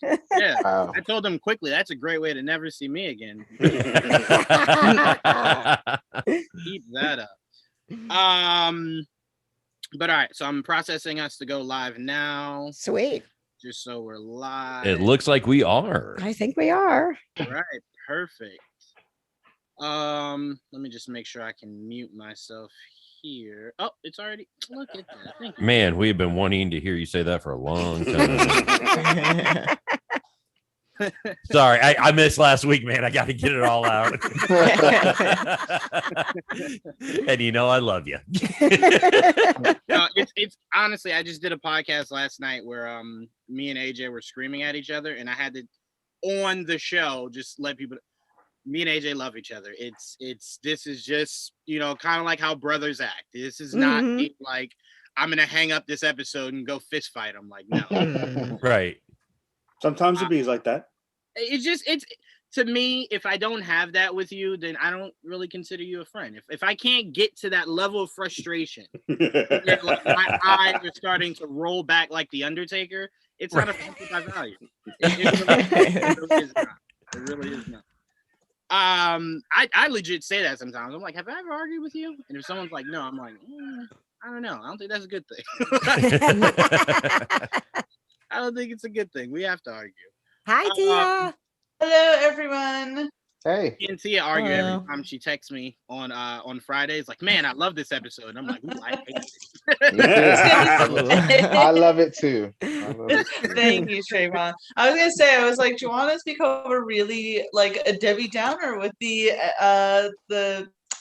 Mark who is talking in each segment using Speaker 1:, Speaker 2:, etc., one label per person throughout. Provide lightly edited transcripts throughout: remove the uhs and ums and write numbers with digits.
Speaker 1: Yeah,
Speaker 2: Wow.
Speaker 1: I told him quickly. That's a great way to never see me again. Keep that up. But all right, so I'm processing us to go live now.
Speaker 3: Sweet.
Speaker 1: Just so we're live.
Speaker 4: It looks like we are.
Speaker 3: I think we are.
Speaker 1: Right, perfect. Let me just make sure I can mute myself here. Oh, it's already. Look at that. Thank you.
Speaker 4: Man, we've been wanting to hear you say that for a long time. Sorry, I missed last week, man. I got to get it all out. And you know I love you.
Speaker 1: No, it's honestly, I just did a podcast last night where me and AJ were screaming at each other, and I had to on the show just let people. Me and AJ love each other. This is just, kind of like how brothers act. This is not like I'm gonna hang up this episode and go fist fight. I'm like, no.
Speaker 4: Right.
Speaker 5: Sometimes it be like that.
Speaker 1: It's to me, if I don't have that with you, then I don't really consider you a friend. If I can't get to that level of frustration, where, like, my eyes are starting to roll back like the Undertaker, it's not a friendship I value. It really is not. It really is not. I legit say that sometimes. I'm like, have I ever argued with you? And if someone's like, no, I'm like, I don't know. I don't think that's a good thing. I don't think it's a good thing. We have to argue.
Speaker 3: Hi, Tia.
Speaker 6: Hello, everyone.
Speaker 2: Hey.
Speaker 1: Me and Tia argue every time she texts me on Fridays. Like, man, I love this episode. And I'm like, ooh, I hate it.
Speaker 2: I love it too.
Speaker 6: Thank you, Trayvon. I was gonna say, I was like, Joanna's become a really like a Debbie Downer with the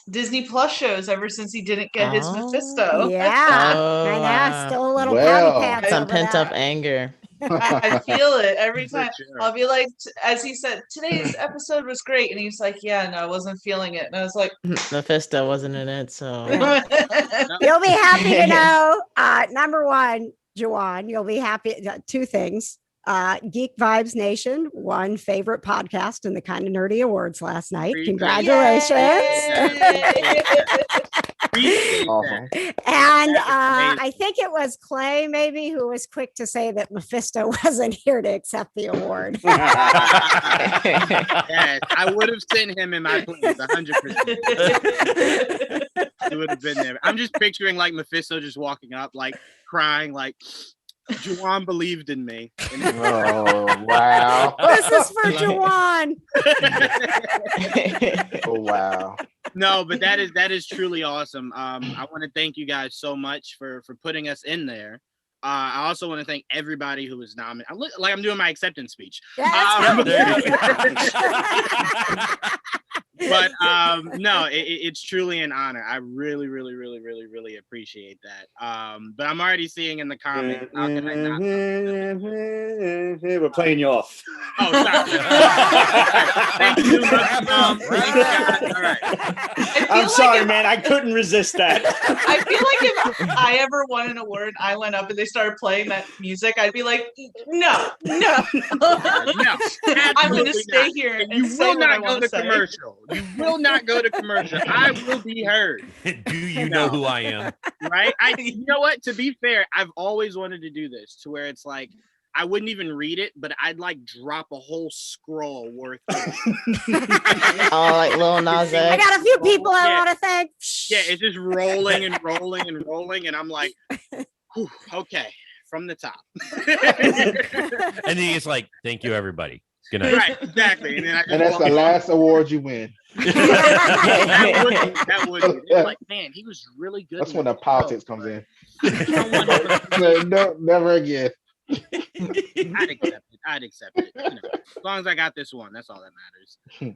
Speaker 6: Disney Plus shows ever since he didn't get his Mephisto.
Speaker 3: Yeah, I know. Still a little
Speaker 2: Well,
Speaker 3: pouty pants.
Speaker 7: Some
Speaker 3: over
Speaker 7: pent up
Speaker 3: that.
Speaker 7: anger.
Speaker 6: I feel it every
Speaker 1: For
Speaker 6: time.
Speaker 1: sure.
Speaker 6: I'll be like, as he said, today's episode was great, and he's like, yeah, no, I wasn't feeling it, and I was like,
Speaker 7: Mephisto wasn't in it, so
Speaker 3: You'll be happy to know. Number one, Juwan, you'll be happy. Two things. Geek Vibes Nation won favorite podcast in the Kind of Nerdy Awards last night. Congratulations.
Speaker 2: Awesome.
Speaker 3: And I think it was Clay, maybe, who was quick to say that Mephisto wasn't here to accept the award.
Speaker 1: Yes, I would have sent him in my place 100%. He would have been there. I'm just picturing like Mephisto just walking up, like crying, like Juwan believed in me.
Speaker 2: Oh, wow.
Speaker 3: This is for Juwan.
Speaker 2: Oh, wow.
Speaker 1: No, but that is truly awesome. I want to thank you guys so much for putting us in there. I also want to thank everybody who was nominated. Like I'm doing my acceptance speech.
Speaker 3: Yeah,
Speaker 1: But no, it's truly an honor. I really, really, really, really, really appreciate that. But I'm already seeing in the comments. How can I not?
Speaker 5: We're playing you off.
Speaker 1: Oh, sorry. Thank you. Thank you guys. All right.
Speaker 5: I'm sorry, man. I couldn't resist that.
Speaker 6: I feel like if I ever won an award, I went up and they started playing that music, I'd be like, no.
Speaker 1: No,
Speaker 6: I'm going to stay
Speaker 1: not.
Speaker 6: here and
Speaker 1: You
Speaker 6: say
Speaker 1: will
Speaker 6: what I
Speaker 1: not go
Speaker 6: want
Speaker 1: to
Speaker 6: to say.
Speaker 1: commercial. You will not go to commercial. I will be heard.
Speaker 4: Do you know who I am?
Speaker 1: Right? You know what? To be fair, I've always wanted to do this to where it's like I wouldn't even read it, but I'd like drop a whole scroll worth of
Speaker 7: oh, like Lil Nas
Speaker 3: I
Speaker 7: X.
Speaker 3: got a few people I
Speaker 1: Yeah.
Speaker 3: want to thank.
Speaker 1: Yeah, it's just rolling and rolling and rolling, and I'm like, whew, okay, from the top.
Speaker 4: And then it's like, thank you, everybody. Good night.
Speaker 1: Right, exactly. And then I just
Speaker 2: And that's
Speaker 1: walk
Speaker 2: the
Speaker 1: off.
Speaker 2: last award you win.
Speaker 1: That would be. They're like, man, he was really good.
Speaker 2: That's
Speaker 1: in
Speaker 2: when the
Speaker 1: that
Speaker 2: politics
Speaker 1: show,
Speaker 2: comes
Speaker 1: but
Speaker 2: in.
Speaker 1: I don't want him to-
Speaker 2: No, never again.
Speaker 1: I'd accept it. As long as I got this one, that's all that matters.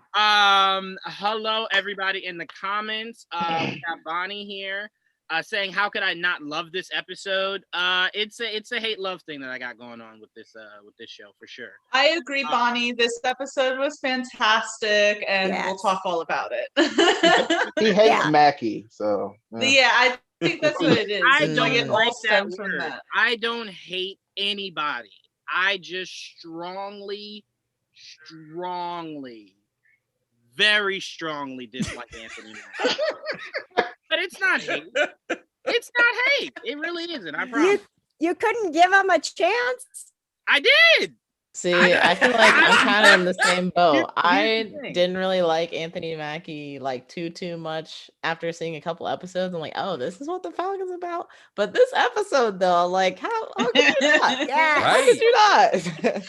Speaker 1: Hello everybody in the comments. We got Bonnie here saying, "How could I not love this episode?" It's a hate love thing that I got going on with this show for sure.
Speaker 6: I agree, Bonnie. This episode was fantastic, and we'll talk all about it.
Speaker 2: He hates Mackie, so
Speaker 6: Yeah, I think that's what it is.
Speaker 1: I
Speaker 6: It's like
Speaker 1: don't
Speaker 6: it all
Speaker 1: like that
Speaker 6: stems from
Speaker 1: word.
Speaker 6: that.
Speaker 1: I don't hate anybody. I just strongly, very strongly dislike Anthony Mackie. But it's not hate. It's not hate. It really isn't. I promise.
Speaker 3: You couldn't give him a chance?
Speaker 1: I did.
Speaker 7: See, I feel like I'm kind of in the same boat.
Speaker 1: Here's the
Speaker 7: I
Speaker 1: thing.
Speaker 7: didn't really like Anthony Mackie like too much after seeing a couple episodes. I'm like, oh, this is what the Falcon's about. But this episode, though, like, how could you not?
Speaker 3: Yeah.
Speaker 7: How could you not?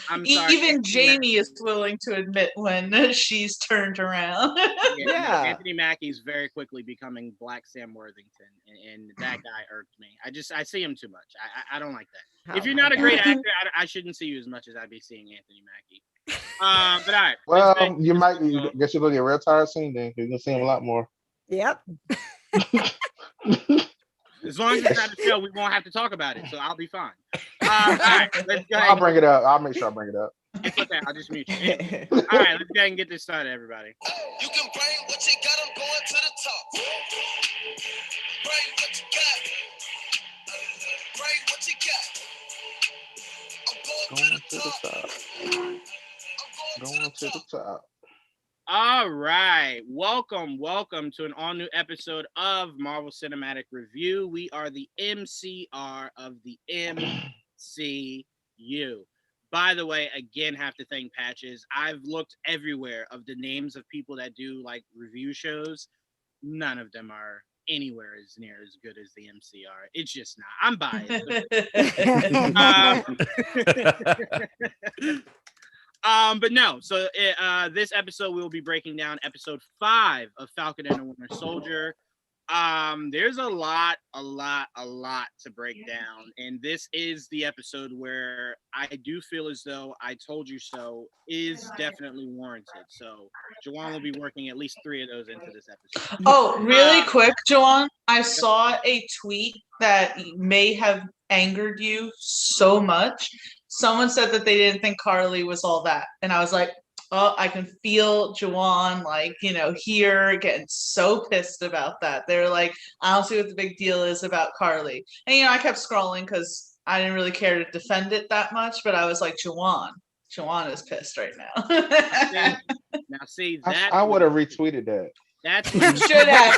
Speaker 1: I'm sorry.
Speaker 6: Even
Speaker 1: Anthony
Speaker 6: Jamie is willing to admit when she's turned around.
Speaker 7: Yeah.
Speaker 1: Anthony Mackie's very quickly becoming Black Sam Worthington, and that guy irked me. I see him too much. I don't like that. If
Speaker 7: Oh
Speaker 1: you're
Speaker 7: my
Speaker 1: not a great
Speaker 7: God.
Speaker 1: actor, I shouldn't see you as much as I'd be seeing Anthony Mackie. But all right.
Speaker 2: Well, you might. Guess you're gonna get real tired soon. Then you're gonna see him a lot more.
Speaker 3: Yep.
Speaker 1: As long as it's not a show, we won't have to talk about it, so I'll be fine. All right, let's go ahead.
Speaker 2: I'll bring it up. I'll make sure I bring it up.
Speaker 1: It's okay. I'll just mute you. All right, let's go ahead and get this started, everybody.
Speaker 8: You can bring what you got, I'm going to the top. Bring what you got. Bring what you got. I'm going to the top.
Speaker 2: Going to the top.
Speaker 1: All right. Welcome to an all new episode of Marvel Cinematic Review. We are the MCR of the MCU. By the way, again, have to thank Patches. I've looked everywhere of the names of people that do like review shows. None of them are anywhere as near as good as the MCR. It's just not. I'm biased. But no. So this episode we'll be breaking down episode 5 of Falcon and the Winter Soldier. There's a lot to break down, and this is the episode where I do feel as though I Told You So is definitely warranted. So Jawan will be working at least 3 of those into this episode.
Speaker 6: Oh, really quick, Joanne. I saw a tweet that may have angered you so much. Someone said that they didn't think Carly was all that. And I was like, oh, I can feel Jawan, like, here getting so pissed about that. They're like, I don't see what the big deal is about Carly. And, I kept scrolling because I didn't really care to defend it that much. But I was like, Jawan is pissed right now.
Speaker 1: Now, see, that
Speaker 2: I would have retweeted that.
Speaker 1: That's
Speaker 6: You should have.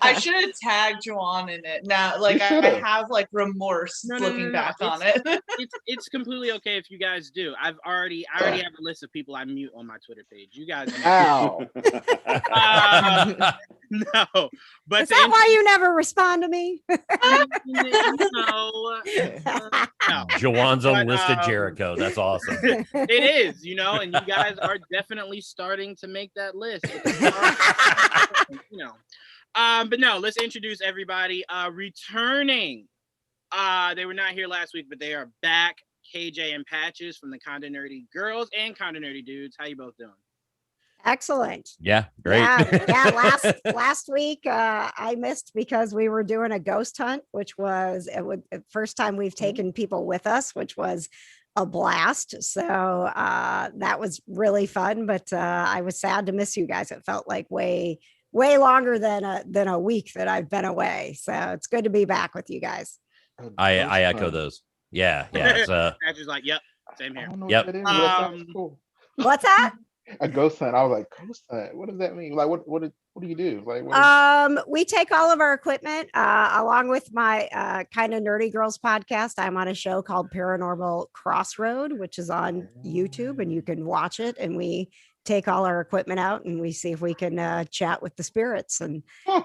Speaker 6: I should have tagged Juwan in it. Now, like
Speaker 2: You
Speaker 6: I
Speaker 2: should've.
Speaker 6: have like remorse
Speaker 1: No.
Speaker 6: looking back on it.
Speaker 1: it's completely okay if you guys do. I already have a list of people I mute on my Twitter page. You guys know.
Speaker 2: Ow.
Speaker 1: No, but
Speaker 3: Is that why you never respond to me?
Speaker 1: no.
Speaker 4: Jawan's
Speaker 1: But,
Speaker 4: own list of Jericho. That's awesome.
Speaker 1: It is, and you guys are definitely starting to make that list. But no, let's introduce everybody. Returning. They were not here last week, but they are back. KJ and Patches from the Kinda Nerdy Girls and Kinda Nerdy Dudes. How you both doing?
Speaker 3: Excellent.
Speaker 4: Yeah, great.
Speaker 3: Yeah. Last week I missed because we were doing a ghost hunt, which was the first time we've taken people with us, which was a blast. So that was really fun. But I was sad to miss you guys. It felt like way longer than a week that I've been away. So it's good to be back with you guys.
Speaker 4: I echo those. Yeah. It's,
Speaker 1: Patches like, yep, same
Speaker 2: I
Speaker 1: here.
Speaker 2: don't know
Speaker 4: Yep.
Speaker 2: what that is, but that sounds cool.
Speaker 3: What's that?
Speaker 2: A ghost hunt. I was like, ghost hunt. What does that mean? Like, what do you do? Like, what
Speaker 3: We take all of our equipment along with my Kinda Nerdy Girls podcast. I'm on a show called Paranormal Crossroad, which is on YouTube, and you can watch it. And we take all our equipment out and we see if we can chat with the spirits. And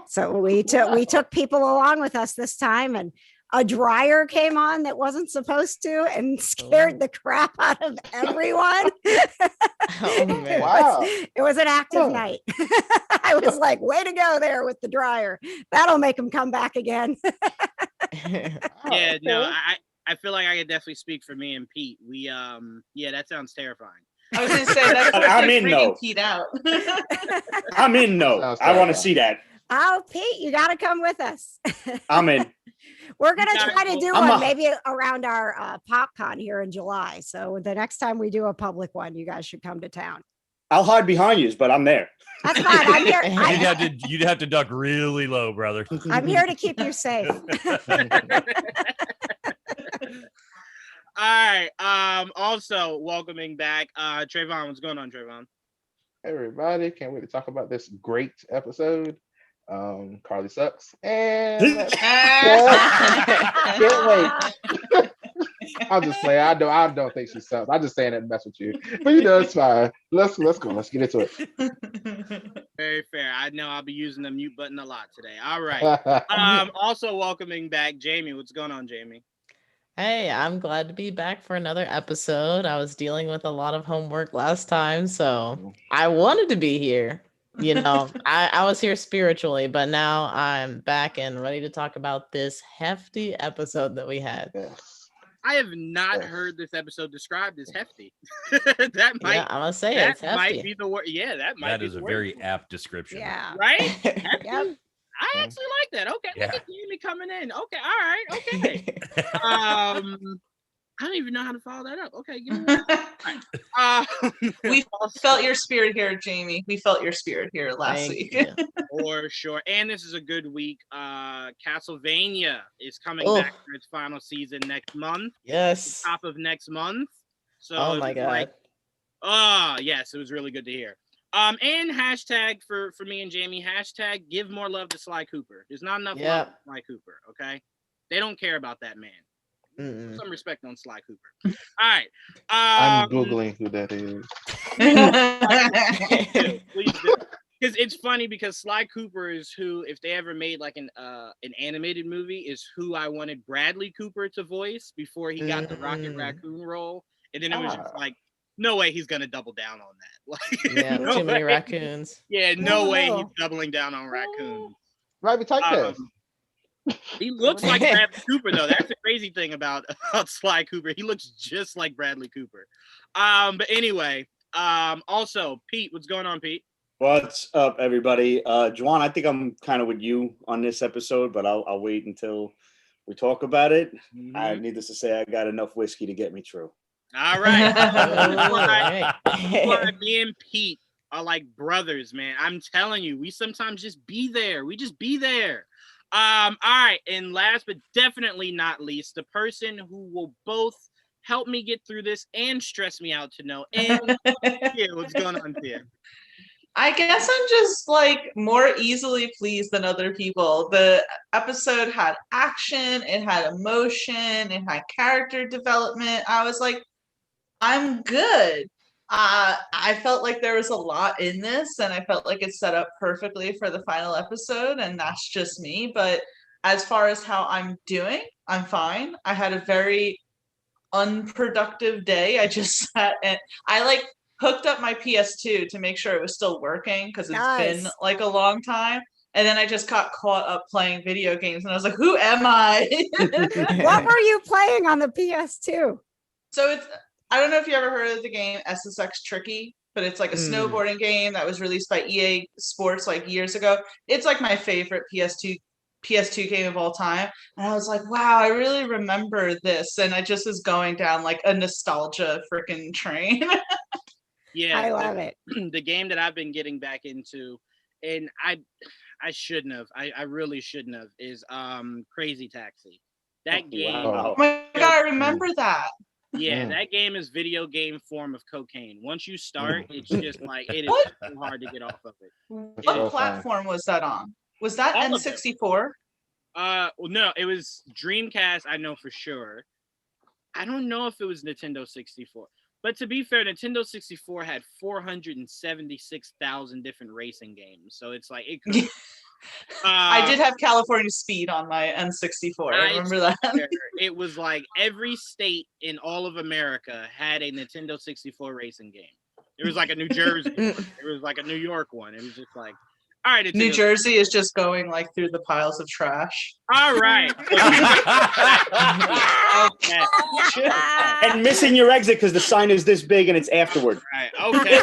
Speaker 3: so we took people along with us this time, and a dryer came on that wasn't supposed to and scared the crap out of everyone.
Speaker 7: Oh, man.
Speaker 2: Wow.
Speaker 3: It was an active night. I was like, way to go there with the dryer. That'll make them come back again.
Speaker 1: Yeah, no, I feel like I could definitely speak for me and Pete. We that sounds terrifying.
Speaker 6: I was gonna say that's what
Speaker 5: I'm
Speaker 6: they're
Speaker 5: in,
Speaker 6: freaking
Speaker 5: though.
Speaker 6: Pete out.
Speaker 5: I'm in, no.
Speaker 2: Sounds
Speaker 5: I want to
Speaker 2: terrifying.
Speaker 5: see that.
Speaker 3: Oh, Pete, you got to come with us.
Speaker 5: I'm in.
Speaker 3: We're going to
Speaker 1: You
Speaker 3: try
Speaker 1: guys
Speaker 3: to do
Speaker 5: I'm
Speaker 3: one
Speaker 5: a-
Speaker 3: maybe around our PopCon here in July. So the next time we do a public one, you guys should come to town.
Speaker 5: I'll hide behind you, but I'm there.
Speaker 3: That's fine. I'm here.
Speaker 4: You'd have to duck really low, brother.
Speaker 3: I'm here to keep you safe.
Speaker 1: All right. Also welcoming back Trayvon. What's going on, Trayvon?
Speaker 2: Hey, everybody, can't wait to talk about this great episode. Carly sucks. And can't wait. I'm just playing. I don't think she sucks. I'm just saying that to mess with you. But it's fine. Let's go. Let's get into it.
Speaker 1: Very fair. I know I'll be using the mute button a lot today. All right. Also welcoming back Jamie. What's going on, Jamie?
Speaker 7: Hey, I'm glad to be back for another episode. I was dealing with a lot of homework last time, so I wanted to be here. You know, I was here spiritually, but now I'm back and ready to talk about this hefty episode that we had.
Speaker 2: Yes.
Speaker 1: I have not heard this episode described as hefty. That might.
Speaker 7: Yeah, I'm gonna say
Speaker 1: that
Speaker 7: it's hefty.
Speaker 1: might be the word. Yeah, that might.
Speaker 4: That
Speaker 1: be
Speaker 4: is
Speaker 1: the
Speaker 4: a
Speaker 1: word.
Speaker 4: very apt description.
Speaker 3: Yeah.
Speaker 1: Right.
Speaker 3: Yep.
Speaker 1: I actually like that. Okay,
Speaker 4: Yeah.
Speaker 1: look at Jamie coming in. Okay, all right. Okay. I don't even know how to follow that up. Okay, give me one. All right.
Speaker 6: We felt your spirit here, Jamie. We felt your spirit here last
Speaker 7: Thank
Speaker 6: week.
Speaker 7: you.
Speaker 1: For sure. And this is a good week. Castlevania is coming
Speaker 7: Oh.
Speaker 1: back for its final season next month.
Speaker 7: Yes.
Speaker 1: Top of next month. So
Speaker 7: Oh my
Speaker 1: it's like,
Speaker 7: god.
Speaker 1: yes, it was really good to hear. And hashtag for me and Jamie, hashtag give more love to Sly Cooper. There's not enough love for Sly Cooper, okay? They don't care about that man.
Speaker 7: Mm-mm.
Speaker 1: Some respect on Sly Cooper. All right.
Speaker 2: I'm Googling who that is.
Speaker 1: Please do. Because it's funny because Sly Cooper is who, if they ever made like an animated movie, is who I wanted Bradley Cooper to voice before he got the Rocket Raccoon role. And then it was just like, no way he's gonna double down on that. Like,
Speaker 7: Yeah,
Speaker 1: no
Speaker 7: too many
Speaker 1: way.
Speaker 7: raccoons.
Speaker 1: Yeah, no way he's
Speaker 6: No.
Speaker 1: doubling down on raccoons.
Speaker 2: Right, be typecast.
Speaker 1: He looks like Bradley Cooper, though. That's the crazy thing about Sly Cooper. He looks just like Bradley Cooper. But anyway, also, Pete, what's going on, Pete?
Speaker 5: What's up, everybody? Juwan, I think I'm kind of with you on this episode, but I'll wait until we talk about it. Needless to say, I got enough whiskey to get me through.
Speaker 1: All right.
Speaker 7: Alright.
Speaker 1: Why me and Pete are like brothers, man. I'm telling you, we sometimes just be there. We just be there. All right. And last but definitely not least, the person who will both help me get through this and stress me out to know. And yeah, what's going on here?
Speaker 6: I guess I'm just like more easily pleased than other people. The episode had action, it had emotion, it had character development. I was like, I'm good. I felt like there was a lot in this, and I felt like it set up perfectly for the final episode, and that's just me. But as far as how I'm doing, I'm fine. I had a very unproductive day. I just sat and I like hooked up my PS2 to make sure it was still working because it's been like a long time. And then I just got caught up playing video games, and I was like, who am I?
Speaker 3: What were you playing on the PS2?
Speaker 6: So it's, I don't know if you ever heard of the game SSX Tricky, but it's like a snowboarding game that was released by EA Sports like years ago. It's like my favorite PS2 game of all time. And I was like, wow, I really remember this. And I just was going down like a nostalgia freaking train.
Speaker 1: Yeah,
Speaker 3: I love it.
Speaker 1: The game that I've been getting back into, and I shouldn't have. I really shouldn't have. Is Crazy Taxi. That game.
Speaker 6: Oh my god, I remember that.
Speaker 1: Yeah, that game is video game form of cocaine. Once you start, it's just like it is so hard to get off of it.
Speaker 6: What platform was that on? Was that N64?
Speaker 1: Well, no, it was Dreamcast. I know for sure. I don't know if it was Nintendo 64. But to be fair, Nintendo 64 had 476,000 different racing games. So it's like it could.
Speaker 6: I did have California Speed on my N64. I remember that.
Speaker 1: It was like every state in all of America had a Nintendo 64 racing game. There was like a New Jersey one. There was like a New York one. It was just like, all right.
Speaker 6: New Jersey is just going like through the piles of trash.
Speaker 1: All right. Okay.
Speaker 5: And missing your exit because the sign is this big and it's afterward.
Speaker 1: Right. Okay.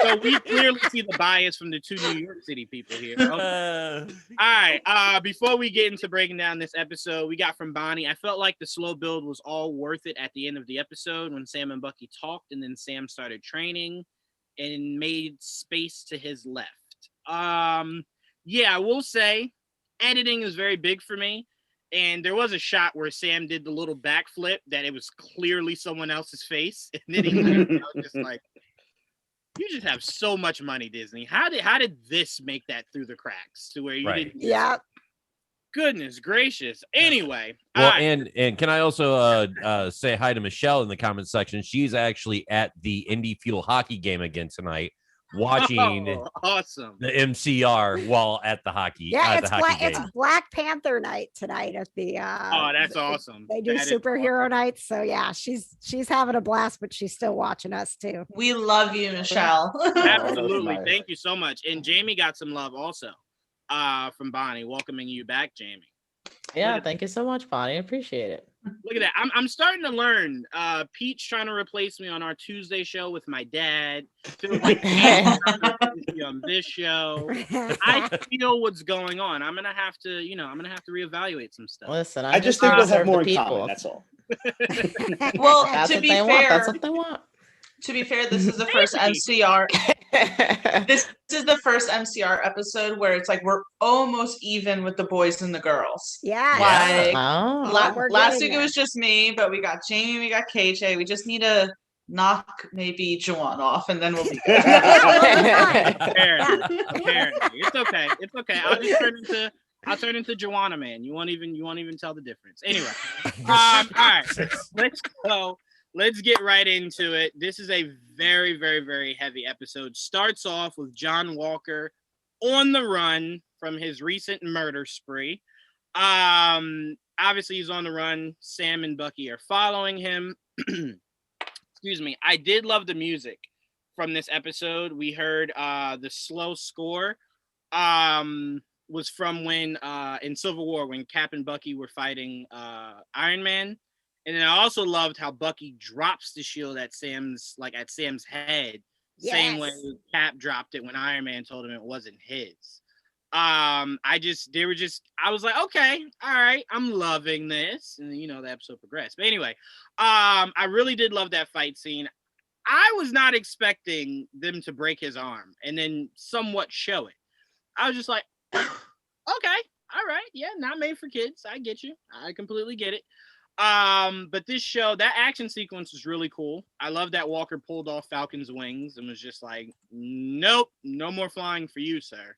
Speaker 1: So we clearly see the bias from the two New York City people here. Okay. All right. Before we get into breaking down this episode, we got from Bonnie. I felt like the slow build was all worth it at the end of the episode when Sam and Bucky talked, and then Sam started training and made space to his left. Yeah, I will say editing is very big for me. And there was a shot where Sam did the little backflip that it was clearly someone else's face. And then he I was just like, you just have so much money, Disney. How did this make that through the cracks to where you didn't?
Speaker 3: Yeah.
Speaker 1: Goodness gracious. Anyway.
Speaker 4: Well,
Speaker 1: all right.
Speaker 4: and can I also say hi to Michelle in the comment section? She's actually at the Indy Fuel hockey game again tonight, watching
Speaker 1: Oh, awesome.
Speaker 4: the MCR while at the hockey.
Speaker 3: Yeah,
Speaker 4: at
Speaker 3: it's
Speaker 4: the hockey
Speaker 3: it's
Speaker 4: game.
Speaker 3: Black Panther night tonight at the
Speaker 1: Oh, that's awesome.
Speaker 3: They do
Speaker 1: That is
Speaker 3: superhero
Speaker 1: awesome.
Speaker 3: nights. So yeah, she's having a blast, but she's still watching us too.
Speaker 6: We love you, Michelle.
Speaker 1: Absolutely.
Speaker 2: nice.
Speaker 1: Thank you so much. And Jamie got some love also from Bonnie, welcoming you back, Jamie.
Speaker 7: Yeah, thank you so much, Bonnie. I appreciate it.
Speaker 1: Look at that. I'm starting to learn. Pete's trying to replace me on our Tuesday show with my dad. Feels like on this show. I feel what's going on. I'm gonna have to reevaluate some stuff.
Speaker 7: Listen,
Speaker 5: I just think we'll have more in
Speaker 7: people.
Speaker 5: common. That's all.
Speaker 6: Well,
Speaker 7: That's
Speaker 6: to
Speaker 7: what
Speaker 6: be
Speaker 7: they want. That's
Speaker 6: fair,
Speaker 7: what they want.
Speaker 6: to be fair, this is the first MCR. This is the first MCR episode where it's like we're almost even with the boys and the girls.
Speaker 3: Yeah.
Speaker 6: Like
Speaker 7: Oh.
Speaker 3: We're
Speaker 6: last
Speaker 3: getting
Speaker 6: week it
Speaker 3: there.
Speaker 6: was just me, but we got Jamie, we got KJ. We just need to knock maybe Juwan off, and then we'll be good.
Speaker 1: Apparently. It's okay. It's okay. I'll turn into Joanna Man. You won't even tell the difference. Anyway. All right. Let's go. Let's get right into it. This is a very, very, very heavy episode. Starts off with John Walker on the run from his recent murder spree. Obviously he's on the run. Sam and Bucky are following him. Excuse me. I did love the music from this episode. We heard the slow score was from when in Civil War when Cap and Bucky were fighting Iron Man. And then I also loved how Bucky drops the shield at Sam's head, same way Cap dropped it when Iron Man told him it wasn't his. I was like, okay, all right, I'm loving this, and the episode progressed. But anyway, I really did love that fight scene. I was not expecting them to break his arm and then somewhat show it. I was just like, okay, all right, yeah, not made for kids. I get you. I completely get it. But this show, that action sequence was really cool. I love that Walker pulled off Falcon's wings and was just like, nope, no more flying for you, sir.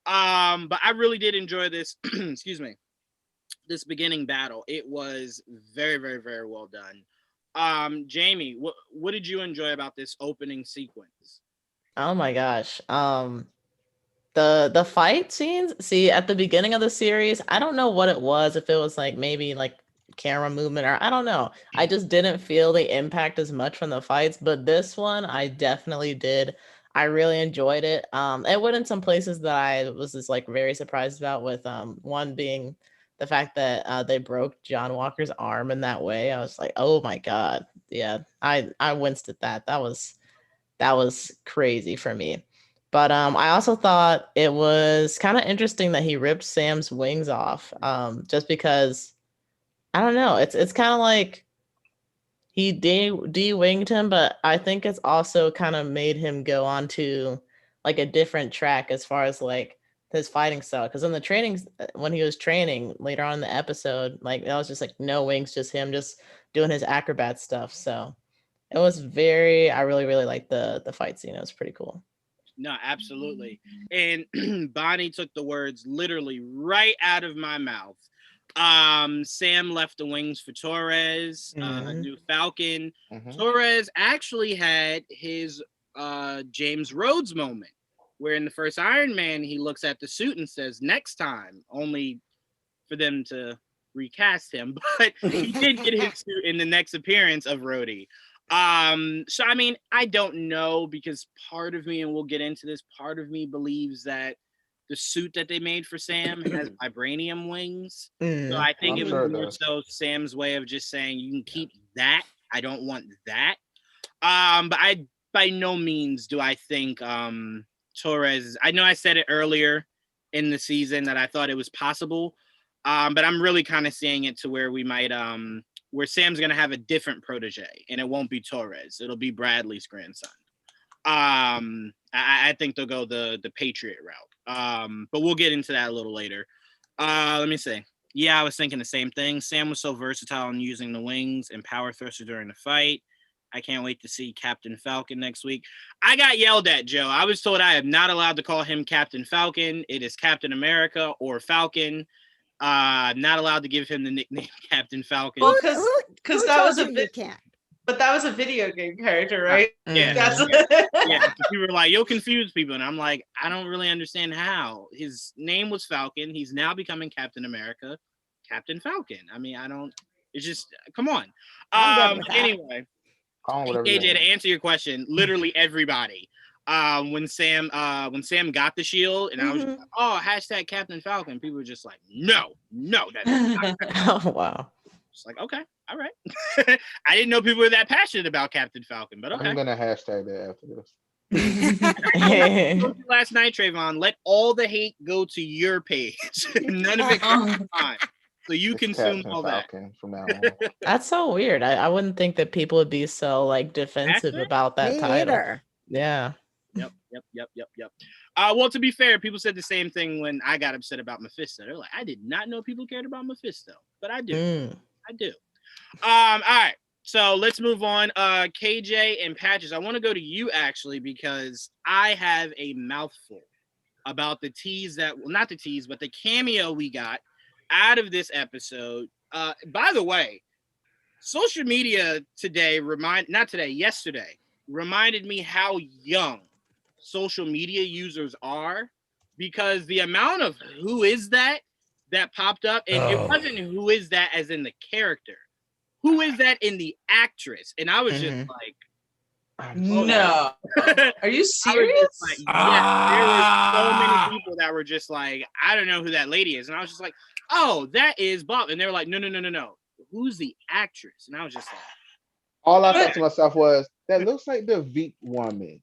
Speaker 1: But I really did enjoy this, excuse me, this beginning battle. It was very, very, very well done. Jamie, what did you enjoy about this opening sequence?
Speaker 7: Oh my gosh. The fight scenes, see, at the beginning of the series, I don't know what it was, if it was like maybe like camera movement or I don't know. I just didn't feel the impact as much from the fights, but this one I definitely did. I really enjoyed it. It went in some places that I was just like very surprised about, with one being the fact that they broke John Walker's arm in that way. I was like, oh my God. Yeah, I winced at that. That was crazy for me. But I also thought it was kind of interesting that he ripped Sam's wings off, just because I don't know. It's kind of like he de-winged him, but I think it's also kind of made him go on to like a different track as far as like his fighting style. Because in the trainings, when he was training later on in the episode, like that was just like no wings, just him just doing his acrobat stuff. So it was I really, really liked the fight scene. It was pretty cool.
Speaker 1: No, absolutely. And Bonnie took the words literally right out of my mouth. Sam left the wings for Torres, new Falcon. Torres actually had his James Rhodes moment, where in the first Iron Man, he looks at the suit and says, next time, only for them to recast him. But he did get his suit in the next appearance of Rhodey. So I mean, I don't know, because part of me, and we'll get into this, part of me believes that the suit that they made for Sam has vibranium wings. So I think it was more so Sam's way of just saying, you can keep that. I don't want that. But by no means do I think Torres, I know I said it earlier in the season that I thought it was possible. But I'm really kind of seeing it to where we might, where Sam's going to have a different protege, and it won't be Torres. It'll be Bradley's grandson. I think they'll go the Patriot route. But we'll get into that a little later. Let me see. Yeah, I was thinking the same thing. Sam was so versatile in using the wings and power thruster during the fight. I can't wait to see Captain Falcon next week. I got yelled at, Joe. I was told I am not allowed to call him Captain Falcon. It is Captain America or Falcon. Not allowed to give him the nickname Captain Falcon.
Speaker 6: Well,
Speaker 3: Who
Speaker 6: because that was a
Speaker 3: told you
Speaker 6: bit,
Speaker 3: can't?
Speaker 6: but that was a video game character, right?
Speaker 1: Yeah.
Speaker 6: That's
Speaker 1: Yeah, we were like, you'll confuse people, and I'm like, I don't really understand how. His name was Falcon. He's now becoming Captain America, Captain Falcon. I mean, I don't. It's just come on.
Speaker 3: I'm good with that.
Speaker 1: Anyway,
Speaker 2: Call him whatever you
Speaker 1: KJ, to
Speaker 2: want.
Speaker 1: answer your question, literally everybody. When Sam got the shield, and I was just like, oh, hashtag Captain Falcon. People were just like, no, that's not.
Speaker 7: Oh wow.
Speaker 1: Just like, okay, all right. I didn't know people were that passionate about Captain Falcon, but okay.
Speaker 2: I'm gonna hashtag that after this.
Speaker 1: Last night, Trayvon, let all the hate go to your page. None of it comes to mine. So you
Speaker 2: It's
Speaker 1: consume
Speaker 2: Captain
Speaker 1: all that.
Speaker 2: Falcon from now on.
Speaker 7: That's so weird. I wouldn't think that people would be so like defensive
Speaker 1: Passionate?
Speaker 7: about that
Speaker 3: Me
Speaker 7: title.
Speaker 3: either.
Speaker 7: Yeah.
Speaker 1: Yep. Well, to be fair, people said the same thing when I got upset about Mephisto. They're like, I did not know people cared about Mephisto, but I do.
Speaker 7: Mm.
Speaker 1: I do. All right. So let's move on. KJ and Patches, I want to go to you actually because I have a mouthful about the tease that, well, not the tease, but the cameo we got out of this episode. By the way, social media yesterday reminded me how young social media users are, because the amount of who is that popped up, and it wasn't who is that as in the character, who is that in the actress, and I was just like,
Speaker 6: No. Are you serious?
Speaker 1: like, yes, there were so many people that were just like, I don't know who that lady is, and I was just like, oh, that is Bob, and they were like, no, who's the actress? And I was just like,
Speaker 2: All I thought to myself was, that looks like the Veep woman.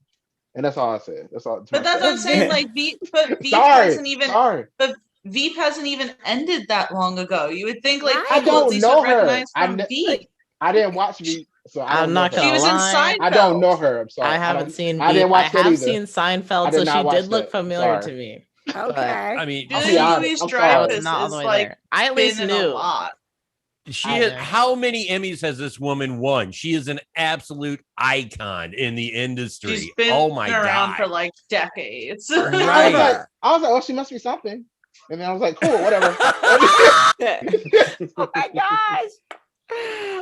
Speaker 2: And that's all I said. That's all.
Speaker 6: But that's what I'm saying. Like, Veep
Speaker 2: Sorry.
Speaker 6: hasn't even. But Veep hasn't even ended that long ago. You would think like
Speaker 2: I
Speaker 6: people at
Speaker 2: don't
Speaker 6: least
Speaker 2: know
Speaker 6: would
Speaker 2: her.
Speaker 6: recognize from Veep.
Speaker 2: I didn't watch Veep, so I don't
Speaker 7: I'm
Speaker 2: know
Speaker 7: not
Speaker 2: her.
Speaker 7: gonna
Speaker 6: She was in
Speaker 7: lie.
Speaker 6: Seinfeld.
Speaker 2: I don't know her. I'm sorry.
Speaker 7: I haven't seen.
Speaker 2: I didn't watch
Speaker 7: I
Speaker 2: that
Speaker 7: have
Speaker 2: either.
Speaker 7: seen Seinfeld,
Speaker 2: I did
Speaker 7: so
Speaker 2: not
Speaker 7: she
Speaker 2: watch
Speaker 7: did look
Speaker 2: that.
Speaker 7: familiar
Speaker 2: Sorry.
Speaker 7: to me.
Speaker 3: Okay.
Speaker 7: But
Speaker 4: I mean,
Speaker 2: I'll be honest. I'm
Speaker 6: Louis-Dreyfus
Speaker 2: sorry.
Speaker 7: is not all
Speaker 6: is
Speaker 7: the way
Speaker 6: like
Speaker 7: there. I at least
Speaker 6: been in a
Speaker 7: knew.
Speaker 6: lot.
Speaker 4: she is, how many Emmys has this woman won? She is an absolute icon in the industry.
Speaker 6: She's been
Speaker 4: Oh my
Speaker 6: around
Speaker 4: god.
Speaker 6: for like decades.
Speaker 4: Right.
Speaker 2: I was like, oh, she must be something. And then I was like, cool, whatever.
Speaker 3: Oh my gosh.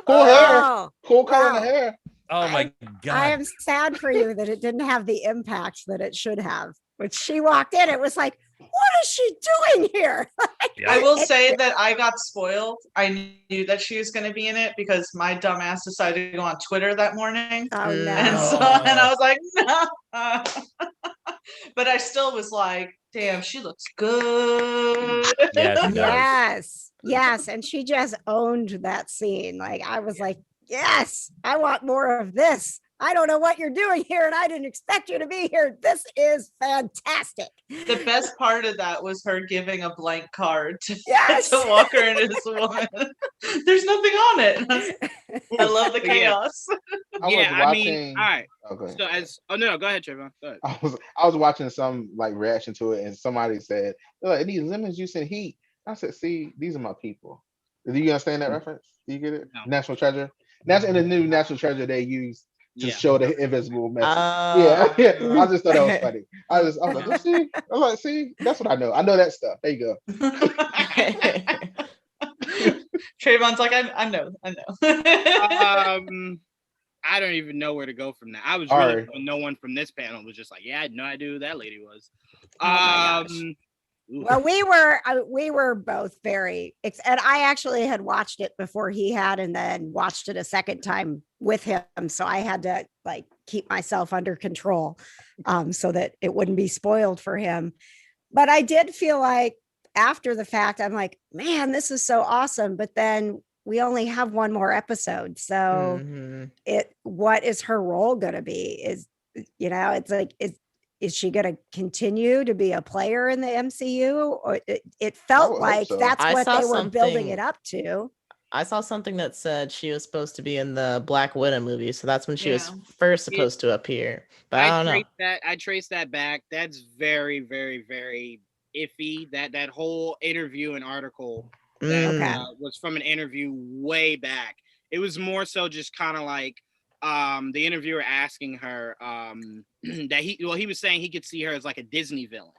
Speaker 2: Cool hair.
Speaker 3: Oh,
Speaker 2: Cool color in the
Speaker 3: wow.
Speaker 2: hair.
Speaker 4: Oh my god.
Speaker 3: I am sad for you that it didn't have the impact that it should have. When she walked in, it was like, what is she doing here?
Speaker 6: I will say that I got spoiled. I knew that she was going to be in it because my dumb ass decided to go on Twitter that morning.
Speaker 3: Oh no.
Speaker 6: And I was like, no. But I still was like, damn, she looks good.
Speaker 4: Yeah, she does.
Speaker 3: Yes. And she just owned that scene. Like, I was like, yes, I want more of this. I don't know what you're doing here, and I didn't expect you to be here. This is fantastic.
Speaker 6: The best part of that was her giving a blank card to,
Speaker 3: Yes.
Speaker 6: to Walker and his woman. There's nothing on it. I love the chaos.
Speaker 1: I mean, all right.
Speaker 2: Okay.
Speaker 1: So go ahead, Trayvon. Go ahead.
Speaker 2: I was watching some like reaction to it, and somebody said, "Look, it needs lemon juice and heat." I said, "See, these are my people." Do you understand that reference? Do you get it?
Speaker 1: No.
Speaker 2: National Treasure. That's in the new National Treasure they use to
Speaker 1: Yeah.
Speaker 2: show the invisible message. I just thought that was funny. I was like, see, see, that's what I know. I know that stuff. There you go.
Speaker 6: Trayvon's like, I know.
Speaker 1: I don't even know where to go from that. I was
Speaker 2: All
Speaker 1: really
Speaker 2: right.
Speaker 1: no one from this panel was just like, yeah, I had no idea who that lady was.
Speaker 3: Oh my gosh. Well, we were both very, and I actually had watched it before he had, and then watched it a second time with him. So I had to like keep myself under control, so that it wouldn't be spoiled for him. But I did feel like after the fact, I'm like, man, this is so awesome. But then we only have one more episode. So what is her role going to be? It's like, is she going to continue to be a player in the MCU? Or it felt like so. That's what they were building it up to.
Speaker 7: I saw something that said she was supposed to be in the Black Widow movie. So that's when she was first supposed to appear. But I don't know.
Speaker 1: I traced that back. That's very, very, very iffy. That whole interview and article that was from an interview way back. It was more so just kind of like, the interviewer asking her that he was saying he could see her as like a Disney villain,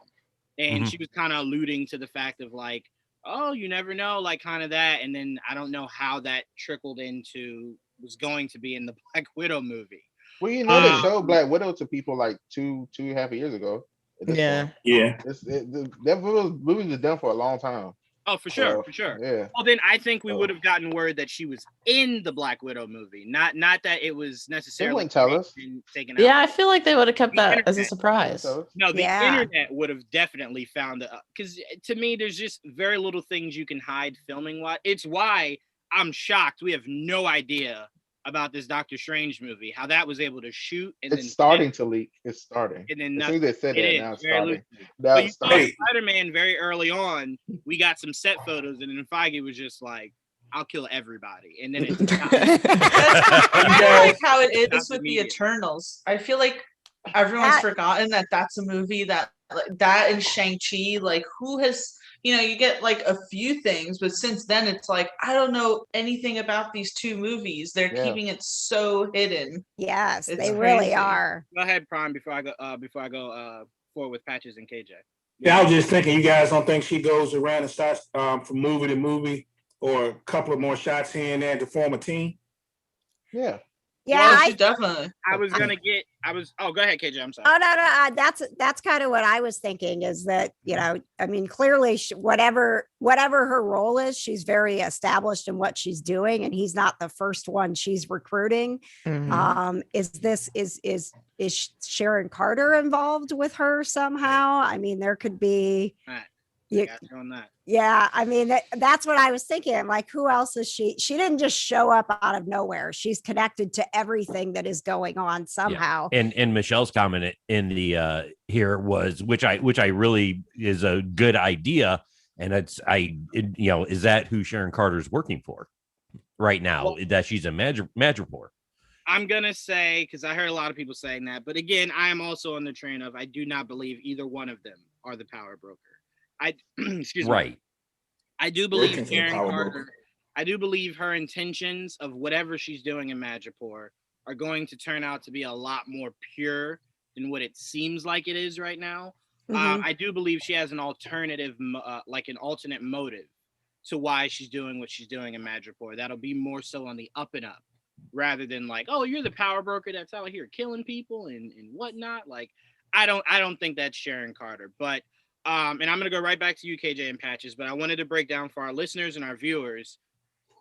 Speaker 1: and she was kind of alluding to the fact of like, oh, you never know, like kind of that. And then I don't know how that trickled into was going to be in the Black Widow movie.
Speaker 2: Well, you know, they
Speaker 1: Um,
Speaker 2: showed Black Widow to people like two and a half years ago. At this
Speaker 7: Yeah.
Speaker 2: point.
Speaker 9: Yeah.
Speaker 2: That movie was done for a long time.
Speaker 1: Oh, for sure,
Speaker 2: So,
Speaker 1: for sure.
Speaker 2: yeah.
Speaker 1: Well, then I think we
Speaker 2: So-
Speaker 1: would have gotten word that she was in the Black Widow movie, not that it was
Speaker 2: They
Speaker 1: necessarily
Speaker 2: wouldn't tell us.
Speaker 1: taken out.
Speaker 7: Yeah, I feel like they would have kept
Speaker 1: The
Speaker 7: that as a
Speaker 1: internet.
Speaker 7: surprise.
Speaker 2: So,
Speaker 1: No, the
Speaker 3: Yeah.
Speaker 1: internet would have definitely found it because to me, there's just very little things you can hide filming. It's why I'm shocked. We have no idea about this Doctor Strange movie, how that was able to shoot and
Speaker 2: it's
Speaker 1: then
Speaker 2: starting to leak. It's starting.
Speaker 1: and then
Speaker 2: As soon as they said
Speaker 1: it
Speaker 2: that,
Speaker 1: is
Speaker 2: now it's
Speaker 1: very
Speaker 2: starting.
Speaker 1: loosely.
Speaker 2: Now
Speaker 1: But you
Speaker 2: it's
Speaker 1: saw
Speaker 2: starting.
Speaker 1: Spider-Man very early on. We got some set photos, and then Feige was just like, "I'll kill everybody," and then it's
Speaker 6: I feel like how it is
Speaker 1: Not the
Speaker 6: with the
Speaker 1: media.
Speaker 6: Eternals. I feel like everyone's
Speaker 3: That-
Speaker 6: forgotten that that's a movie that that and Shang-Chi, like who has, you get like a few things, but since then it's like I don't know anything about these two movies. They're
Speaker 2: Yeah.
Speaker 6: keeping it so hidden.
Speaker 3: Yes,
Speaker 6: It's
Speaker 3: they really
Speaker 6: crazy.
Speaker 3: are.
Speaker 1: Go ahead, Prime. Before I go forward with Patches and KJ.
Speaker 9: Yeah, I was just thinking, you guys don't think she goes around and starts from movie to movie or a couple of more shots here and there to form a team?
Speaker 2: Yeah.
Speaker 3: Yeah,
Speaker 6: Well,
Speaker 3: I
Speaker 6: she definitely.
Speaker 1: I was gonna get. Oh, go ahead, KJ. I'm sorry.
Speaker 3: Oh no, that's kind of what I was thinking. Is that I mean, clearly, whatever her role is, she's very established in what she's doing, and he's not the first one she's recruiting.
Speaker 7: Mhm.
Speaker 3: Is Sharon Carter involved with her somehow? I mean, there could be.
Speaker 1: Right.
Speaker 3: You-
Speaker 1: Got you on that.
Speaker 3: Yeah, I mean that's what I was thinking. I'm like, who else is she? She didn't just show up out of nowhere. She's connected to everything that is going on somehow.
Speaker 4: And Michelle's comment in the here was which I really is a good idea, and is that who Sharon Carter's working for right now?
Speaker 1: Well,
Speaker 4: that she's a Madripoor.
Speaker 1: I'm gonna say because I heard a lot of people saying that, but again, I am also on the train of I do not believe either one of them are the power broker. Excuse me.
Speaker 4: Right.
Speaker 1: I do believe
Speaker 9: Working for the
Speaker 1: Sharon
Speaker 9: power
Speaker 1: Carter.
Speaker 9: broker.
Speaker 1: I do believe her intentions of whatever she's doing in Madripoor are going to turn out to be a lot more pure than what it seems like it is right now.
Speaker 3: Mhm.
Speaker 1: I do believe she has an alternative, like an alternate motive to why she's doing what she's doing in Madripoor. That'll be more so on the up and up, rather than like, oh, you're the power broker that's out here killing people and whatnot. Like, I don't think that's Sharon Carter, but. And I'm going to go right back to you, KJ and Patches, but I wanted to break down for our listeners and our viewers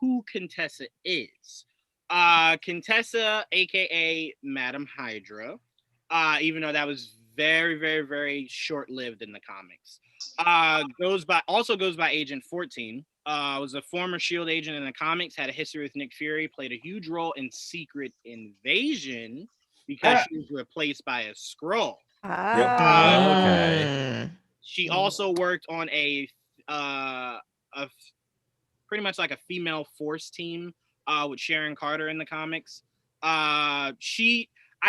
Speaker 1: who Contessa is. Contessa, a.k.a. Madam Hydra, even though that was very, very, very short-lived in the comics, goes by Agent 14, was a former S.H.I.E.L.D. agent in the comics, had a history with Nick Fury, played a huge role in Secret Invasion because she was replaced by a Skrull.
Speaker 4: Okay.
Speaker 1: She also worked on a pretty much like a female force team with Sharon Carter in the comics. I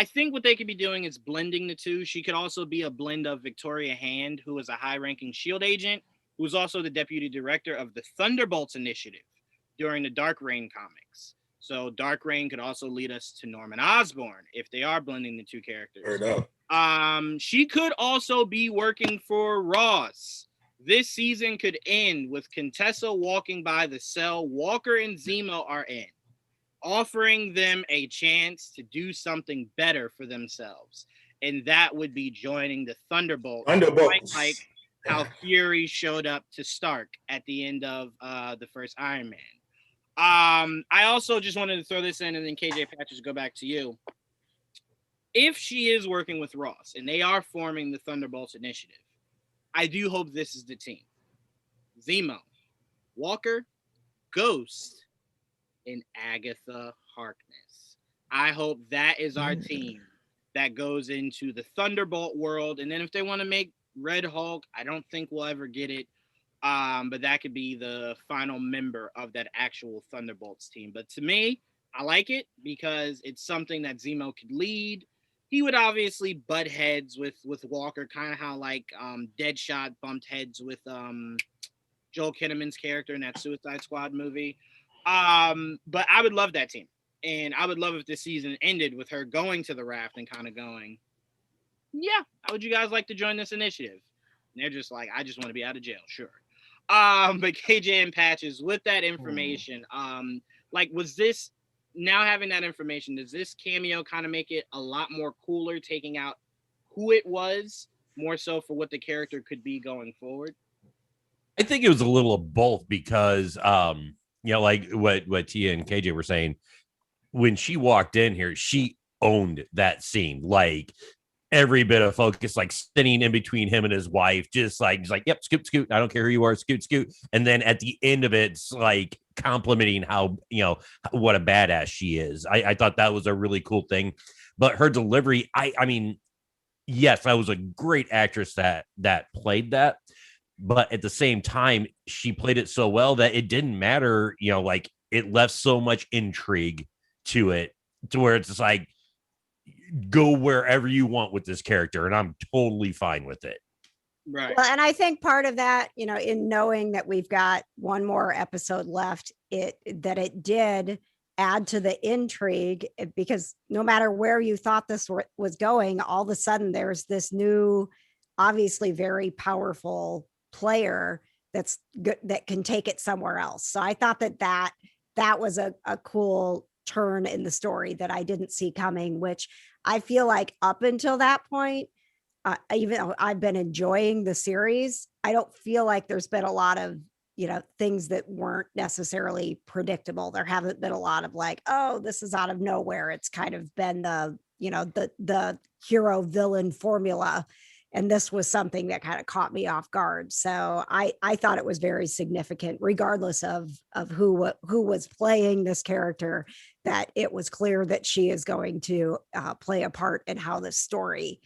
Speaker 1: think what they could be doing is blending the two. She could also be a blend of Victoria Hand, who is a high-ranking S.H.I.E.L.D. agent, who is also the deputy director of the Thunderbolts Initiative during the Dark Reign comics. So Dark Reign could also lead us to Norman Osborn if they are blending the two characters.
Speaker 9: Heard up.
Speaker 1: She could also be working for Ross. This season could end with Contessa walking by the cell Walker and Zemo are in, offering them a chance to do something better for themselves. And that would be joining the Thunderbolts. Like how Fury showed up to Stark at the end of the first Iron Man. I also just wanted to throw this in, and then KJ Patches, go back to you. If she is working with Ross and they are forming the Thunderbolts Initiative, I do hope this is the team. Zemo, Walker, Ghost, and Agatha Harkness. I hope that is our team that goes into the Thunderbolt world. And then if they want to make Red Hulk, I don't think we'll ever get it. But that could be the final member of that actual Thunderbolts team. But to me, I like it because it's something that Zemo could lead. He would obviously butt heads with Walker, kind of how like Deadshot bumped heads with Joel Kinnaman's character in that Suicide Squad movie. But I would love that team. And I would love if this season ended with her going to the raft and kind of going, yeah, how would you guys like to join this initiative? And they're just like, I just want to be out of jail. Sure. But KJ and Patches, with that information, like, was this now having that information? Does this cameo kind of make it a lot more cooler, taking out who it was, more so for what the character could be going forward?
Speaker 4: I think it was a little of both because, like what Tia and KJ were saying, when she walked in here, she owned that scene. Like, every bit of focus, like sitting in between him and his wife, just like, he's like, yep, scoot, scoot. I don't care who you are, scoot, scoot. And then at the end of it, it's like complimenting how, what a badass she is. I thought that was a really cool thing. But her delivery, I mean, yes, that was a great actress that played that. But at the same time, she played it so well that it didn't matter, like, it left so much intrigue to it, to where it's just like, go wherever you want with this character, and I'm totally fine with it.
Speaker 1: Right.
Speaker 3: Well, and I think part of that, in knowing that we've got one more episode left, it did add to the intrigue, because no matter where you thought this was going, all of a sudden there's this new, obviously very powerful player that's good, that can take it somewhere else. So I thought that was a cool turn in the story that I didn't see coming, which I feel like up until that point, even though I've been enjoying the series, I don't feel like there's been a lot of, things that weren't necessarily predictable. There haven't been a lot of like, oh, this is out of nowhere. It's kind of been the hero villain formula. And this was something that kind of caught me off guard. So I thought it was very significant, regardless of who was playing this character, that it was clear that she is going to play a part in how this story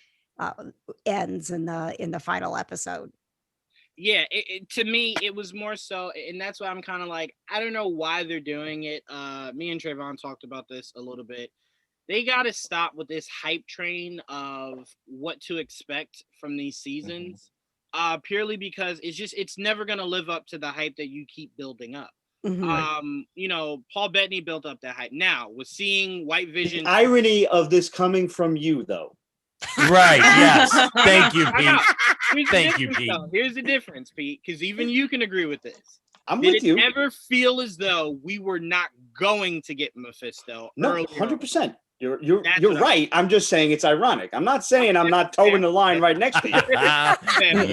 Speaker 3: ends in the final episode.
Speaker 1: Yeah, to me, it was more so, and that's why I'm kind of like, I don't know why they're doing it. Me and Trayvon talked about this a little bit. They got to stop with this hype train of what to expect from these seasons, purely because it's never going to live up to the hype that you keep building up. Paul Bettany built up that hype. Now, with seeing White Vision.
Speaker 5: The irony of this coming from you, though.
Speaker 4: Right. Yes. Thank you, Pete. Thank you, Pete.
Speaker 1: Here's the difference, Pete, because even you can agree with this.
Speaker 5: I'm with you.
Speaker 1: Did it ever feel as though we were not going to get Mephisto?
Speaker 5: No, 100%. You're right. I'm just saying it's ironic. I'm not saying I'm not towing the line right next to you.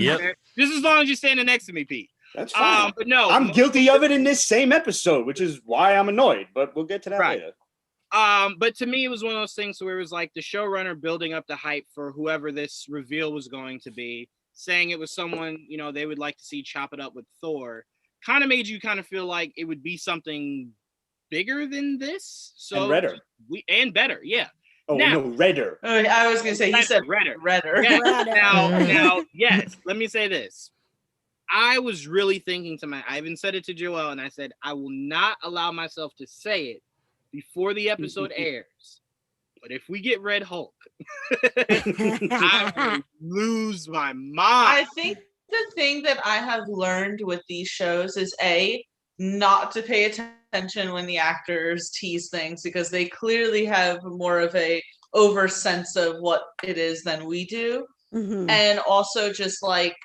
Speaker 1: Yep. Just as long as you're standing next to me, Pete.
Speaker 5: That's fine.
Speaker 1: But no,
Speaker 5: I'm guilty of it in this same episode, which is why I'm annoyed. But we'll get to that later.
Speaker 1: But to me, it was one of those things where it was like the showrunner building up the hype for whoever this reveal was going to be, saying it was someone they would like to see chop it up with Thor. Kind of made you kind of feel like it would be something bigger than this. So
Speaker 5: and redder.
Speaker 1: And better, yeah.
Speaker 5: Oh, now, no, redder.
Speaker 6: I was gonna say he said
Speaker 1: redder.
Speaker 6: Yeah.
Speaker 1: Now, yes. Let me say this. I was really thinking I even said it to Joel, and I said I will not allow myself to say it before the episode airs. But if we get Red Hulk, I will lose my mind.
Speaker 6: I think the thing that I have learned with these shows is not to pay attention when the actors tease things, because they clearly have more of a over sense of what it is than we do. And also just like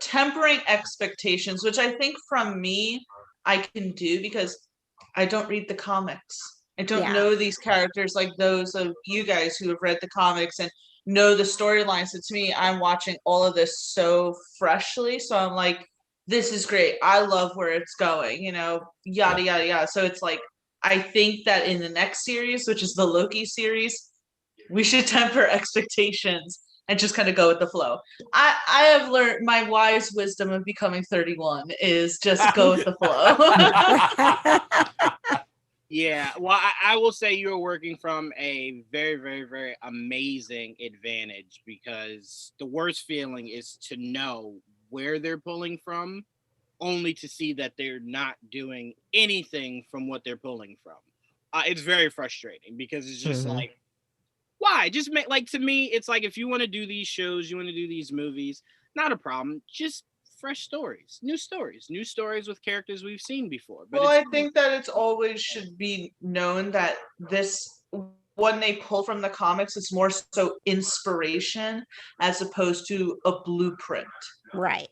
Speaker 6: tempering expectations, which I think from me I can do because I don't read the comics. I don't know these characters like those of you guys who have read the comics and know the storylines. So to me, I'm watching all of this so freshly. So I'm like, this is great. I love where it's going, yada, yada, yada. So it's like, I think that in the next series, which is the Loki series, we should temper expectations and just kind of go with the flow. I have learned my wise wisdom of becoming 31 is just go with the flow.
Speaker 1: Yeah, well, I will say you're working from a very, very, very amazing advantage, because the worst feeling is to know where they're pulling from, only to see that they're not doing anything from what they're pulling from. It's very frustrating, because it's just like, why? Just make, like, to me, it's like, if you want to do these shows, you want to do these movies, not a problem. Just fresh stories, new stories with characters we've seen before. But
Speaker 6: well, I think that it's always should be known that this, when they pull from the comics, it's more so inspiration as opposed to a blueprint.
Speaker 3: Right.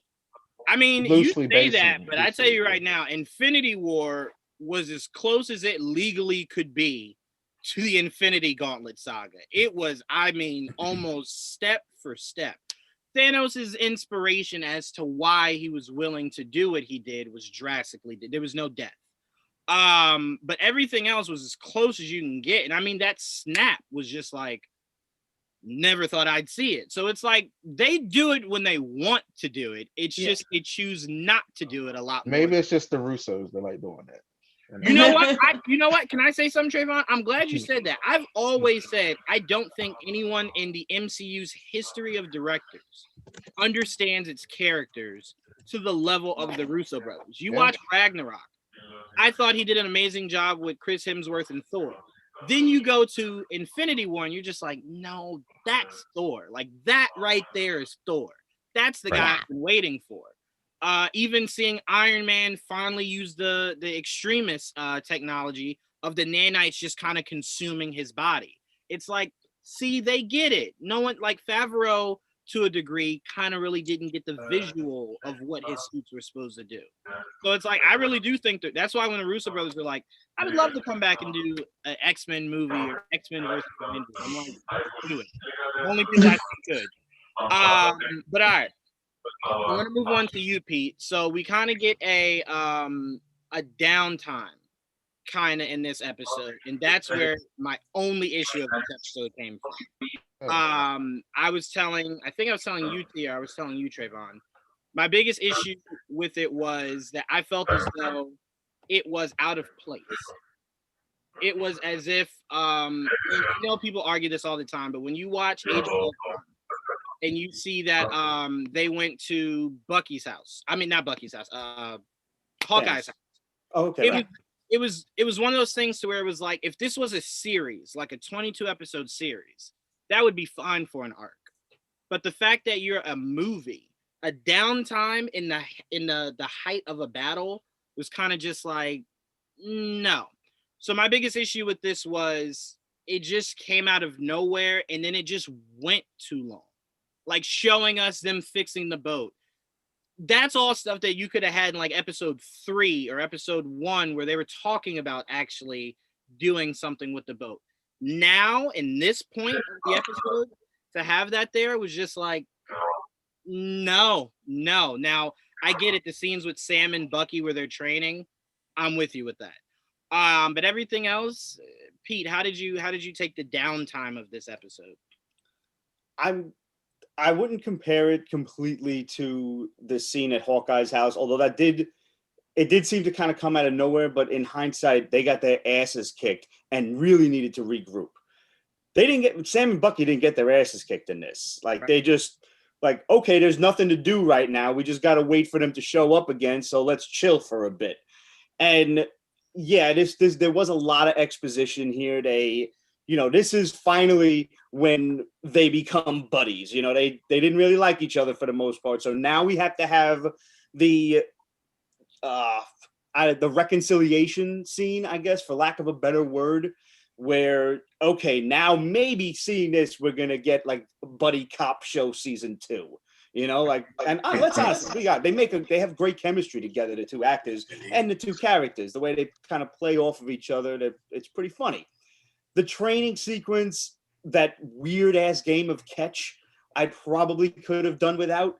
Speaker 1: I mean,
Speaker 2: Loosely
Speaker 1: you say
Speaker 2: based
Speaker 1: that,
Speaker 2: on
Speaker 1: but I tell you right now, Infinity War was as close as it legally could be to the Infinity Gauntlet saga. It was, I mean, almost step for step. Thanos' inspiration as to why he was willing to do what he did was drastically. There was no death. But everything else was as close as you can get. And I mean, that snap was just like, never thought I'd see it. So it's like they do it when they want to do it. It's just they choose not to do it a lot more.
Speaker 2: Maybe it's just the Russos that like doing that.
Speaker 1: You know what? You know what? Can I say something, Trayvon? I'm glad you said that. I've always said I don't think anyone in the MCU's history of directors understands its characters to the level of the Russo brothers. You watch Ragnarok. I thought he did an amazing job with Chris Hemsworth and Thor. Then you go to Infinity War and you're just like, no, that's Thor. Like that right there is Thor. That's the guy I've been waiting for. Even seeing Iron Man finally use the extremist technology of the nanites just kind of consuming his body. It's like, see, they get it. No one, like Favreau to a degree, kind of really didn't get the visual of what his suits were supposed to do. So it's like, I really do think that's why when the Russo brothers were like, I would love to come back and do an X-Men movie or X-Men versus Avengers. I'm like, do it. Only people I think could. But all right. I'm gonna move on to you, Pete. So we kind of get a downtime kind of in this episode, and that's where my only issue of this episode came from. I think I was telling you, Tia, I was telling you, Trayvon. My biggest issue with it was that I felt as though it was out of place. It was as if and I know people argue this all the time, but when you watch Age of Ultron, and you see that they went to Bucky's house. I mean, not Bucky's house. Hawkeye's house.
Speaker 5: Oh, okay.
Speaker 1: It was one of those things to where it was like, if this was a series, like a 22 episode series, that would be fine for an arc. But the fact that you're a movie, a downtime in the height of a battle was kind of just like, no. So my biggest issue with this was it just came out of nowhere, and then it just went too long. Like showing us them fixing the boat. That's all stuff that you could have had in like episode 3 or episode 1 where they were talking about actually doing something with the boat. Now, in this point of the episode, to have that there was just like, no. Now, I get it. The scenes with Sam and Bucky where they're training, I'm with you with that. But everything else, Pete, how did you take the downtime of this episode?
Speaker 5: I wouldn't compare it completely to the scene at Hawkeye's house, although it did seem to kind of come out of nowhere. But in hindsight, they got their asses kicked and really needed to regroup. Sam and Bucky didn't get their asses kicked in this. Like they just like, okay, there's nothing to do right now. We just got to wait for them to show up again. So let's chill for a bit. And yeah, there was a lot of exposition here. This is finally when they become buddies. They didn't really like each other for the most part. So now we have to have the reconciliation scene, I guess, for lack of a better word, where, okay, now maybe seeing this, we're going to get like Buddy Cop Show season 2. And let's honestly, they have great chemistry together, the two actors and the two characters, the way they kind of play off of each other. It's pretty funny. The training sequence, that weird ass game of catch, I probably could have done without,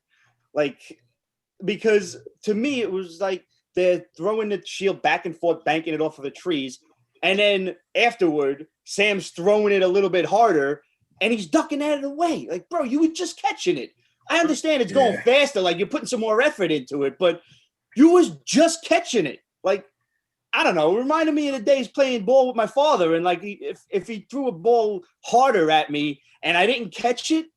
Speaker 5: because to me it was like they're throwing the shield back and forth, banking it off of the trees, and then afterward Sam's throwing it a little bit harder and he's ducking out of the way. Like, bro, you were just catching it. I understand it's going faster, like you're putting some more effort into it, but you was just catching it. Like, I don't know, it reminded me of the days playing ball with my father, and like if he threw a ball harder at me and I didn't catch it,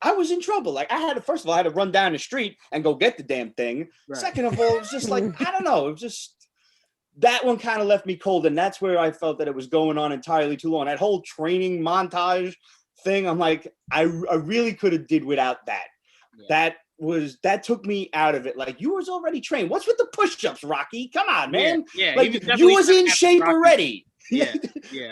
Speaker 5: I was in trouble. Like, first of all, I had to run down the street and go get the damn thing. Right. Second of all, it was just like, I don't know, it was just, that one kind of left me cold, and that's where I felt that it was going on entirely too long. That whole training montage thing, I'm like, I really could have did without that. Yeah. That took me out of it. Like, you was already trained. What's with the push-ups, Rocky? Come on, man.
Speaker 1: Yeah,
Speaker 5: like, you was in shape already.
Speaker 1: Yeah.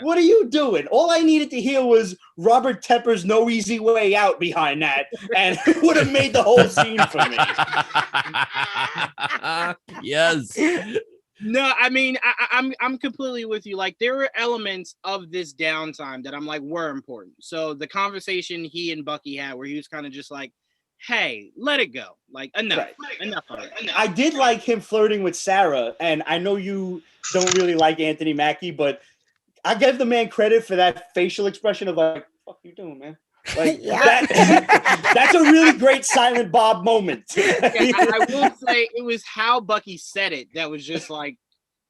Speaker 5: What are you doing? All I needed to hear was Robert Tepper's "No Easy Way Out" behind that, and it would have made the whole scene for me.
Speaker 4: Yes.
Speaker 1: No, I mean, I'm completely with you. Like, there were elements of this downtime that I'm like were important. So the conversation he and Bucky had, where he was kind of just like, "Hey, let it go. Like, enough of it."
Speaker 5: I did like him flirting with Sarah, and I know you don't really like Anthony Mackie, but I give the man credit for that facial expression of like, "Fuck you doing, man?" Like that's a really great Silent Bob moment.
Speaker 1: I will say it was how Bucky said it that was just like,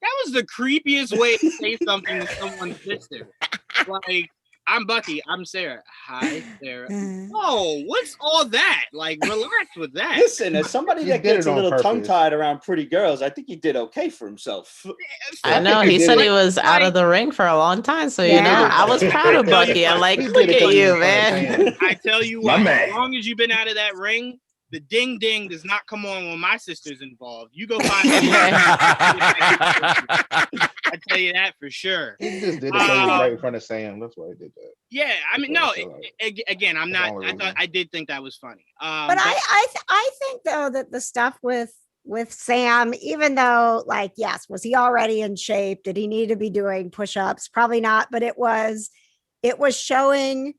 Speaker 1: that was the creepiest way to say something to someone's sister. Like, "I'm Bucky, I'm Sarah. Hi, Sarah." Whoa, what's all that? Like, relax with that.
Speaker 5: Listen, as somebody that gets a little tongue-tied around pretty girls, I think he did okay for himself.
Speaker 7: I know. He said he was out of the ring for a long time. So, you know, I was proud of Bucky. I'm like, look at you, man.
Speaker 1: I tell you what, as long as you've been out of that ring, the ding ding does not come on when my sister's involved. You go find I tell you that for sure.
Speaker 2: He just did it right in front of Sam. That's why he did that.
Speaker 1: Yeah, I mean, no. Again, I'm not. I did think that was funny.
Speaker 3: But I think though that the stuff with Sam, even though, like, yes, was he already in shape? Did he need to be doing push-ups? Probably not. But it was showing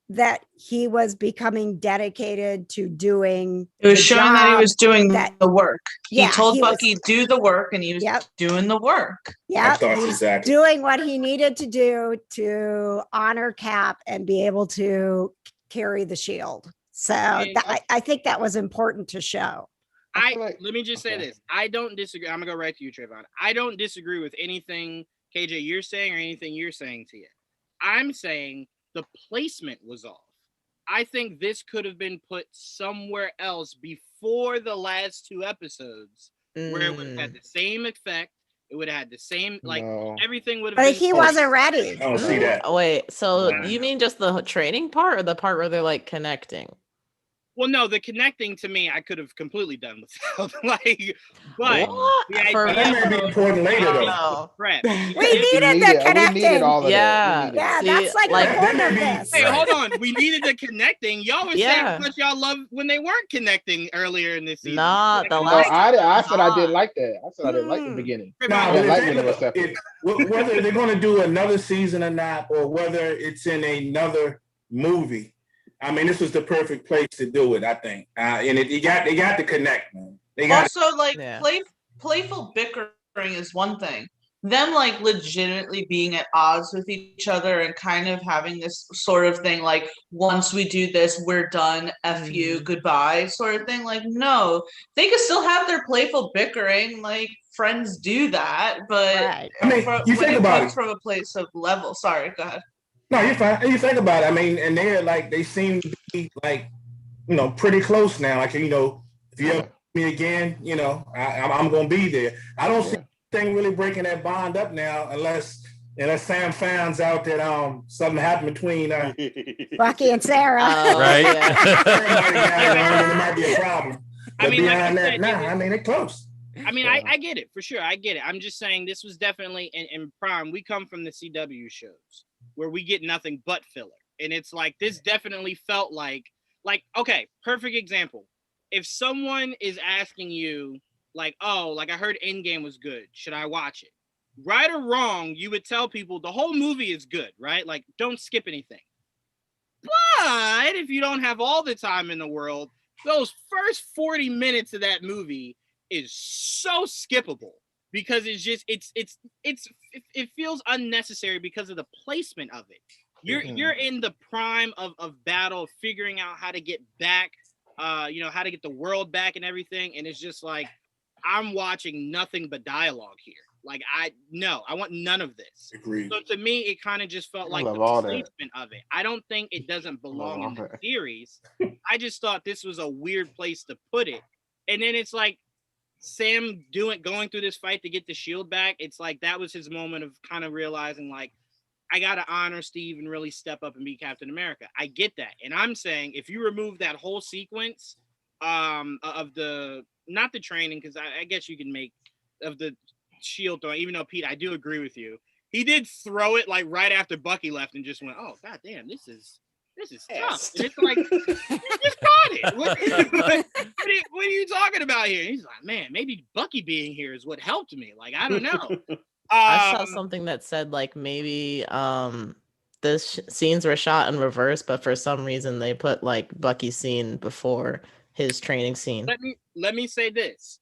Speaker 3: that he was becoming dedicated to doing.
Speaker 6: It was showing that he was doing the work.
Speaker 3: Yeah,
Speaker 6: he told Bucky do the work, and he was doing the work.
Speaker 3: Yeah, doing what he needed to do to honor Cap and be able to carry the shield. So I think that was important to show.
Speaker 1: Let me just say this. I don't disagree. I'm gonna go right to you, Trayvon. I don't disagree with anything KJ you're saying or anything you're saying, Tia. I'm saying the placement was off. I think this could have been put somewhere else before the last two episodes, where it would have had the same effect. It would have had the same, everything would have been.
Speaker 3: But he wasn't ready.
Speaker 9: I don't see that.
Speaker 7: Wait, so you mean just the training part or the part where they're like connecting?
Speaker 1: Well, no, the connecting to me, I could have completely done without. Like, but
Speaker 9: that may be important later, though.
Speaker 1: Prep.
Speaker 3: We needed the connecting.
Speaker 2: We needed all of
Speaker 3: that. Yeah, that's like the point of this.
Speaker 1: Hey, hold on. We needed the connecting. Y'all were saying how much y'all love when they weren't connecting earlier in this season.
Speaker 7: Not the
Speaker 2: last. I said I didn't like that. I said I didn't like the beginning.
Speaker 9: Whether they're going to do another season or not, or whether it's in another movie. I mean, this was the perfect place to do it, I think. And they got to connect, man.
Speaker 6: Playful bickering is one thing. Them like legitimately being at odds with each other and kind of having this sort of thing like, once we do this, we're done. F you, goodbye, sort of thing. Like, no, they could still have their playful bickering. Like, friends do that, but
Speaker 9: I mean, you think about it
Speaker 6: from a place of level. Sorry, go ahead.
Speaker 9: No, you're fine. You think about it. I mean, and they seem to be like, pretty close now. Like, if you ever me again, I'm gonna be there. I don't see anything really breaking that bond up now, unless Sam finds out that something happened between
Speaker 3: Bucky and Sarah.
Speaker 4: Right.
Speaker 9: There might be a problem. But beyond that, they're close.
Speaker 1: I mean, I get it for sure. I get it. I'm just saying this was definitely in Prime. We come from the CW shows where we get nothing but filler. And it's like, this definitely felt like, okay, perfect example. If someone is asking you, like, oh, like, I heard Endgame was good. Should I watch it? Right or wrong, you would tell people the whole movie is good, right? Like, don't skip anything. But if you don't have all the time in the world, those first 40 minutes of that movie is so skippable. Because it's just it feels unnecessary because of the placement of it. You're in the prime of battle, figuring out how to get back, how to get the world back and everything, and it's just like, I'm watching nothing but dialogue here. Like, I want none of this.
Speaker 9: Agreed.
Speaker 1: So to me, it kind of just felt like the placement of it. I don't think it doesn't belong in the series. I just thought this was a weird place to put it, and then it's like, Sam going through this fight to get the shield back, it's like that was his moment of kind of realizing, like, I gotta honor Steve and really step up and be Captain America. I get that, and I'm saying if you remove that whole sequence of the not the training, because I guess you can make of the shield throwing, even though Pete, I do agree with you, he did throw it like right after Bucky left and just went, "Oh god damn, this is tough." And it's like, you just got it. What are you talking about here? And he's like, man, maybe Bucky being here is what helped me. Like, I don't know.
Speaker 7: I saw something that said like maybe the scenes were shot in reverse, but for some reason they put like Bucky's scene before his training scene.
Speaker 1: Let me say this.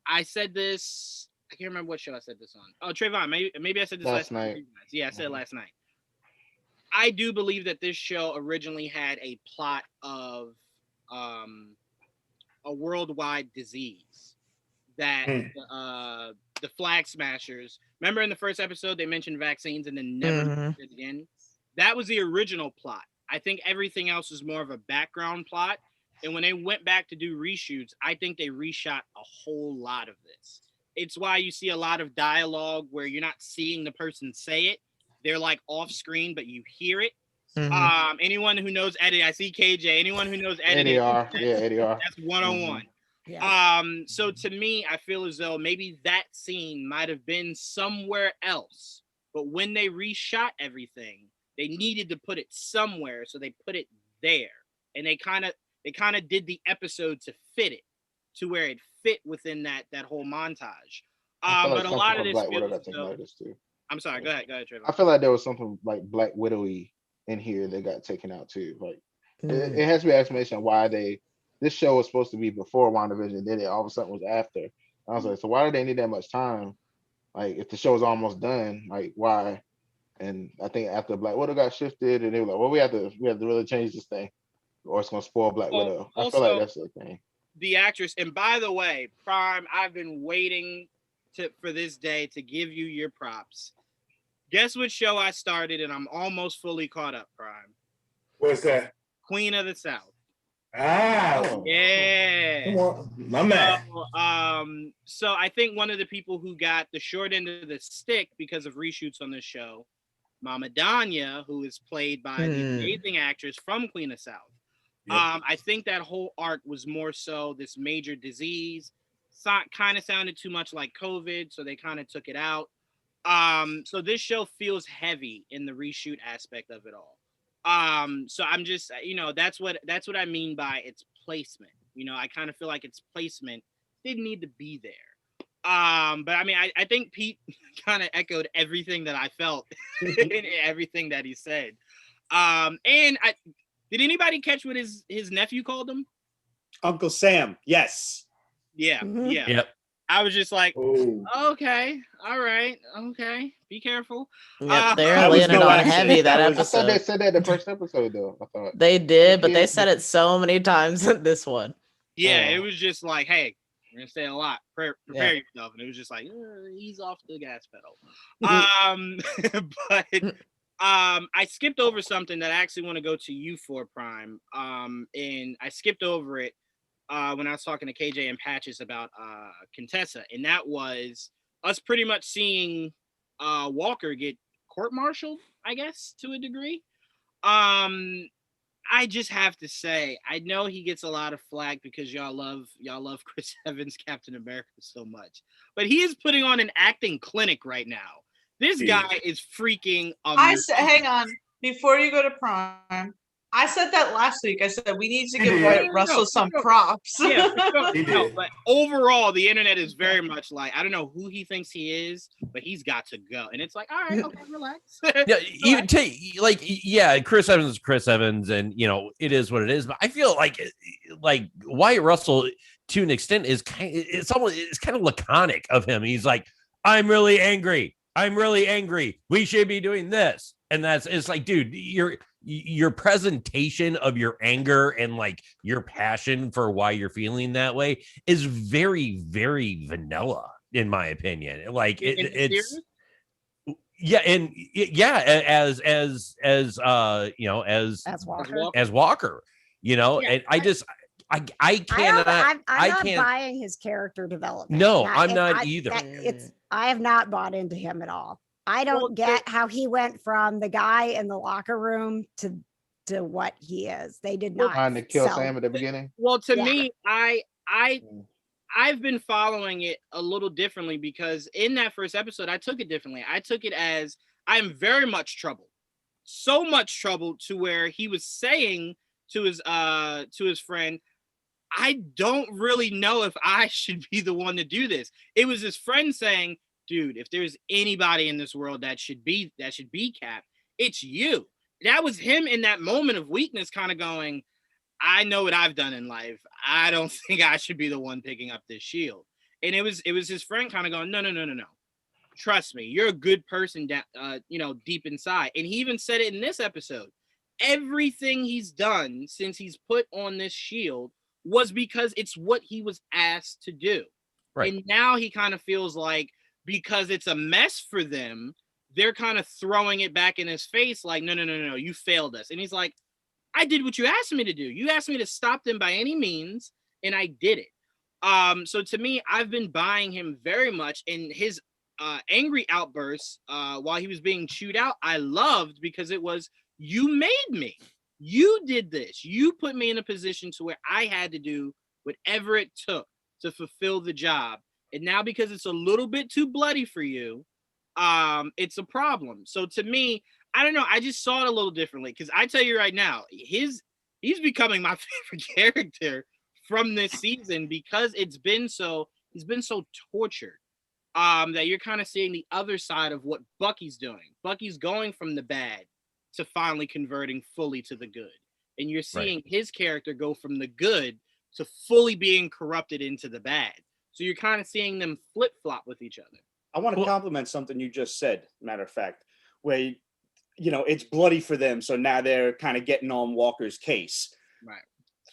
Speaker 1: I said this. I can't remember what show I said this on. Oh, Trayvon, maybe I said this last night. Yeah, I said it last night. I do believe that this show originally had a plot of a worldwide disease that the Flag Smashers. Remember in the first episode they mentioned vaccines and then never mentioned it again. That was the original plot. I think everything else is more of a background plot. And when they went back to do reshoots, I think they reshot a whole lot of this. It's why you see a lot of dialogue where you're not seeing the person say it. They're like off screen, but you hear it. Anyone who knows editing, I see KJ. Anyone who knows editing,
Speaker 2: ADR.
Speaker 1: That's 101. Yeah. So to me, I feel as though maybe that scene might have been somewhere else, but when they reshot everything, they needed to put it somewhere, so they put it there, and they kind of did the episode to fit it to where it fit within that whole montage. But a lot of this feels too. I'm sorry. Go ahead, Trevor.
Speaker 2: I feel like there was something like Black Widow-y in here that got taken out too. Like it has to be an explanation why this show was supposed to be before WandaVision, then it all of a sudden was after. I was like, so why do they need that much time? Like if the show is almost done, like why? And I think after Black Widow got shifted, and they were like, well, we have to really change this thing, or it's gonna spoil Black Widow. I feel like that's the thing.
Speaker 1: The actress, and by the way, Prime, I've been waiting for this day to give you your props. Guess what show I started, and I'm almost fully caught up, Prime.
Speaker 9: What's that?
Speaker 1: Queen of the South.
Speaker 9: Ah,
Speaker 1: yeah.
Speaker 9: Come on, my man.
Speaker 1: So I think one of the people who got the short end of the stick because of reshoots on this show, Mama Danya, who is played by the amazing actress from Queen of South. Yep. I think that whole arc was more so this major disease. Kind of sounded too much like COVID, so they kind of took it out. So this show feels heavy in the reshoot aspect of it all. So I'm just, that's what I mean by its placement. I kind of feel like its placement didn't need to be there. But I mean, I think Pete kind of echoed everything that I felt in everything that he said. And did anybody catch what his nephew called him?
Speaker 5: Uncle Sam. Yes.
Speaker 1: Yeah. Yeah.
Speaker 4: Yep.
Speaker 1: I was just like, okay, all right, okay, be careful.
Speaker 7: Yep, they're laying it on heavy that episode.
Speaker 2: I thought they said that in the first episode, though. I thought
Speaker 7: they did, but they said it so many times in this one.
Speaker 1: Yeah, it was just like, hey, we're gonna say a lot. Prepare yourself, and it was just like, ease off the gas pedal. But I skipped over something that I actually want to go to you for, Prime. And I skipped over it. When I was talking to KJ and Patches about Contessa, and that was us pretty much seeing Walker get court-martialed, I guess, to a degree. I just have to say, I know he gets a lot of flack because y'all love Chris Evans' Captain America so much, but he is putting on an acting clinic right now. This guy is freaking amazing.
Speaker 6: Hang on, before you go to Prime. I said that last week. I said we need to give Wyatt Russell some props.
Speaker 1: Yeah, but overall, the internet is very much like, I don't know who he thinks he is, but he's got to go. And it's like, all right, okay, relax.
Speaker 4: Chris Evans is Chris Evans, and it is what it is. But I feel like Wyatt Russell, to an extent, is it's kind of laconic of him. He's like, I'm really angry. We should be doing this. And it's like, dude, your presentation of your anger and like your passion for why you're feeling that way is very, very vanilla, in my opinion. Like it's as Walker, and I cannot.
Speaker 3: I'm not buying his character development.
Speaker 4: No, I'm not either.
Speaker 3: I have not bought into him at all. I don't get how he went from the guy in the locker room to what he is. They did not
Speaker 2: trying to kill Sam at the beginning.
Speaker 1: Well, to me, I I've been following it a little differently because in that first episode, I took it differently. I took it as I'm very much troubled, so much trouble to where he was saying to his friend, I don't really know if I should be the one to do this. It was his friend saying, dude, if there's anybody in this world that should be Cap, it's you. That was him in that moment of weakness, kind of going, I know what I've done in life. I don't think I should be the one picking up this shield. And it was his friend kind of going, no. Trust me, you're a good person, deep inside. And he even said it in this episode. Everything he's done since he's put on this shield was because it's what he was asked to do. Right. And now he kind of feels like because it's a mess for them, they're kind of throwing it back in his face like, no, you failed us. And he's like, I did what you asked me to do. You asked me to stop them by any means, and I did it. So to me, I've been buying him very much. And his angry outbursts while he was being chewed out, I loved because it was, you made me. You did this. You put me in a position to where I had to do whatever it took to fulfill the job. And now because it's a little bit too bloody for you, it's a problem. So to me, I don't know. I just saw it a little differently because I tell you right now, he's becoming my favorite character from this season because he's been so tortured that you're kind of seeing the other side of what Bucky's doing. Bucky's going from the bad to finally converting fully to the good. And you're seeing his character go from the good to fully being corrupted into the bad. So you're kind of seeing them flip-flop with each other.
Speaker 5: I want to compliment something you just said, matter of fact, where, it's bloody for them. So now they're kind of getting on Walker's case.
Speaker 1: Right.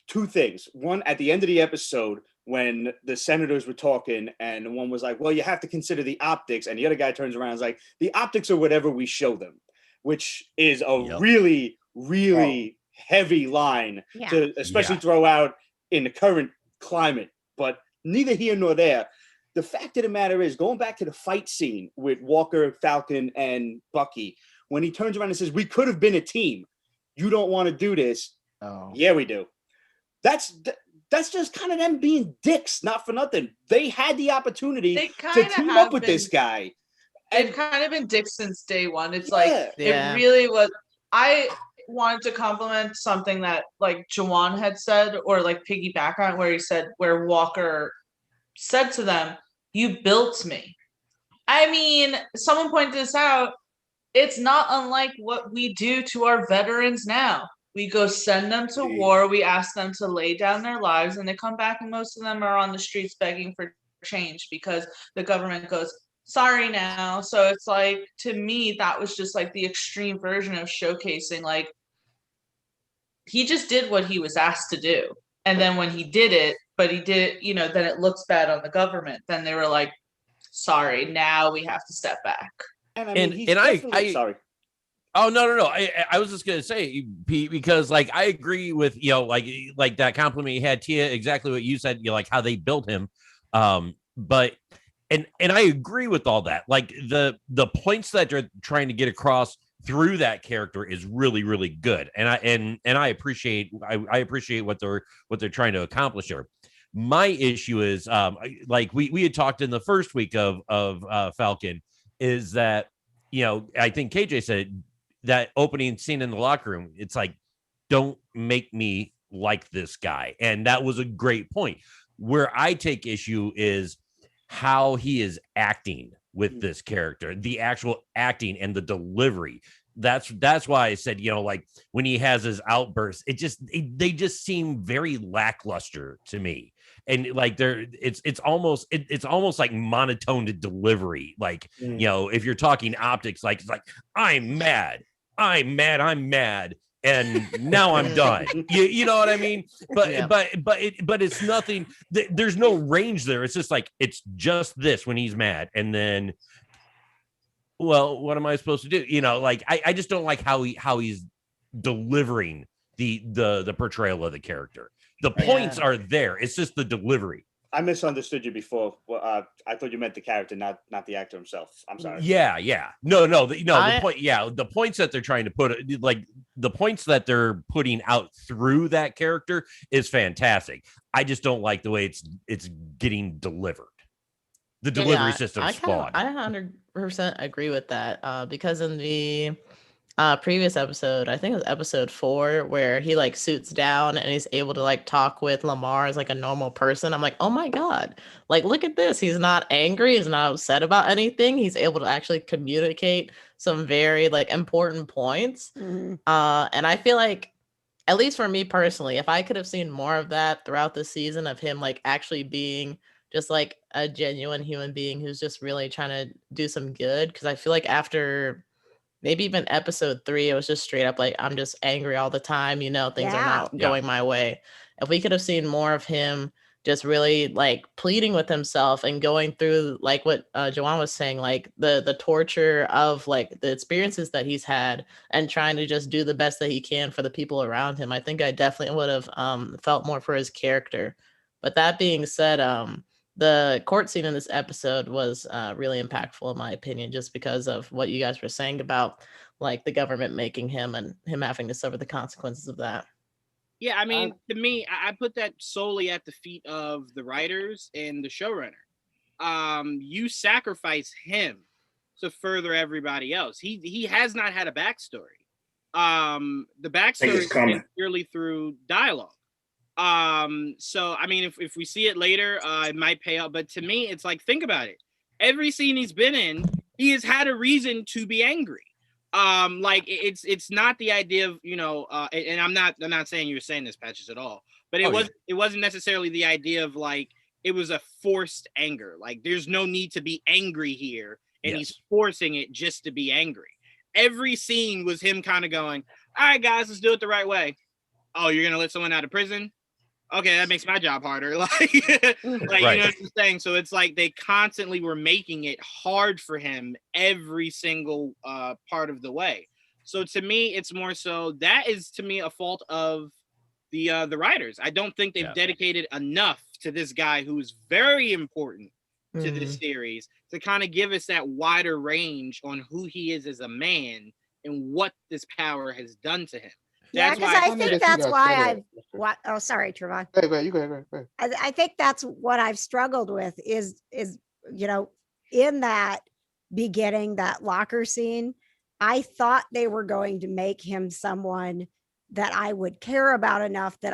Speaker 5: Two things. One, at the end of the episode, when the senators were talking and one was like, well, you have to consider the optics. And the other guy turns around and is like, the optics are whatever we show them, which is a really, really heavy line to especially throw out in the current climate. But neither here nor there. The fact of the matter is, going back to the fight scene with Walker, Falcon, and Bucky, when he turns around and says, we could have been a team. You don't want to do this. Oh. Yeah, we do. That's just kind of them being dicks, not for nothing. They had the opportunity to team up with this guy.
Speaker 6: They've kind of been dicks since day one. It's it really was. I wanted to compliment something that like Jawan had said, or like piggyback on where he said, where Walker said to them, you built me. I mean, someone pointed this out. It's not unlike what we do to our veterans now. We go send them to war. We ask them to lay down their lives, and they come back, and most of them are on the streets begging for change because the government goes, sorry now. So it's like, to me, that was just like the extreme version of showcasing, like, he just did what he was asked to do. And then when he did it, but he did, then it looks bad on the government. Then they were like, sorry, now we have to step back.
Speaker 5: And I mean, sorry.
Speaker 4: Oh, no. I was just going to say, Pete, because like, I agree with, like that compliment you had, Tia, exactly what you said, like how they built him. But I agree with all that. Like the points that they're trying to get across through that character is really, really good. And I appreciate what they're trying to accomplish here. My issue is like we had talked in the first week of Falcon, is that, I think KJ said that opening scene in the locker room, it's like, don't make me like this guy. And that was a great point. Where I take issue is how he is acting with this character, the actual acting and the delivery. That's why I said, like when he has his outbursts, they just seem very lackluster to me. And like it's almost like monotone to delivery. Like, if you're talking optics, like it's like, I'm mad. And now I'm done. You know what I mean? But it's nothing. There's no range there. It's just like, it's just this when he's mad, and then, well, what am I supposed to do? Like I just don't like how he's delivering the portrayal of the character. The points are there. It's just the delivery.
Speaker 5: I misunderstood you before. Well, I thought you meant the character, not the actor himself. I'm sorry.
Speaker 4: Yeah. No. The point. Yeah, the points that they're trying to put, like the points that they're putting out through that character, is fantastic. I just don't like the way it's getting delivered. The delivery system flawed.
Speaker 7: I 100% agree with that. Because in the previous episode, I think it was episode 4, where he like suits down and he's able to like talk with Lamar as like a normal person. I'm like, oh my God, like look at this. He's not angry, he's not upset about anything. He's able to actually communicate some very like important points. And I feel like, at least for me personally, if I could have seen more of that throughout the season, of him like actually being just like a genuine human being who's just really trying to do some good. Because I feel like after maybe even episode 3, it was just straight up like, I'm just angry all the time, things are not going my way. If we could have seen more of him just really like pleading with himself and going through like what Joanne was saying, like the torture of like the experiences that he's had, and trying to just do the best that he can for the people around him, I think I definitely would have felt more for his character. But that being said, the court scene in this episode was really impactful in my opinion, just because of what you guys were saying about like the government making him and him having to suffer the consequences of that.
Speaker 1: Yeah, I mean, to me, I put that solely at the feet of the writers and the showrunner. You sacrifice him to further everybody else. He has not had a backstory. The backstory is purely through dialogue. So I mean, if we see it later, it might pay out. But to me, it's like, think about it. Every scene he's been in, he has had a reason to be angry. Like it's not the idea of, and I'm not saying you're saying this, Patches, at all, but it wasn't necessarily the idea of like it was a forced anger. Like there's no need to be angry here, and he's forcing it just to be angry. Every scene was him kind of going, all right, guys, let's do it the right way. Oh, you're gonna let someone out of prison? Okay, that makes my job harder. Like, right. You know what I'm saying? So it's like they constantly were making it hard for him every single part of the way. So to me, it's more so that is to me a fault of the writers. I don't think they've dedicated enough to this guy who's very important to this series to kind of give us that wider range on who he is as a man and what this power has done to him.
Speaker 3: That's because I think that's why oh, sorry, Trevon.
Speaker 2: Hey, you go ahead.
Speaker 3: I think that's what I've struggled with is in that beginning, that locker scene, I thought they were going to make him someone that I would care about enough that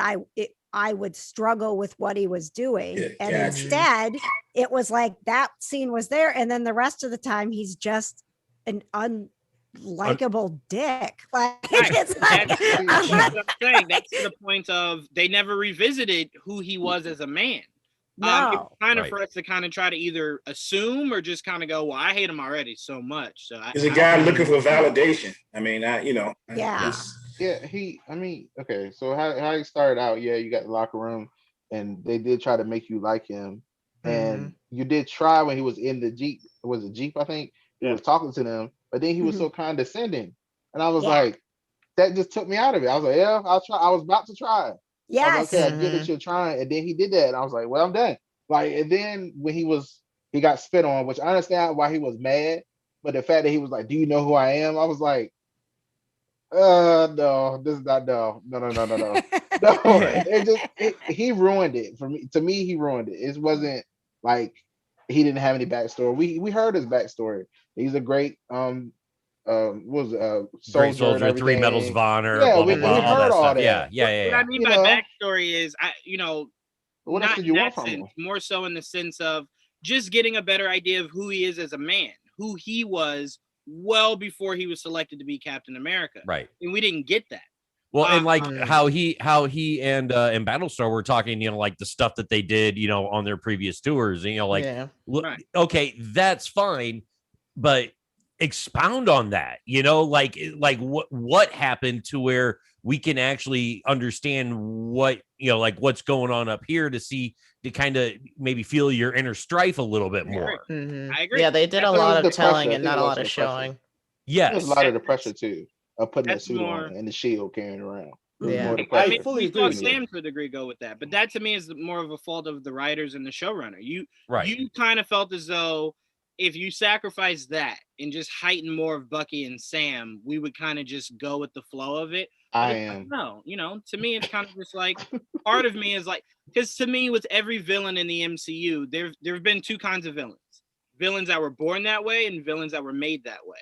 Speaker 3: I would struggle with what he was doing. And instead, it was like that scene was there. And then the rest of the time, he's just an unlikable dick. Like, it's like,
Speaker 1: that's what I'm saying. That's the point of they never revisited who he was as a man.
Speaker 3: No.
Speaker 1: It's kind of for us to kind of try to either assume or just kind of go, well, I hate him already so much. So
Speaker 9: he's a guy looking for validation. I mean,
Speaker 2: okay. So how he started out, you got the locker room, and they did try to make you like him, and you did try when he was in the Jeep. It was a Jeep, I think. He was talking to them, but then he was so condescending, and I was like, that just took me out of it. I was like, I'll try. I was about to try it.
Speaker 3: Yes.
Speaker 2: I get that you're trying, and then he did that, and I was like, well, I'm done. Like, and then when he got spit on, which I understand why he was mad, but the fact that he was like, "Do you know who I am?" I was like, no, this is not no. No. He ruined it for me. To me, he ruined it. It wasn't like he didn't have any backstory. We heard his backstory. He's a great
Speaker 4: great soldier, 3 medals of honor,
Speaker 2: all
Speaker 4: that stuff. Yeah.
Speaker 1: What I mean by backstory is,
Speaker 2: what else did you want from him?
Speaker 1: More so in the sense of just getting a better idea of who he is as a man, who he was well before he was selected to be Captain America.
Speaker 4: Right.
Speaker 1: And we didn't get that.
Speaker 4: Well, and like how he and Battlestar were talking, like the stuff that they did, on their previous tours, look, okay, that's fine, but expound on that, like what happened to where we can actually understand what, like what's going on up here to kind of maybe feel your inner strife a little bit more.
Speaker 1: I agree.
Speaker 7: Yeah, they did a lot of telling and not a lot of showing.
Speaker 2: Yes. There's a lot of the pressure too of putting that suit on and the shield carrying around.
Speaker 7: Yeah.
Speaker 2: More
Speaker 5: I
Speaker 2: depressing.
Speaker 5: fully
Speaker 1: we
Speaker 5: agree
Speaker 1: saw
Speaker 5: with you.
Speaker 1: Sam to a degree go with that, but that to me is more of a fault of the writers and the showrunner. You kind of felt as though if you sacrifice that and just heighten more of Bucky and Sam, we would kind of just go with the flow of it. No, to me it's kind of just like part of me is like, because to me with every villain in the MCU, there have been two kinds of villains that were born that way and villains that were made that way.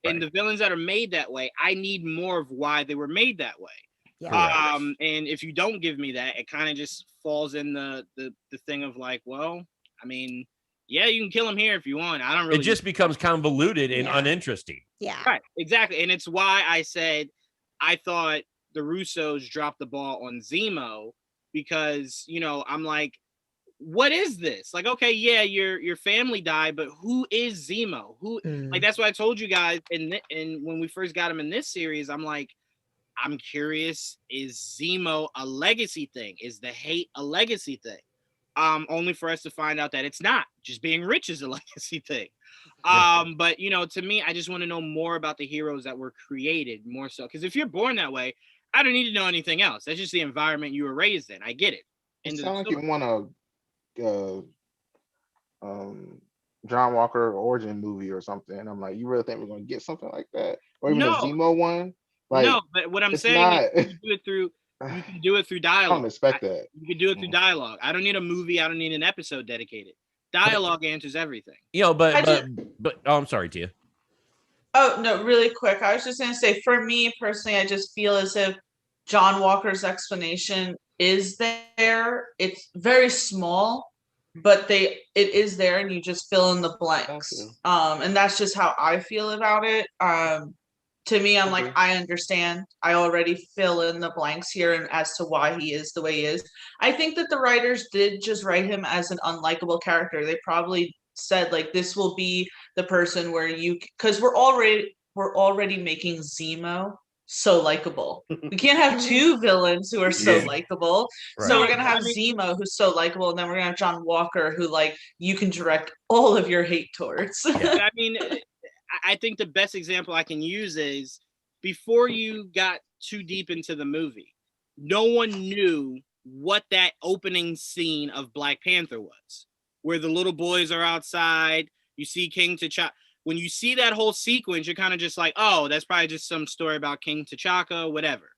Speaker 1: Right. And the villains that are made that way, I need more of why they were made that way.
Speaker 3: Yeah.
Speaker 1: And if you don't give me that, it kind of just falls in the thing of like, well, I mean, yeah, you can kill him here if you want. I don't really.
Speaker 4: It just becomes convoluted and uninteresting.
Speaker 3: Yeah.
Speaker 1: Right. Exactly. And it's why I said I thought the Russos dropped the ball on Zemo because, I'm like, what is this? Like, okay, yeah, your family died, but who is Zemo? Like, that's what I told you guys. And when we first got him in this series, I'm like, I'm curious, is Zemo a legacy thing? Is the hate a legacy thing? Only for us to find out that it's not. Just being rich is a legacy thing. But to me, I just want to know more about the heroes that were created more so. Because if you're born that way, I don't need to know anything else. That's just the environment you were raised in. I get it.
Speaker 2: It sounds like you want a John Walker origin movie or something. I'm like, you really think we're gonna get something like that? Or even a Zemo one? Like,
Speaker 1: no, but what I'm saying is you can do it through dialogue.
Speaker 2: I don't expect that.
Speaker 1: You can do it through dialogue. I don't need a movie. I don't need an episode dedicated. Dialogue answers everything.
Speaker 4: But I'm sorry, Tia.
Speaker 6: Oh, no, really quick. I was just going to say, for me personally, I just feel as if John Walker's explanation is there. It's very small, but it is there, and you just fill in the blanks. And that's just how I feel about it. To me, I'm like, I understand. I already fill in the blanks here and as to why he is the way he is. I think that the writers did just write him as an unlikable character. They probably said, like, this will be the person where because we're already making Zemo so likable. We can't have two villains who are so likable. Right. So we're gonna have Zemo who's so likable, and then we're gonna have John Walker who, like, you can direct all of your hate towards.
Speaker 1: Yeah. I mean, I think the best example I can use is before you got too deep into the movie, no one knew what that opening scene of Black Panther was, where the little boys are outside, you see King T'Challa. When you see that whole sequence, you're kind of just like, oh, that's probably just some story about King T'Chaka, whatever.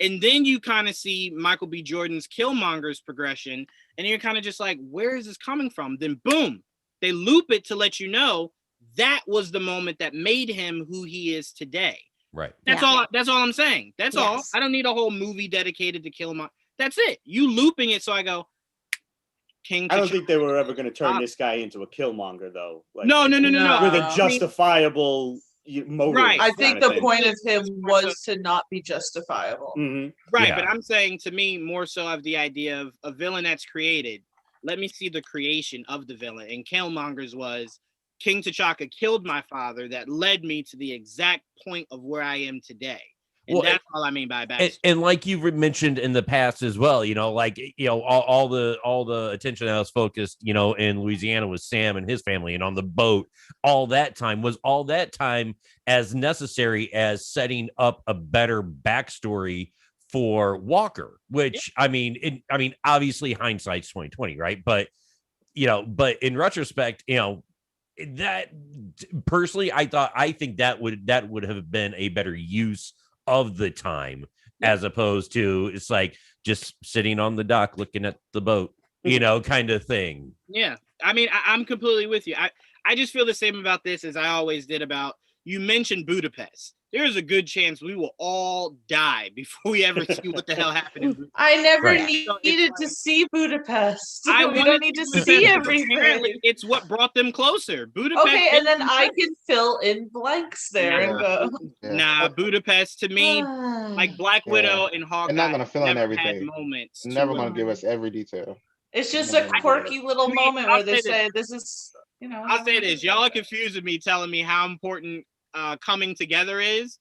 Speaker 1: And then you kind of see Michael B. Jordan's Killmonger's progression, and you're kind of just like, where is this coming from? Then boom, they loop it to let you know that was the moment that made him who he is today.
Speaker 4: Right.
Speaker 1: That's all I'm saying. That's all. I don't need a whole movie dedicated to Killmonger. That's it. You looping it, so I go, King T'Challa.
Speaker 5: I don't think they were ever going to turn this guy into a Killmonger, though. Like,
Speaker 1: no.
Speaker 5: With a justifiable motive.
Speaker 6: Right. I think the point of him was to not be justifiable.
Speaker 5: Mm-hmm.
Speaker 1: Right, yeah. But I'm saying, to me, more so of the idea of a villain that's created. Let me see the creation of the villain. And Killmonger's was, King T'Chaka killed my father that led me to the exact point of where I am today. And that's all I mean by backstory.
Speaker 4: And like you've mentioned in the past as well, all the attention that was focused, in Louisiana with Sam and his family and on the boat, all that time as necessary as setting up a better backstory for Walker, which obviously hindsight's 2020, right? But in retrospect, that personally, I think that would have been a better use of the time, as opposed to it's like just sitting on the dock looking at the boat, kind of thing.
Speaker 1: Yeah, I mean, I'm completely with you. I just feel the same about this as I always did about, you mentioned Budapest. There's a good chance we will all die before we ever see what the hell happened in Budapest.
Speaker 6: I never needed to see Budapest. We don't need to see everything.
Speaker 1: It's what brought them closer. Budapest.
Speaker 6: Okay, and then I can fill in blanks there and go.
Speaker 1: Nah, Budapest to me, like Black Widow and Hawkeye,
Speaker 2: they're not gonna fill in everything.
Speaker 1: Moments.
Speaker 2: Never gonna give us every detail.
Speaker 6: It's just a quirky little moment where they say, "This is,"
Speaker 1: I'll say this: y'all are confusing me, telling me how important coming together is.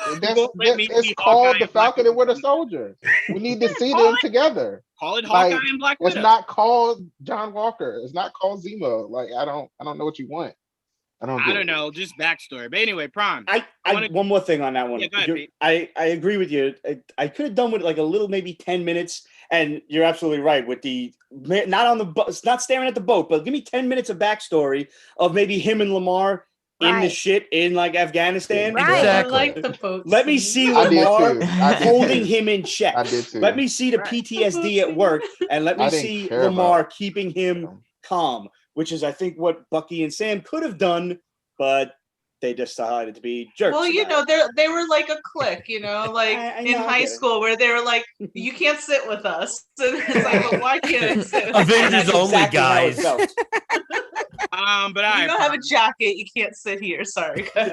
Speaker 2: It's called the Falcon and Winter Soldier. We need to see them together.
Speaker 1: Call it Hawkeye and Black Widow.
Speaker 2: It's not called John Walker. It's not called Zemo. Like, I don't know what you want.
Speaker 1: I don't know, just backstory. But anyway, Prime.
Speaker 5: One more thing on that one.
Speaker 1: Yeah, go ahead, Pete.
Speaker 5: I agree with you. I could have done with like a little, maybe 10 minutes. And you're absolutely right with the not staring at the boat, but give me 10 minutes of backstory of maybe him and Lamar in the shit in like Afghanistan.
Speaker 3: Right.
Speaker 4: Exactly.
Speaker 6: I like the boat.
Speaker 5: Let me
Speaker 6: scene.
Speaker 5: see
Speaker 2: I did
Speaker 5: Lamar
Speaker 2: too. I did
Speaker 5: holding
Speaker 2: too.
Speaker 5: him in check.
Speaker 2: I did too.
Speaker 5: Let me see the
Speaker 3: Right.
Speaker 5: PTSD at work, and let me
Speaker 2: I didn't
Speaker 5: see
Speaker 2: care
Speaker 5: Lamar
Speaker 2: about-
Speaker 5: keeping him calm, which is, I think, what Bucky and Sam could have done, but they just decided to be jerks.
Speaker 6: Well, you
Speaker 5: about
Speaker 6: know, they were like a clique, you know, like
Speaker 5: I
Speaker 6: in
Speaker 5: know, I
Speaker 6: high
Speaker 5: get it.
Speaker 6: school where they were like, you can't sit with us. And it's like, well, why can't I sit with
Speaker 5: it.
Speaker 4: Avengers
Speaker 5: And that's
Speaker 4: only,
Speaker 5: exactly how it
Speaker 4: guys.
Speaker 5: felt.
Speaker 1: But
Speaker 6: you don't have a jacket, you can't sit here. Sorry.
Speaker 1: all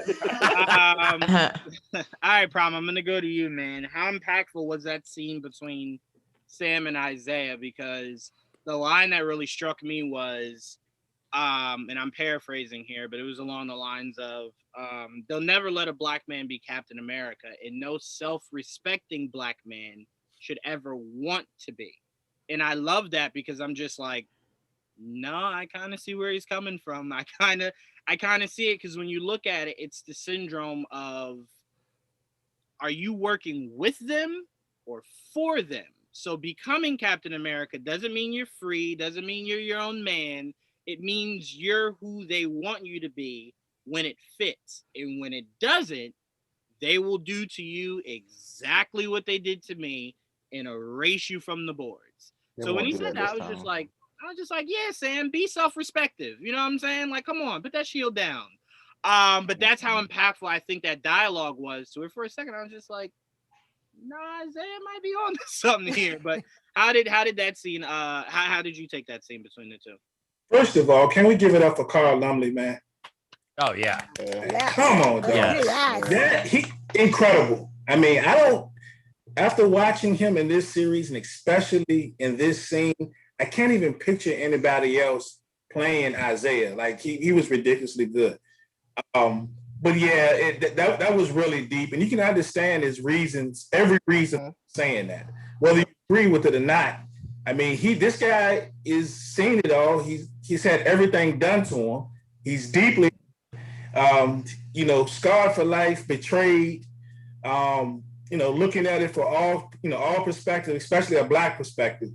Speaker 1: right, Prom, I'm gonna go to you, man. How impactful was that scene between Sam and Isaiah? Because the line that really struck me was, and I'm paraphrasing here, but it was along the lines of, they'll never let a black man be Captain America, and no self-respecting black man should ever want to be. And I love that because I'm just like, no, I kind of see where he's coming from. I kind of see it because when you look at it, it's the syndrome of, are you working with them or for them? So becoming Captain America doesn't mean you're free, doesn't mean you're your own man. It means you're who they want you to be when it fits. And when it doesn't, they will do to you exactly what they did to me and erase you from the boards.
Speaker 2: They
Speaker 1: So when
Speaker 2: won't
Speaker 1: he
Speaker 2: do
Speaker 1: said
Speaker 2: that
Speaker 1: that,
Speaker 2: this
Speaker 1: I was
Speaker 2: time.
Speaker 1: just like, yeah, Sam, be self-respective. You know what I'm saying? Like, come on, put that shield down. But that's how impactful I think that dialogue was to it. For a second, I was just like, nah, Isaiah might be on to something here. But how did that scene? How did you take that scene between the two?
Speaker 9: First of all, can we give it up for Carl Lumley, man?
Speaker 4: Oh yeah.
Speaker 3: Yes.
Speaker 9: Come on, dog.
Speaker 4: Yes.
Speaker 9: That he incredible. I mean, after watching him in this series and especially in this scene, I can't even picture anybody else playing Isaiah. Like he was ridiculously good. But yeah, that was really deep, and you can understand his reasons, every reason for saying that, whether you agree with it or not. I mean, this guy is seen it all. He's had everything done to him. He's deeply, scarred for life, betrayed. Looking at it for all perspective, especially a black perspective.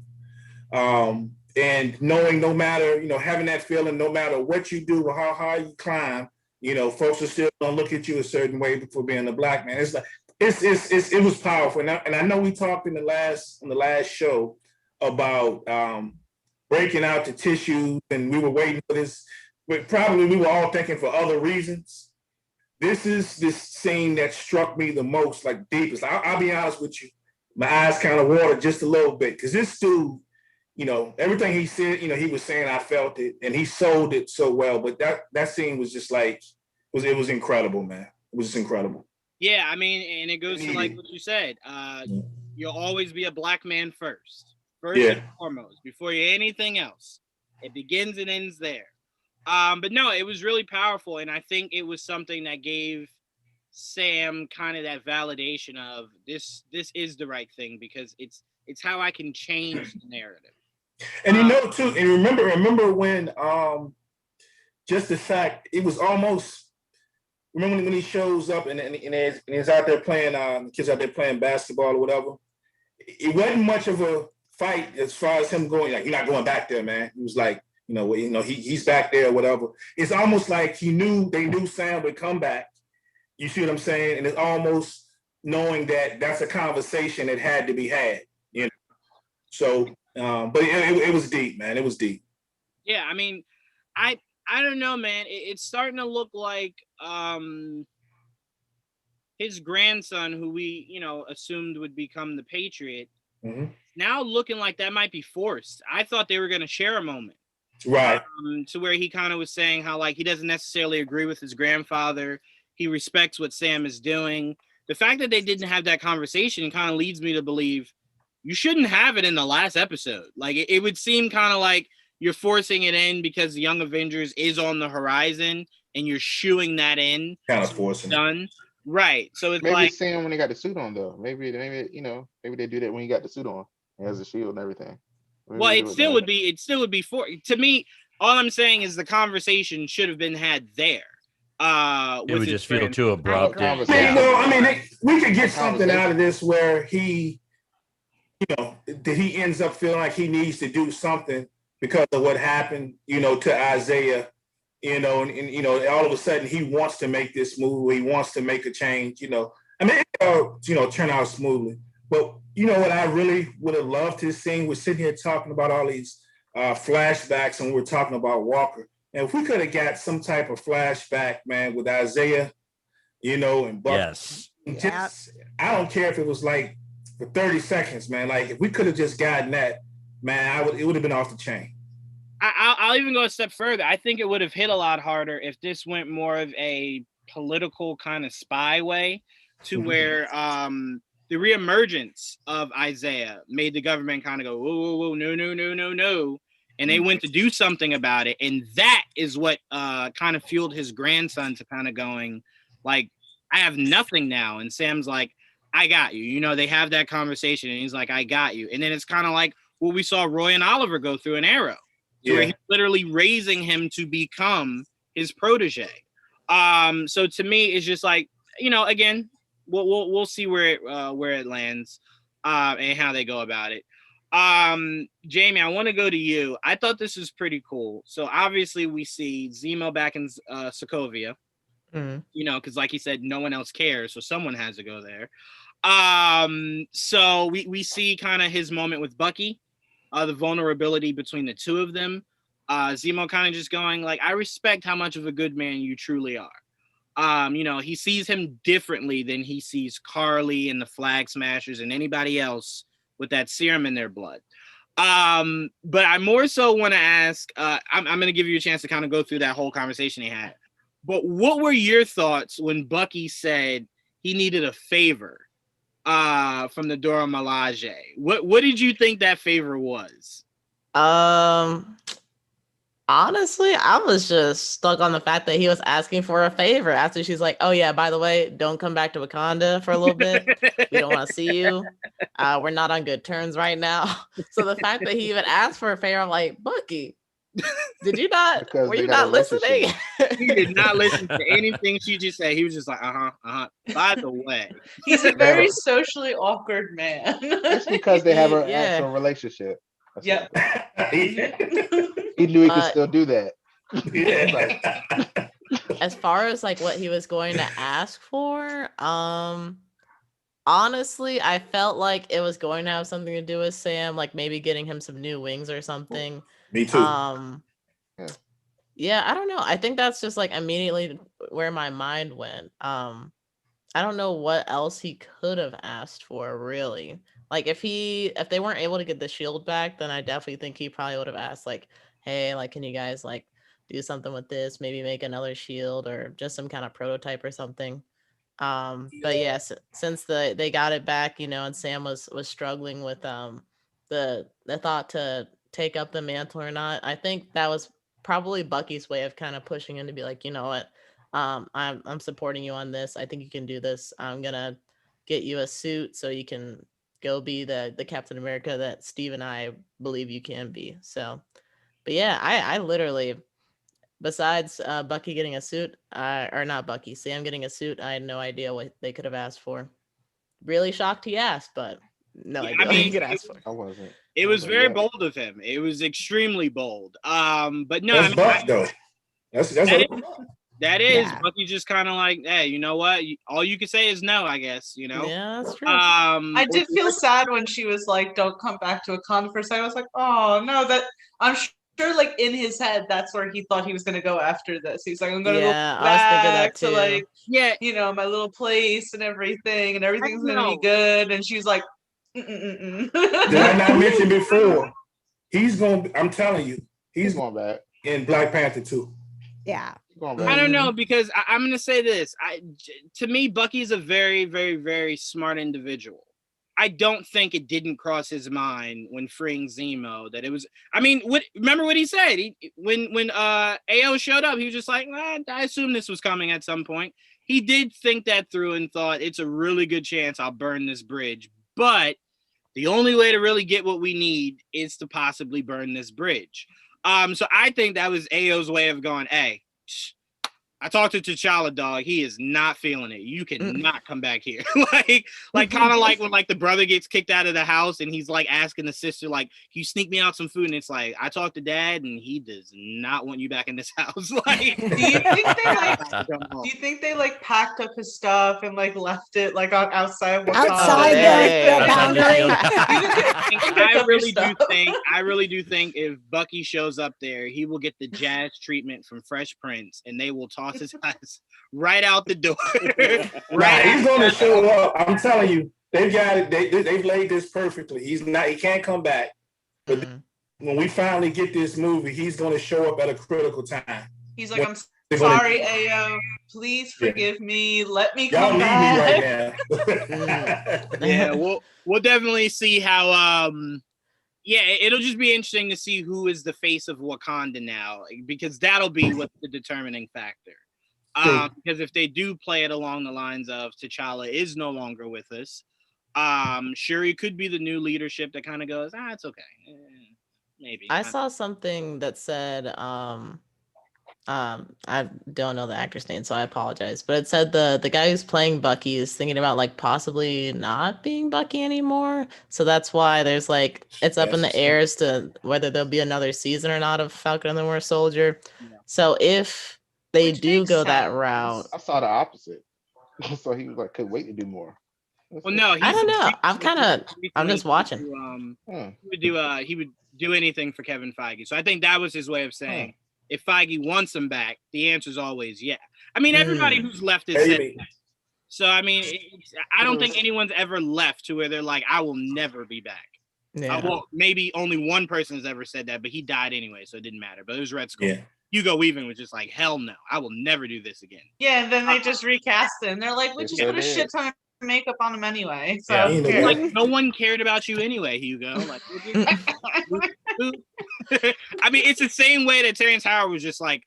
Speaker 9: And knowing no matter, having that feeling, no matter what you do or how high you climb, folks are still gonna look at you a certain way for being a black man. It's like it was powerful, and I know we talked on the last show about breaking out the tissues, and we were waiting for this, but probably we were all thinking for other reasons. This is this scene that struck me the most, like deepest. I'll be honest with you, my eyes kind of watered just a little bit because this dude, everything he said, he was saying, I felt it, and he sold it so well. But that scene was just like, it was incredible, man. It was just incredible.
Speaker 1: Yeah, I mean, and it goes to like what you said. You'll always be a black man first and foremost, before you're anything else. It begins and ends there. But no, it was really powerful, and I think it was something that gave Sam kind of that validation of this is the right thing because it's how I can change the narrative.
Speaker 9: And too, and remember when just the fact it was almost. Remember when he shows up and he's out there playing, the kids out there playing basketball or whatever. It wasn't much of a fight as far as him going, like, you're not going back there, man. He was like, he's back there or whatever. It's almost like they knew Sam would come back. You see what I'm saying? And it's almost knowing that that's a conversation that had to be had, So, but it was deep, man. It was deep.
Speaker 1: Yeah, I mean, I don't know, man. It's starting to look like his grandson, who we, assumed would become the Patriot, now looking like that might be forced. I thought they were going to share a moment.
Speaker 9: Right.
Speaker 1: To where he kind of was saying how, like, he doesn't necessarily agree with his grandfather. He respects what Sam is doing. The fact that they didn't have that conversation kind of leads me to believe you shouldn't have it in the last episode. Like, it would seem kind of like you're forcing it in because the Young Avengers is on the horizon and you're shooing that in.
Speaker 9: Kind of forcing it.
Speaker 1: Right. So it's
Speaker 2: maybe
Speaker 1: like
Speaker 2: Sam when they got the suit on though. Maybe they do that when he got the suit on. He has the shield and everything.
Speaker 1: Well, it still would be to me, all I'm saying is the conversation should have been had there.
Speaker 4: It
Speaker 1: with
Speaker 4: would
Speaker 1: his
Speaker 4: just feel
Speaker 1: friend.
Speaker 4: too abrupt.
Speaker 3: agree.
Speaker 9: We could get something out of this where he, that he ends up feeling like he needs to do something because of what happened, to Isaiah, and all of a sudden he wants to make this move. He wants to make a change, turn out smoothly. But what I really would have loved to see, we're sitting here talking about all these flashbacks and we're talking about Walker. And if we could have got some type of flashback, man, with Isaiah, and Bucky.
Speaker 4: Yes.
Speaker 9: I don't care if it was like for 30 seconds, man. Like if we could have just gotten that, man, it would have been off the chain.
Speaker 1: I'll even go a step further. I think it would have hit a lot harder if this went more of a political kind of spy way to where the reemergence of Isaiah made the government kind of go, whoa, whoa, whoa, no, no, no, no, no. And they went to do something about it. And that is what kind of fueled his grandson to kind of going, like, I have nothing now. And Sam's like, I got you. They have that conversation and he's like, I got you. And then it's kind of like what we saw Roy and Oliver go through in Arrow. Where he's literally raising him to become his protege. So to me, it's just like, again, we'll see where it lands and how they go about it. Jamie, I want to go to you. I thought this was pretty cool. So obviously we see Zemo back in Sokovia, because like he said, no one else cares. So someone has to go there. So we see kind of his moment with Bucky. The vulnerability between the two of them. Zemo kind of just going like, I respect how much of a good man you truly are. He sees him differently than he sees Carly and the Flag Smashers and anybody else with that serum in their blood. But I more so want to ask, I'm going to give you a chance to kind of go through that whole conversation he had. But what were your thoughts when Bucky said he needed a favor? From the Dora Milaje. What did you think that favor was?
Speaker 7: Honestly, I was just stuck on the fact that he was asking for a favor after she's like, oh yeah, by the way, don't come back to Wakanda for a little bit. We don't want to see you. We're not on good terms right now. So the fact that he even asked for a favor, I'm like, Bucky, did you not?
Speaker 2: Because
Speaker 7: Were
Speaker 2: they
Speaker 7: you
Speaker 2: got a
Speaker 7: not listening?
Speaker 1: He did not listen to anything she just said. He was just like, By the way,
Speaker 6: He's a very socially awkward man.
Speaker 2: It's because they have an actual relationship.
Speaker 6: Yeah.
Speaker 2: He knew he could still do that.
Speaker 7: As far as like what he was going to ask for, honestly, I felt like it was going to have something to do with Sam, like maybe getting him some new wings or something.
Speaker 9: Me too.
Speaker 7: Yeah, I don't know. I think that's just like immediately where my mind went. I don't know what else he could have asked for, really. Like if they weren't able to get the shield back, then I definitely think he probably would have asked like, hey, like, can you guys like do something with this? Maybe make another shield or just some kind of prototype or something. But yes, since they got it back, and Sam was struggling with the thought to take up the mantle or not, I think that was probably Bucky's way of kind of pushing him to be like, you know what, I'm supporting you on this. I think you can do this. I'm gonna get you a suit so you can go be the Captain America that Steve and I believe you can be. So, but yeah, I literally, besides Bucky getting a suit, or not Bucky, Sam getting a suit, I had no idea what they could have asked for. Really shocked he asked, but no idea what he could ask for.
Speaker 2: I wasn't.
Speaker 1: It was very bold of him. It was extremely bold. But no,
Speaker 9: that's Buck though.
Speaker 1: That is. Bucky's just kind of like, hey, you know what? All you can say is no, I guess.
Speaker 7: Yeah, that's true.
Speaker 6: I did feel sad when she was like, "Don't come back to Wakanda for a second." I was like, "Oh no!" That I'm sure, like in his head, that's where he thought he was going to go after this. He's like, "I'm going to go back to like, my little place and everything's going to be good." And she's like,
Speaker 9: Did I not mention before? He's going. I'm telling you, he's
Speaker 2: going back
Speaker 9: in Black Panther 2.
Speaker 3: Yeah.
Speaker 1: I don't know, because I'm going to say this. To me, Bucky's a very, very, very smart individual. I don't think it didn't cross his mind when freeing Zemo that it was. I mean, remember what he said? When AO showed up, he was just like, I assume this was coming at some point. He did think that through and thought it's a really good chance I'll burn this bridge. But the only way to really get what we need is to possibly burn this bridge. So I think that was AO's way of going, hey, I talked to T'Challa, dog. He is not feeling it. You cannot come back here. like kind of like when like the brother gets kicked out of the house and he's like asking the sister, like, "Can you sneak me out some food?" And it's like, I talked to dad and he does not want you back in this house. Like,
Speaker 6: do you think they like packed up his stuff and like left it like on outside
Speaker 3: the boundary?
Speaker 1: I really do think if Bucky shows up there, he will get the jazz treatment from Fresh Prince, and they will toss his ass right out the door.
Speaker 9: He's going to show up. I'm telling you, they've got it. They've laid this perfectly. He can't come back. But when we finally get this movie, he's going to show up at a critical time.
Speaker 6: He's like, "I'm sorry, Ayo. Please forgive me. Let me come back."
Speaker 9: Y'all need me right now.
Speaker 1: Yeah, we'll definitely see how. It'll just be interesting to see who is the face of Wakanda now, because that'll be what's the determining factor. Because if they do play it along the lines of T'Challa is no longer with us, Shuri could be the new leadership that kind of goes, it's okay. Maybe.
Speaker 7: I saw something that said, I don't know the actor's name, so I apologize. But it said the guy who's playing Bucky is thinking about like possibly not being Bucky anymore. So that's why there's like it's up in the air as to whether there'll be another season or not of Falcon and the Winter Soldier. Yeah. So if they do go that route,
Speaker 2: I saw the opposite. So he was like, could wait to do more.
Speaker 1: Well, no,
Speaker 7: I don't know. I'm just watching.
Speaker 1: He would do anything for Kevin Feige. So I think that was his way of saying. If Feige wants him back, the answer is always yeah. I mean, everybody who's left is said that. So, I mean, I don't think anyone's ever left to where they're like, I will never be back. Yeah. Well, maybe only one person has ever said that, but he died anyway, so it didn't matter. But it was Red Skull. Yeah. Hugo Weaving was just like, hell no, I will never do this again.
Speaker 6: Yeah, and then they just recast it, and they're like, we just put a shit ton of makeup on him anyway. So
Speaker 1: like, no one cared about you anyway, Hugo. Like, I mean, it's the same way that Terrence Howard was just like,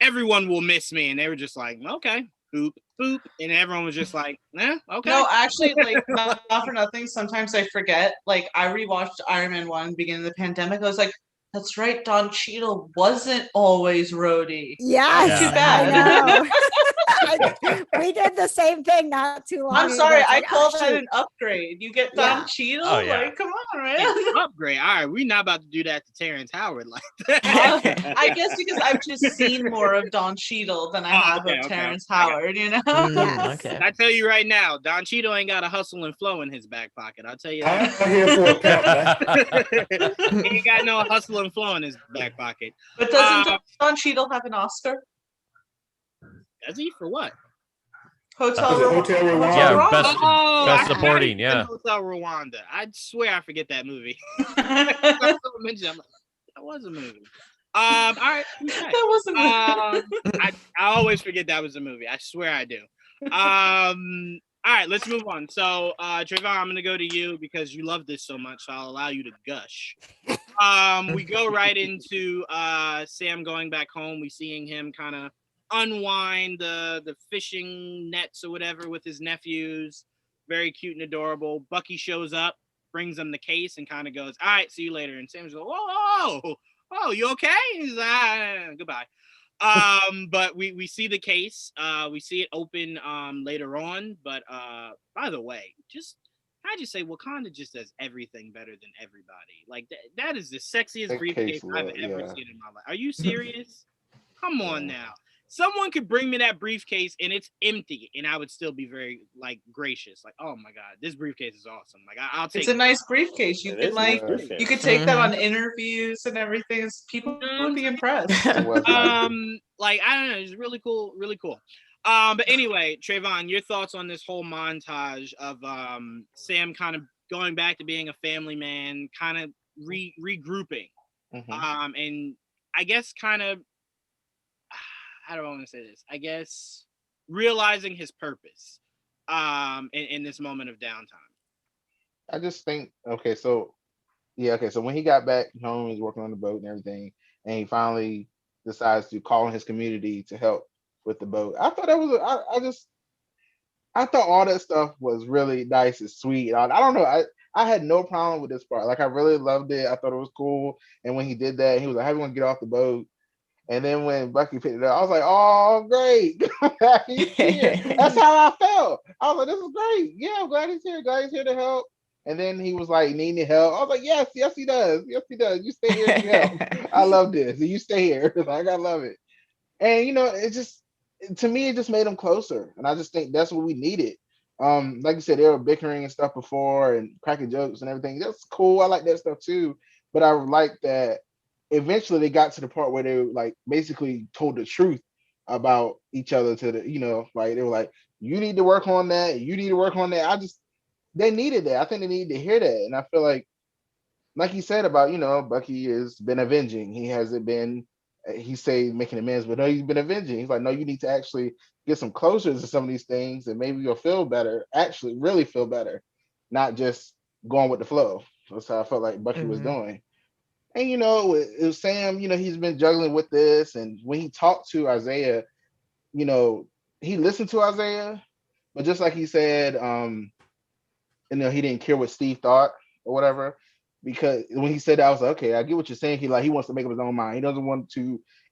Speaker 1: everyone will miss me, and they were just like, okay, boop, boop, and everyone was just like, okay.
Speaker 6: No, actually, like, not for nothing, sometimes I forget. Like, I rewatched Iron Man 1 beginning of the pandemic. I was like, that's right, Don Cheadle wasn't always Rhodey.
Speaker 3: Yes,
Speaker 6: too bad.
Speaker 3: We did the same thing not too long ago.
Speaker 6: I'm sorry, I call that an upgrade. You get Don Cheadle?
Speaker 1: Oh, yeah.
Speaker 6: Like, come on, man.
Speaker 1: It's an upgrade. All right, we're not about to do that to Terrence Howard like that.
Speaker 6: I guess because I've just seen more of Don Cheadle than I have of Terrence Howard, you know?
Speaker 3: Yes.
Speaker 1: Okay. I tell you right now, Don Cheadle ain't got a hustle and flow in his back pocket. I'll tell you that.
Speaker 9: I'm here for a count,
Speaker 1: He ain't got no hustle and flow in his back pocket.
Speaker 6: But doesn't Don Cheadle have an Oscar?
Speaker 1: Does he? For what?
Speaker 6: Hotel
Speaker 9: Rwanda.
Speaker 4: Yeah, best supporting. Yeah,
Speaker 1: Hotel Rwanda. I swear I forget that movie. That was a movie. All right,
Speaker 6: that was a movie.
Speaker 1: I always forget that was a movie. I swear I do. All right, let's move on. So, Trayvon, I'm gonna go to you because you love this so much. So I'll allow you to gush. We go right into Sam going back home. We seeing him kind of unwind the fishing nets or whatever with his nephews. Very cute and adorable. Bucky shows up, brings him the case, and kind of goes, "All right, see you later." And Sam's like, "Whoa, you okay?" He's like, "Goodbye." But we see the case. We see it open later on. But by the way, I just say Wakanda just does everything better than everybody. Like that is the sexiest briefcase I've ever seen in my life. Are you serious? Come on now. Someone could bring me that briefcase and it's empty, and I would still be very like gracious. Like, oh my god, this briefcase is awesome. Like, I'll take.
Speaker 6: It's a nice briefcase. You could you could take that on interviews and everything. People would be impressed.
Speaker 1: Like, I don't know, it's really cool, really cool. But anyway, Trayvon, your thoughts on this whole montage of Sam kind of going back to being a family man, kind of regrouping, and I guess kind of. How do I want to say this? I guess realizing his purpose in this moment of downtime.
Speaker 2: I just think, so when he got back home, he was working on the boat and everything, and he finally decides to call on his community to help with the boat. I thought that was I thought all that stuff was really nice and sweet. I don't know. I had no problem with this part. Like, I really loved it. I thought it was cool. And when he did that, he was like, "How do you want to get off the boat?" And then when Bucky picked it up, I was like, "Oh, great! He's here." That's how I felt. I was like, "This is great. Yeah, I'm glad he's here. Glad he's here to help." And then he was like, "Needing help." I was like, "Yes, yes, he does. Yes, he does. You stay here and you help. I love this. You stay here. Like, I love it." And it just to me, it just made them closer. And I just think that's what we needed. Like you said, they were bickering and stuff before and cracking jokes and everything. That's cool. I like that stuff too. But I like that eventually they got to the part where they like basically told the truth about each other to like they were like, you need to work on that. You need to work on that. They needed that. I think they needed to hear that. And I feel like you said about, Bucky has been avenging. He hasn't been, he say making amends, but no, he's been avenging. He's like, no, you need to actually get some closure to some of these things and maybe you'll feel better, actually really feel better, not just going with the flow. That's how I felt like Bucky was doing. And, it was Sam, he's been juggling with this. And when he talked to Isaiah, he listened to Isaiah, but just like he said, he didn't care what Steve thought or whatever. Because when he said that, I was like, okay, I get what you're saying. He wants to make up his own mind. He doesn't want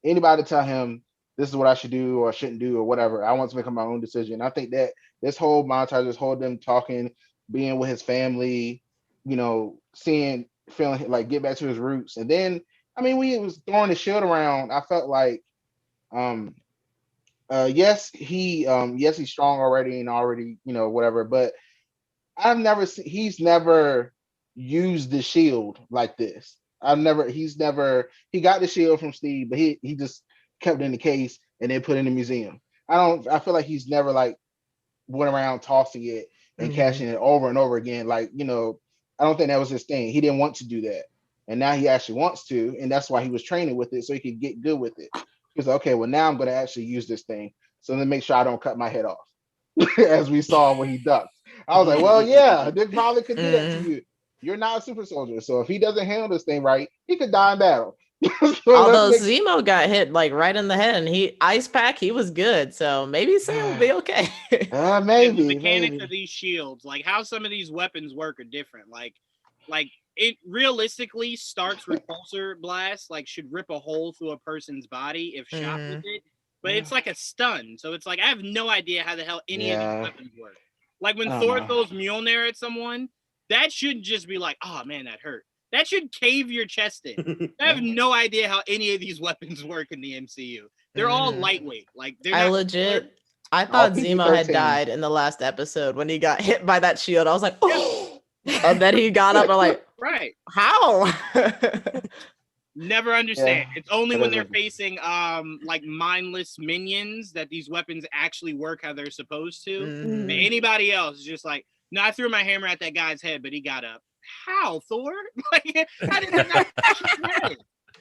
Speaker 2: anybody to tell him this is what I should do or shouldn't do or whatever. I want to make my own decision. I think that this whole montage, this whole them talking, being with his family, feeling like get back to his roots. And then, when he was throwing the shield around, I felt like, yes, he's strong already and already, whatever. But he's never used the shield like this. He got the shield from Steve, but he just kept it in the case and then put it in the museum. I feel like he's never like went around tossing it and cashing it over and over again. Like, I don't think that was his thing. He didn't want to do that. And now he actually wants to. And that's why he was training with it so he could get good with it. He's like, okay, well, now I'm going to actually use this thing. So then make sure I don't cut my head off, as we saw when he ducked. I was like, well, yeah, they probably could do that to you. You're not a super soldier. So if he doesn't handle this thing right, he could die in battle.
Speaker 7: Although Zemo got hit like right in the head and he ice pack, he was good. So maybe Sam will be okay.
Speaker 2: Maybe.
Speaker 1: The mechanics of these shields, like how some of these weapons work are different. Like it realistically starts repulsor blast, like should rip a hole through a person's body if shot with it. But it's like a stun. So it's like I have no idea how the hell any of these weapons work. Like when Thor throws Mjolnir at someone, that should just be like, oh man, that hurt. That should cave your chest in. I have no idea how any of these weapons work in the MCU. They're all lightweight. Like I
Speaker 7: thought Zemo had died in the last episode when he got hit by that shield. I was like, oh, and then he got up and like,
Speaker 1: right?
Speaker 7: How?
Speaker 1: Never understand. It's only when they're facing like mindless minions that these weapons actually work how they're supposed to. But anybody else is just like, no, I threw my hammer at that guy's head, but he got up. How, Thor? Like, how did that not catch his head?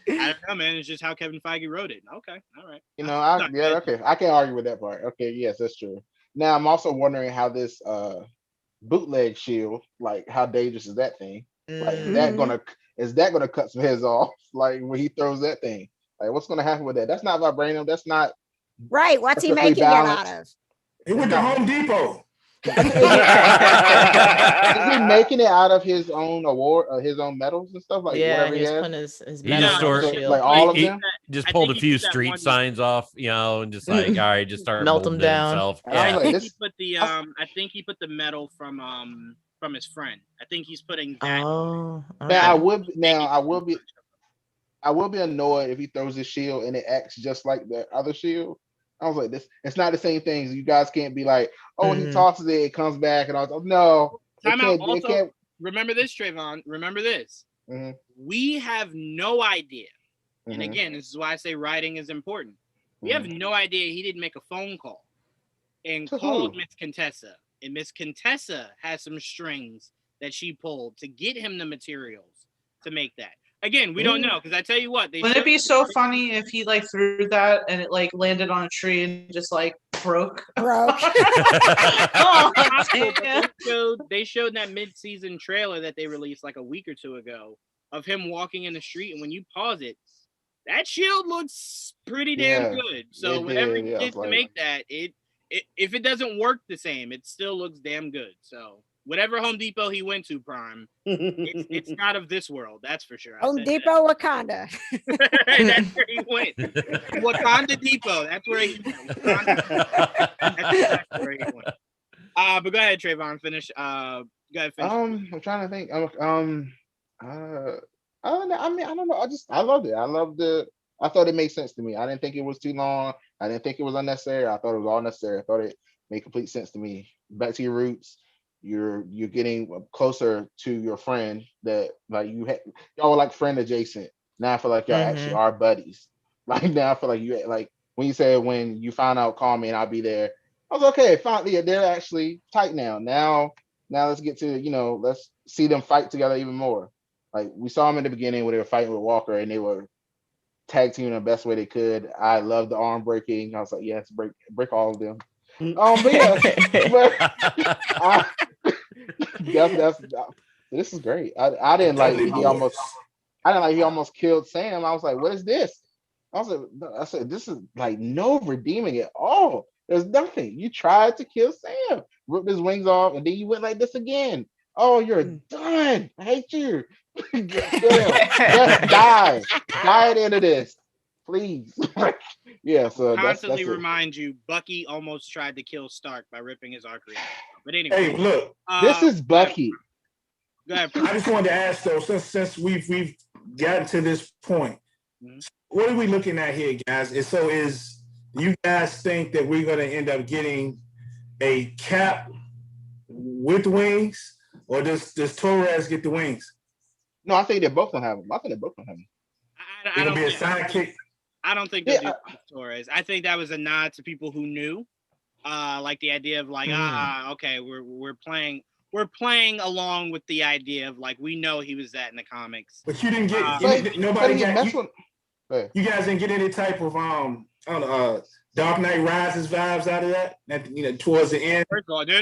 Speaker 1: I don't know, man. It's just how Kevin Feige wrote it. Okay, all right.
Speaker 2: Okay. I can't argue with that part. Okay, yes, that's true. Now I'm also wondering how this bootleg shield, like how dangerous is that thing? Like is that gonna cut some heads off? Like when he throws that thing? Like what's gonna happen with that? That's not vibranium. That's not
Speaker 3: right. What's he making balanced. It out of?
Speaker 9: He went to Home Depot.
Speaker 2: Is he making it out of his own his own metals and stuff? Like whatever he has?
Speaker 7: Putting his metal
Speaker 2: like all of them.
Speaker 4: Just pulled a few street signs off, and just like, all right, just start
Speaker 7: melt them down.
Speaker 4: Himself.
Speaker 1: I think he put the metal from his friend. I think he's putting that.
Speaker 7: Oh,
Speaker 2: okay. I will be annoyed if he throws his shield and it acts just like the other shield. I was like, this it's not the same things. You guys can't be like, oh, when he tosses it, it comes back, and I was like, no.
Speaker 1: It can't. Remember this, Trayvon. Remember this. We have no idea. And again, this is why I say writing is important. We have no idea he didn't make a phone call and called Miss Contessa. And Miss Contessa has some strings that she pulled to get him the materials to make that. Again, we don't know, because I tell you what.
Speaker 6: Wouldn't it be so funny if he like threw that and it like landed on a tree and just like broke?
Speaker 1: They showed that mid-season trailer that they released like a week or two ago of him walking in the street, and when you pause it, that shield looks pretty damn good. So whatever he did to make that, if it doesn't work the same, it still looks damn good. So whatever Home Depot he went to, Prime, it's not of this world. That's for sure.
Speaker 3: Home Depot, Wakanda.
Speaker 1: That's where he went. Wakanda Depot. That's where he went. That's where he went. But go ahead, Trayvon. Finish. Go ahead. Finish.
Speaker 2: I'm trying to think. I mean, I don't know. I loved it. I thought it made sense to me. I didn't think it was too long. I didn't think it was unnecessary. I thought it was all necessary. I thought it made complete sense to me. Back to your roots. You're getting closer to your friend that like y'all were like friend adjacent. Now I feel like y'all actually are buddies. Like now I feel like you like when you said when you find out, call me and I'll be there. I was okay. Finally, they're actually tight now. Now let's get to let's see them fight together even more. Like we saw them in the beginning where they were fighting with Walker and they were tag teaming the best way they could. I love the arm breaking. I was like, yes, break all of them. But yeah, this is great. I didn't like he almost killed Sam. I was like, what is this? I said, this is like no redeeming at all. There's nothing. You tried to kill Sam, ripped his wings off, and then you went like this again. Oh, you're done. I hate you. Just die at the end of this, please. Yeah. So
Speaker 1: constantly remind you, Bucky almost tried to kill Stark by ripping his arc reactor. But anyway,
Speaker 9: hey, look,
Speaker 2: this is Bucky.
Speaker 1: Go ahead.
Speaker 9: I just wanted to ask though, since we've gotten to this point, what are we looking at here, guys? Is you guys think that we're going to end up getting a Cap with wings, or does Torres get the wings?
Speaker 2: No, I think they're both gonna have them.
Speaker 9: It'll be a sidekick.
Speaker 1: I don't think they'll do Torres. I think that was a nod to people who knew, like the idea of like, okay, we're playing along with the idea of like we know he was that in the comics.
Speaker 9: But you didn't get nobody got. You guys didn't get any type of I don't know, Dark Knight Rises vibes out of that. Towards the end.
Speaker 1: First of all, no.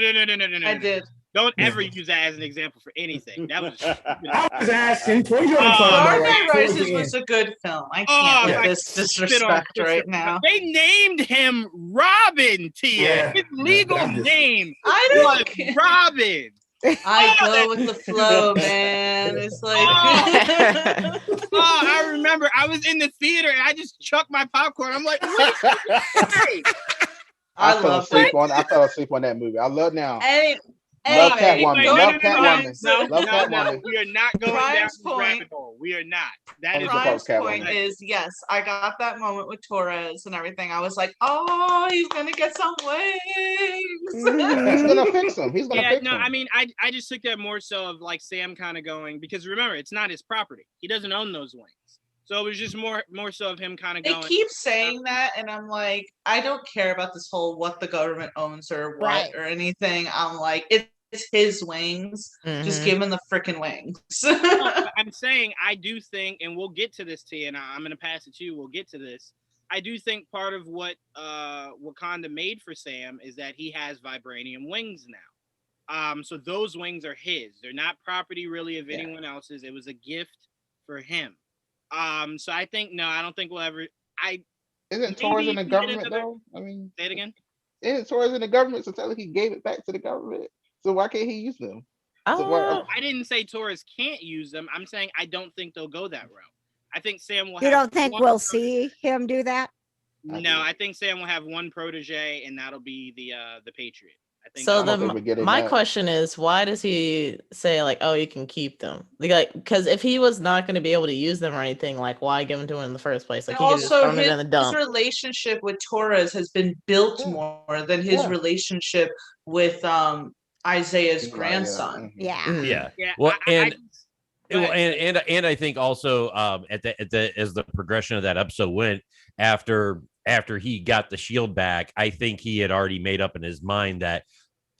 Speaker 6: I did.
Speaker 1: Don't ever use that as an example for anything. That was.
Speaker 9: I was asking.
Speaker 6: Dark Knight Rises was a good film. I can't with this disrespect right now.
Speaker 1: They named him Robin, Tia. His legal name was Robin.
Speaker 6: I go with the flow, man. It's like.
Speaker 1: I remember I was in the theater and I just chucked my popcorn. I'm like, what?
Speaker 2: I fell asleep on that movie. I love now.
Speaker 6: Love
Speaker 2: Catwoman. Love Catwoman.
Speaker 1: No. We are not going down the rabbit hole. We are not. That is
Speaker 6: Prime's point is, yes, I got that moment with Torres and everything. I was like, oh, he's going to get some wings.
Speaker 2: He's going to fix them. He's going to fix them.
Speaker 1: I mean, I just took that more so of like Sam kind of going, because remember, it's not his property. He doesn't own those wings. So it was just more so of him kind of going.
Speaker 6: They keep saying that, and I'm like, I don't care about this whole what the government owns or what or anything. I'm like, it's his wings. Just give him the freaking wings.
Speaker 1: I'm saying I do think, and we'll get to this, T, and I'm going to pass it to you. We'll get to this. I do think part of what Wakanda made for Sam is that he has vibranium wings now. So those wings are his. They're not property really of anyone else's. It was a gift for him. So I think I don't think we'll ever.
Speaker 2: Isn't Torres in the government though? I mean,
Speaker 1: say it again.
Speaker 2: Isn't Torres in the government? So tell him he gave it back to the government. So why can't he use them?
Speaker 1: I didn't say Torres can't use them. I'm saying I don't think they'll go that route. I think Sam will.
Speaker 3: You don't think we'll see him do that?
Speaker 1: No, I think Sam will have one protege, and that'll be the Patriot. I think
Speaker 7: so. My question is, why does he say like, "Oh, you can keep them"? Like, because if he was not going to be able to use them or anything, like, why give them to him in the first place? Like,
Speaker 6: and
Speaker 7: he
Speaker 6: also,
Speaker 7: could just throw them in the dump.
Speaker 6: His relationship with Torres has been built more than his relationship with Isaiah's grandson.
Speaker 3: Yeah.
Speaker 4: Well, and I think also as the progression of that episode went after he got the shield back, I think he had already made up in his mind that,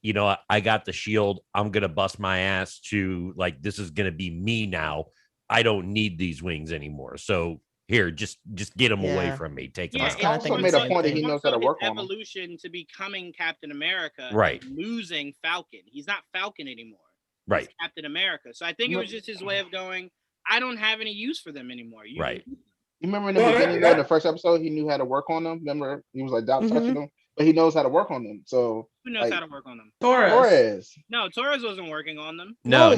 Speaker 4: I got the shield. I'm going to bust my ass to like, this is going to be me now. I don't need these wings anymore. So here, just get them away from me. Take them out.
Speaker 2: He also made a point that he knows how to work on them.
Speaker 1: Evolution to becoming Captain America.
Speaker 4: Right.
Speaker 1: Losing Falcon. He's not Falcon anymore.
Speaker 4: Right.
Speaker 1: He's Captain America. So I think it was just his way of going, I don't have any use for them anymore.
Speaker 2: You remember in the beginning, in the first episode, he knew how to work on them. Remember, he was like touching them, but he knows how to work on them. So
Speaker 1: Who knows how to work on them?
Speaker 2: Torres.
Speaker 1: No, Torres wasn't working on them.
Speaker 4: No.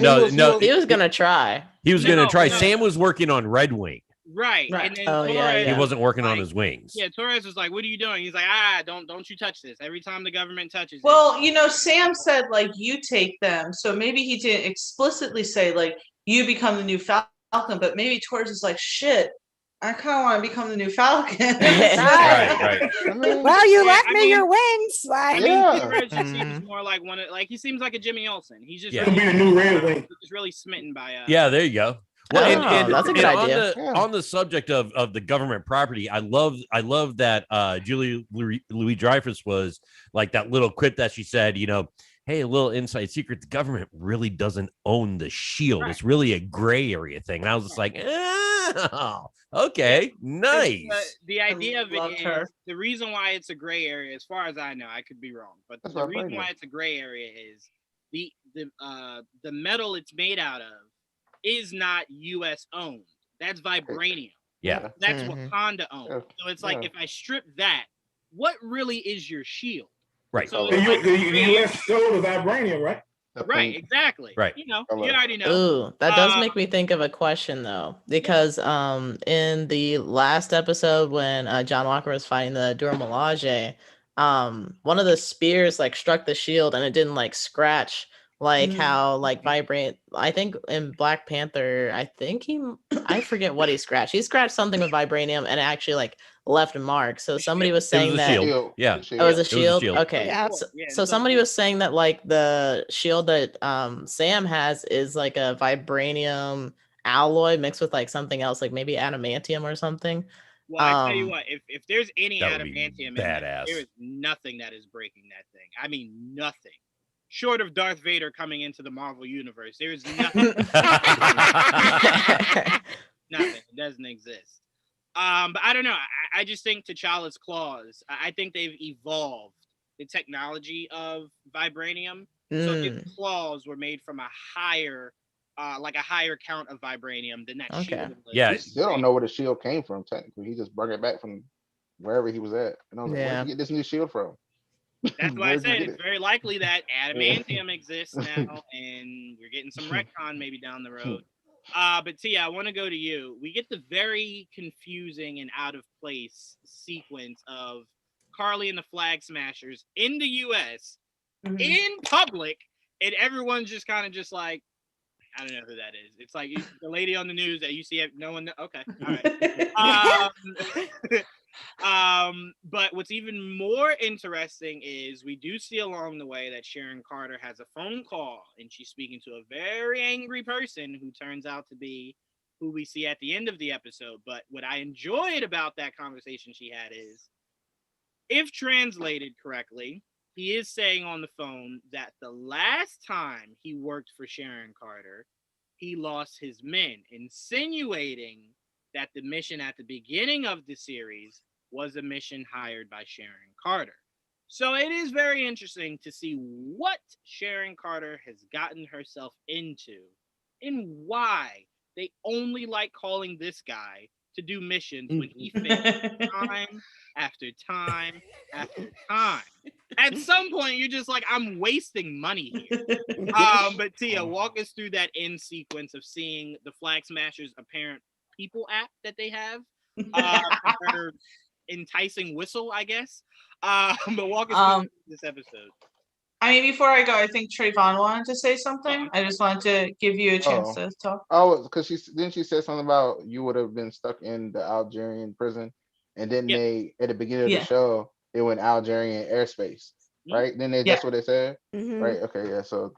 Speaker 7: He was gonna try.
Speaker 4: He was gonna try.
Speaker 1: No.
Speaker 4: Sam was working on Red Wing.
Speaker 1: Right. And then
Speaker 4: He wasn't working on his wings.
Speaker 1: Yeah, Torres was like, "What are you doing?" He's like, don't you touch this. Every time the government touches
Speaker 6: Well, you know, Sam said like you take them, so maybe he didn't explicitly say like you become the new Falcon, but maybe Torres is like, shit, I kind of want to become the new Falcon.
Speaker 4: Right.
Speaker 3: Well, you left me your wings. Like,
Speaker 1: Torres just seems more like he seems like a Jimmy Olsen. He's just
Speaker 9: He'll be the new Red Wing.
Speaker 1: He's really smitten by
Speaker 4: Yeah, there you go. Well,
Speaker 7: that's a good idea.
Speaker 4: On the subject of the government property, I love that Julie Louis-Dreyfus was like that little quip that she said, you know, hey, a little inside secret, the government really doesn't own the shield. Right. It's really a gray area thing. And I was just like, oh, okay, nice.
Speaker 1: The idea of it is the reason why it's a gray area, as far as I know, I could be wrong, but the reason why it's a gray area is the metal it's made out of is not U.S. owned. That's vibranium.
Speaker 4: Yeah.
Speaker 1: That's Wakanda owned. So it's like, if I strip that, what really is your shield?
Speaker 4: Right.
Speaker 9: So the U.S. stole the vibranium, right?
Speaker 1: Right, exactly.
Speaker 4: Right.
Speaker 1: You know, you already know.
Speaker 7: Ooh, that does make me think of a question though, because in the last episode when John Walker was fighting the Dora Milaje, one of the spears like struck the shield and it didn't like scratch like how like vibrate. I think in Black Panther, I forget what he scratched. He scratched something with vibranium and it actually like left a mark. So somebody was saying that
Speaker 4: shield. Yeah,
Speaker 7: it was a shield.
Speaker 4: Shield.
Speaker 7: Okay, so somebody was saying that like the shield that Sam has is like a vibranium alloy mixed with like something else, like maybe adamantium or something.
Speaker 1: Well, I tell you what, if there's any adamantium in
Speaker 4: there
Speaker 1: is nothing that is breaking that thing. I mean, nothing. Short of Darth Vader coming into the Marvel universe, there is nothing. Nothing. It doesn't exist. But I don't know. I just think T'Challa's claws, I think they've evolved the technology of vibranium. So his claws were made from a higher count of vibranium than that shield.
Speaker 2: Yeah. We still don't know where the shield came from, technically. He just brought it back from wherever he was at. And I was like, where'd you get this new shield from?
Speaker 1: That's why I said it's very likely that adamantium exists now, and you're getting some retcon maybe down the road. But Tia, I want to go to you. We get the very confusing and out of place sequence of Carly and the Flag Smashers in the U.S. in public, and everyone's just kind of just like, I don't know who that is. It's like the lady on the news that you see. No one. Okay, all right. But what's even more interesting is we do see along the way that Sharon Carter has a phone call and she's speaking to a very angry person who turns out to be who we see at the end of the episode. But what I enjoyed about that conversation she had is, if translated correctly, he is saying on the phone that the last time he worked for Sharon Carter, he lost his men, insinuating that the mission at the beginning of the series was a mission hired by Sharon Carter. So it is very interesting to see what Sharon Carter has gotten herself into and why they only like calling this guy to do missions when he fails time after time after time. At some point, you're just like, I'm wasting money here. But Tia, walk us through that end sequence of seeing the Flag Smashers' apparent people app that they have. Her enticing whistle, I guess. But walk us through this episode.
Speaker 6: I mean, before I go, I think Trayvon wanted to say something. I just wanted to give you a chance to talk.
Speaker 2: Oh, because she said something about you would have been stuck in the Algerian prison, and then they at the beginning of the show they went Algerian airspace, right? Then that's what they said, right? Okay, yeah. So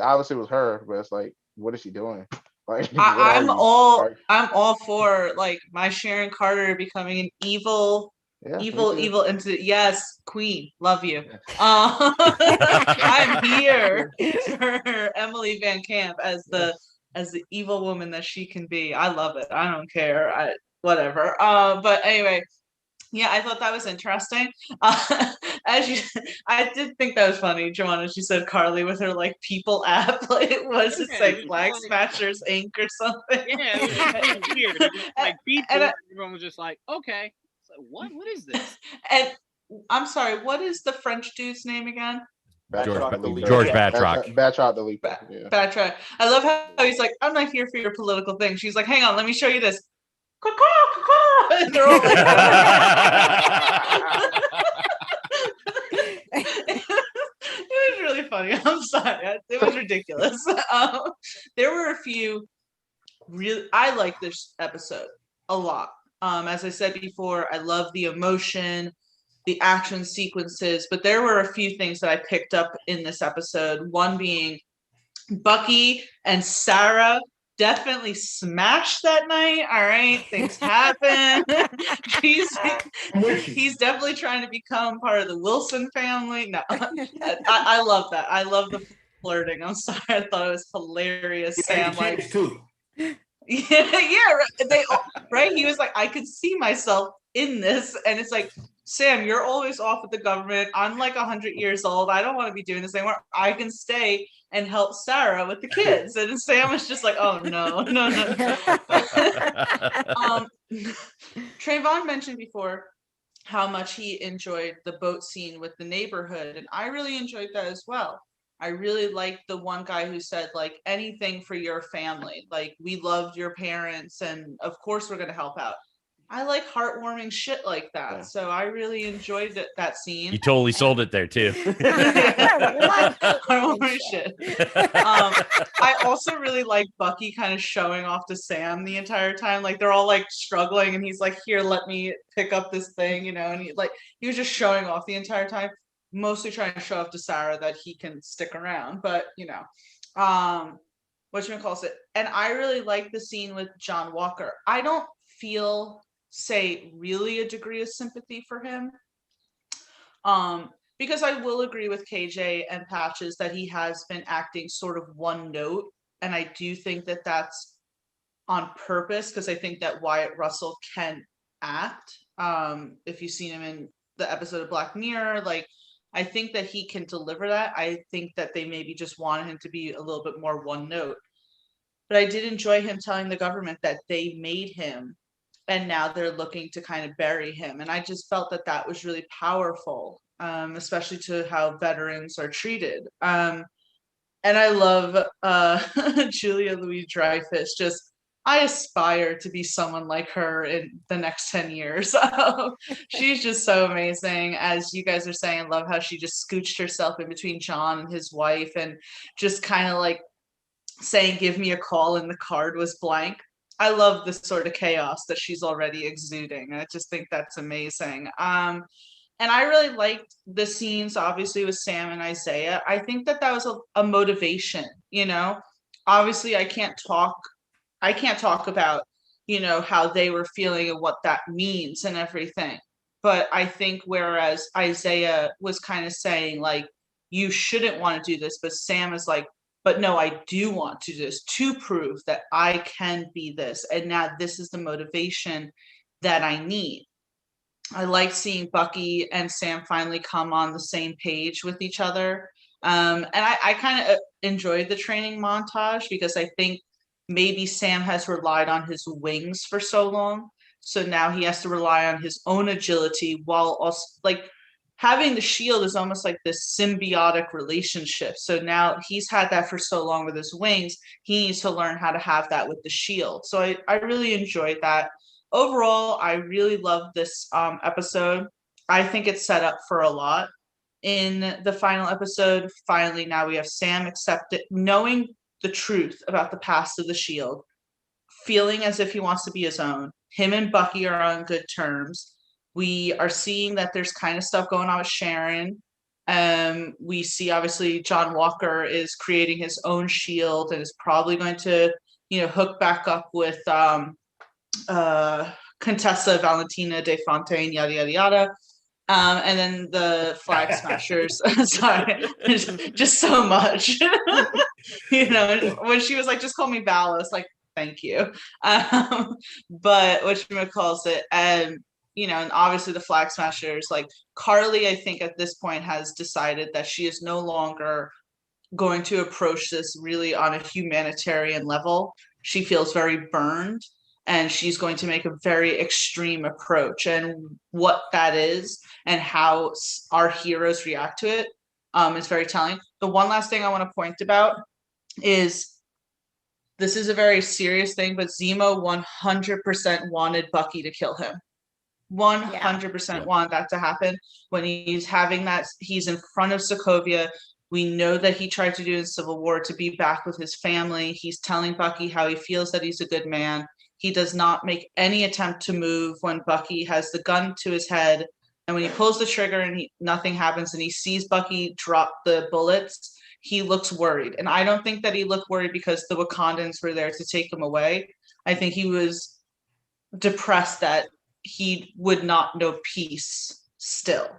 Speaker 2: obviously it was her, but it's like, what is she doing? Like,
Speaker 6: I'm all for like my Sharon Carter becoming an evil queen, love you. I'm here for Emily Van Camp as the evil woman that she can be. I love it. I don't care. Whatever. But anyway, yeah, I thought that was interesting. I did think that was funny, Joanna. She said Carly with her like people app, like it was to say Flag Smashers Inc. or something.
Speaker 1: Yeah, it was weird. It was like people, and everyone was just like, okay. What is this?
Speaker 6: And I'm sorry, what is the French dude's name again?
Speaker 4: George Batroc.
Speaker 2: Batroc the Leaper. Yeah.
Speaker 6: Batroc. I love how he's like, I'm not here for your political thing. She's like, hang on, let me show you this. And they're all like, it was really funny. I'm sorry. It was ridiculous. There were a few I like this episode a lot. As I said before, I love the emotion, the action sequences, but there were a few things that I picked up in this episode. One being Bucky and Sarah definitely smashed that night. All right, things happen. He's definitely trying to become part of the Wilson family. No, I love that. I love the flirting. I'm sorry, I thought it was hilarious. Sam, like,
Speaker 9: too.
Speaker 6: yeah, right. He was like, I could see myself in this, and it's like, Sam, you're always off with the government. I'm like 100 years old. I don't want to be doing this anymore. I can stay and help Sarah with the kids. And Sam was just like, oh no. Trayvon mentioned before how much he enjoyed the boat scene with the neighborhood, and I really enjoyed that as well. I really liked the one guy who said, like, anything for your family. Like, we loved your parents, and of course we're going to help out. I like heartwarming shit like that. Yeah. So I really enjoyed that scene.
Speaker 4: You totally sold it there, too.
Speaker 6: Heartwarming shit. I also really like Bucky kind of showing off to Sam the entire time. Like, they're all, like, struggling, and he's like, here, let me pick up this thing, you know? And he was just showing off the entire time. Mostly trying to show off to Sarah that he can stick around, but you know, whatchamacallit it. And I really like the scene with John Walker. I don't feel, say, really a degree of sympathy for him, because I will agree with KJ and Patches that he has been acting sort of one note, and I do think that that's on purpose, because I think that Wyatt Russell can act. If you've seen him in the episode of Black Mirror, like, I think that he can deliver that. I think that they maybe just wanted him to be a little bit more one note. But I did enjoy him telling the government that they made him and now they're looking to kind of bury him. And I just felt that that was really powerful, especially to how veterans are treated. And I love Julia Louis-Dreyfus. Just, I aspire to be someone like her in the next 10 years. She's just so amazing. As you guys are saying, I love how she just scooched herself in between John and his wife and just kind of like saying, give me a call, and the card was blank. I love this sort of chaos that she's already exuding. I just think that's amazing. And I really liked the scenes, obviously, with Sam and Isaiah. I think that that was a motivation, you know? Obviously, I can't talk about, you know, how they were feeling and what that means and everything. But I think whereas Isaiah was kind of saying, like, you shouldn't want to do this, but Sam is like, but no, I do want to do this to prove that I can be this. And now this is the motivation that I need. I like seeing Bucky and Sam finally come on the same page with each other. And I kind of enjoyed the training montage, because I think maybe Sam has relied on his wings for so long. So now he has to rely on his own agility, while also, like, having the shield is almost like this symbiotic relationship. So now he's had that for so long with his wings, he needs to learn how to have that with the shield. So I really enjoyed that. Overall, I really love this episode. I think it's set up for a lot. In the final episode, finally, now we have Sam knowing the truth about the past of the shield, feeling as if he wants to be his own. Him and Bucky are on good terms. We are seeing that there's kind of stuff going on with Sharon. We see, obviously, John Walker is creating his own shield and is probably going to, you know, hook back up with Contessa Valentina de Fontaine, yada, yada, yada. And then the Flag Smashers, sorry, just so much. You know, when she was like, just call me Val, it's like, thank you. But whatchamacallit, and, you know, and obviously the Flag Smashers, like Carly, I think at this point has decided that she is no longer going to approach this really on a humanitarian level. She feels very burned, and she's going to make a very extreme approach. And what that is and how our heroes react to it, is very telling. The one last thing I want to point about is this is a very serious thing, but Zemo 100% wanted Bucky to kill him. 100% wanted that to happen. When he's having that, he's in front of Sokovia. We know that he tried to do in Civil War to be back with his family. He's telling Bucky how he feels that he's a good man. He does not make any attempt to move when Bucky has the gun to his head. And when he pulls the trigger and nothing happens and he sees Bucky drop the bullets, he looks worried. And I don't think that he looked worried because the Wakandans were there to take him away. I think he was depressed that he would not know peace still.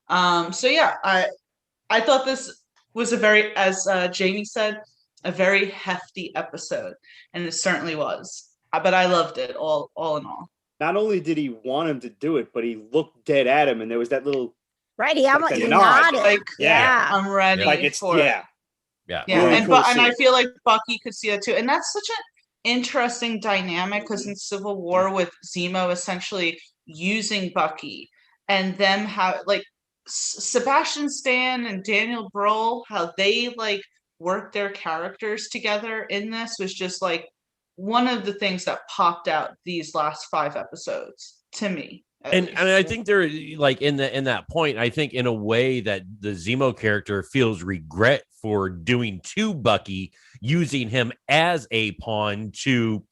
Speaker 6: So yeah, I thought this was a very, as Jamie said, a very hefty episode. And it certainly was. But I loved it all in all.
Speaker 5: Not only did he want him to do it, but he looked dead at him, and there was that little
Speaker 3: he almost
Speaker 5: like
Speaker 3: nodded.
Speaker 6: Like,
Speaker 5: yeah,
Speaker 6: I'm ready.
Speaker 5: like it's
Speaker 6: for it.
Speaker 4: Yeah.
Speaker 5: Really
Speaker 6: and
Speaker 5: cool
Speaker 6: and I
Speaker 5: scene.
Speaker 6: feel like Bucky could see that too. And that's such an interesting dynamic because in Civil War with Zemo essentially using Bucky and them how like Sebastian Stan and Daniel Brühl, how they like work their characters together in this was just like one of the things that popped out these last 5 episodes to me.
Speaker 4: And I think they're like in that point, I think in a way that the Zemo character feels regret for doing to Bucky, using him as a pawn to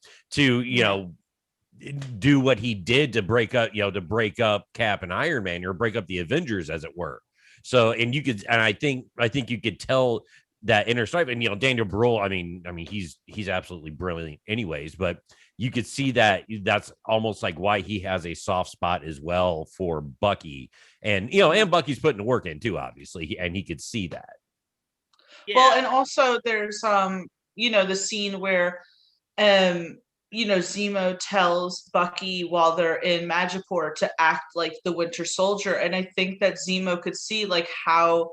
Speaker 4: do what he did to break up Cap and Iron Man, or break up the Avengers, as it were. So, I think you could tell that inner strife. And Daniel Brühl, I mean he's absolutely brilliant anyways, but you could see that that's almost like why he has a soft spot as well for Bucky. And and Bucky's putting the work in too, obviously, and he could see that.
Speaker 6: Yeah. Well, and also there's the scene where Zemo tells Bucky while they're in Madripoor to act like the Winter Soldier, and I think that Zemo could see like how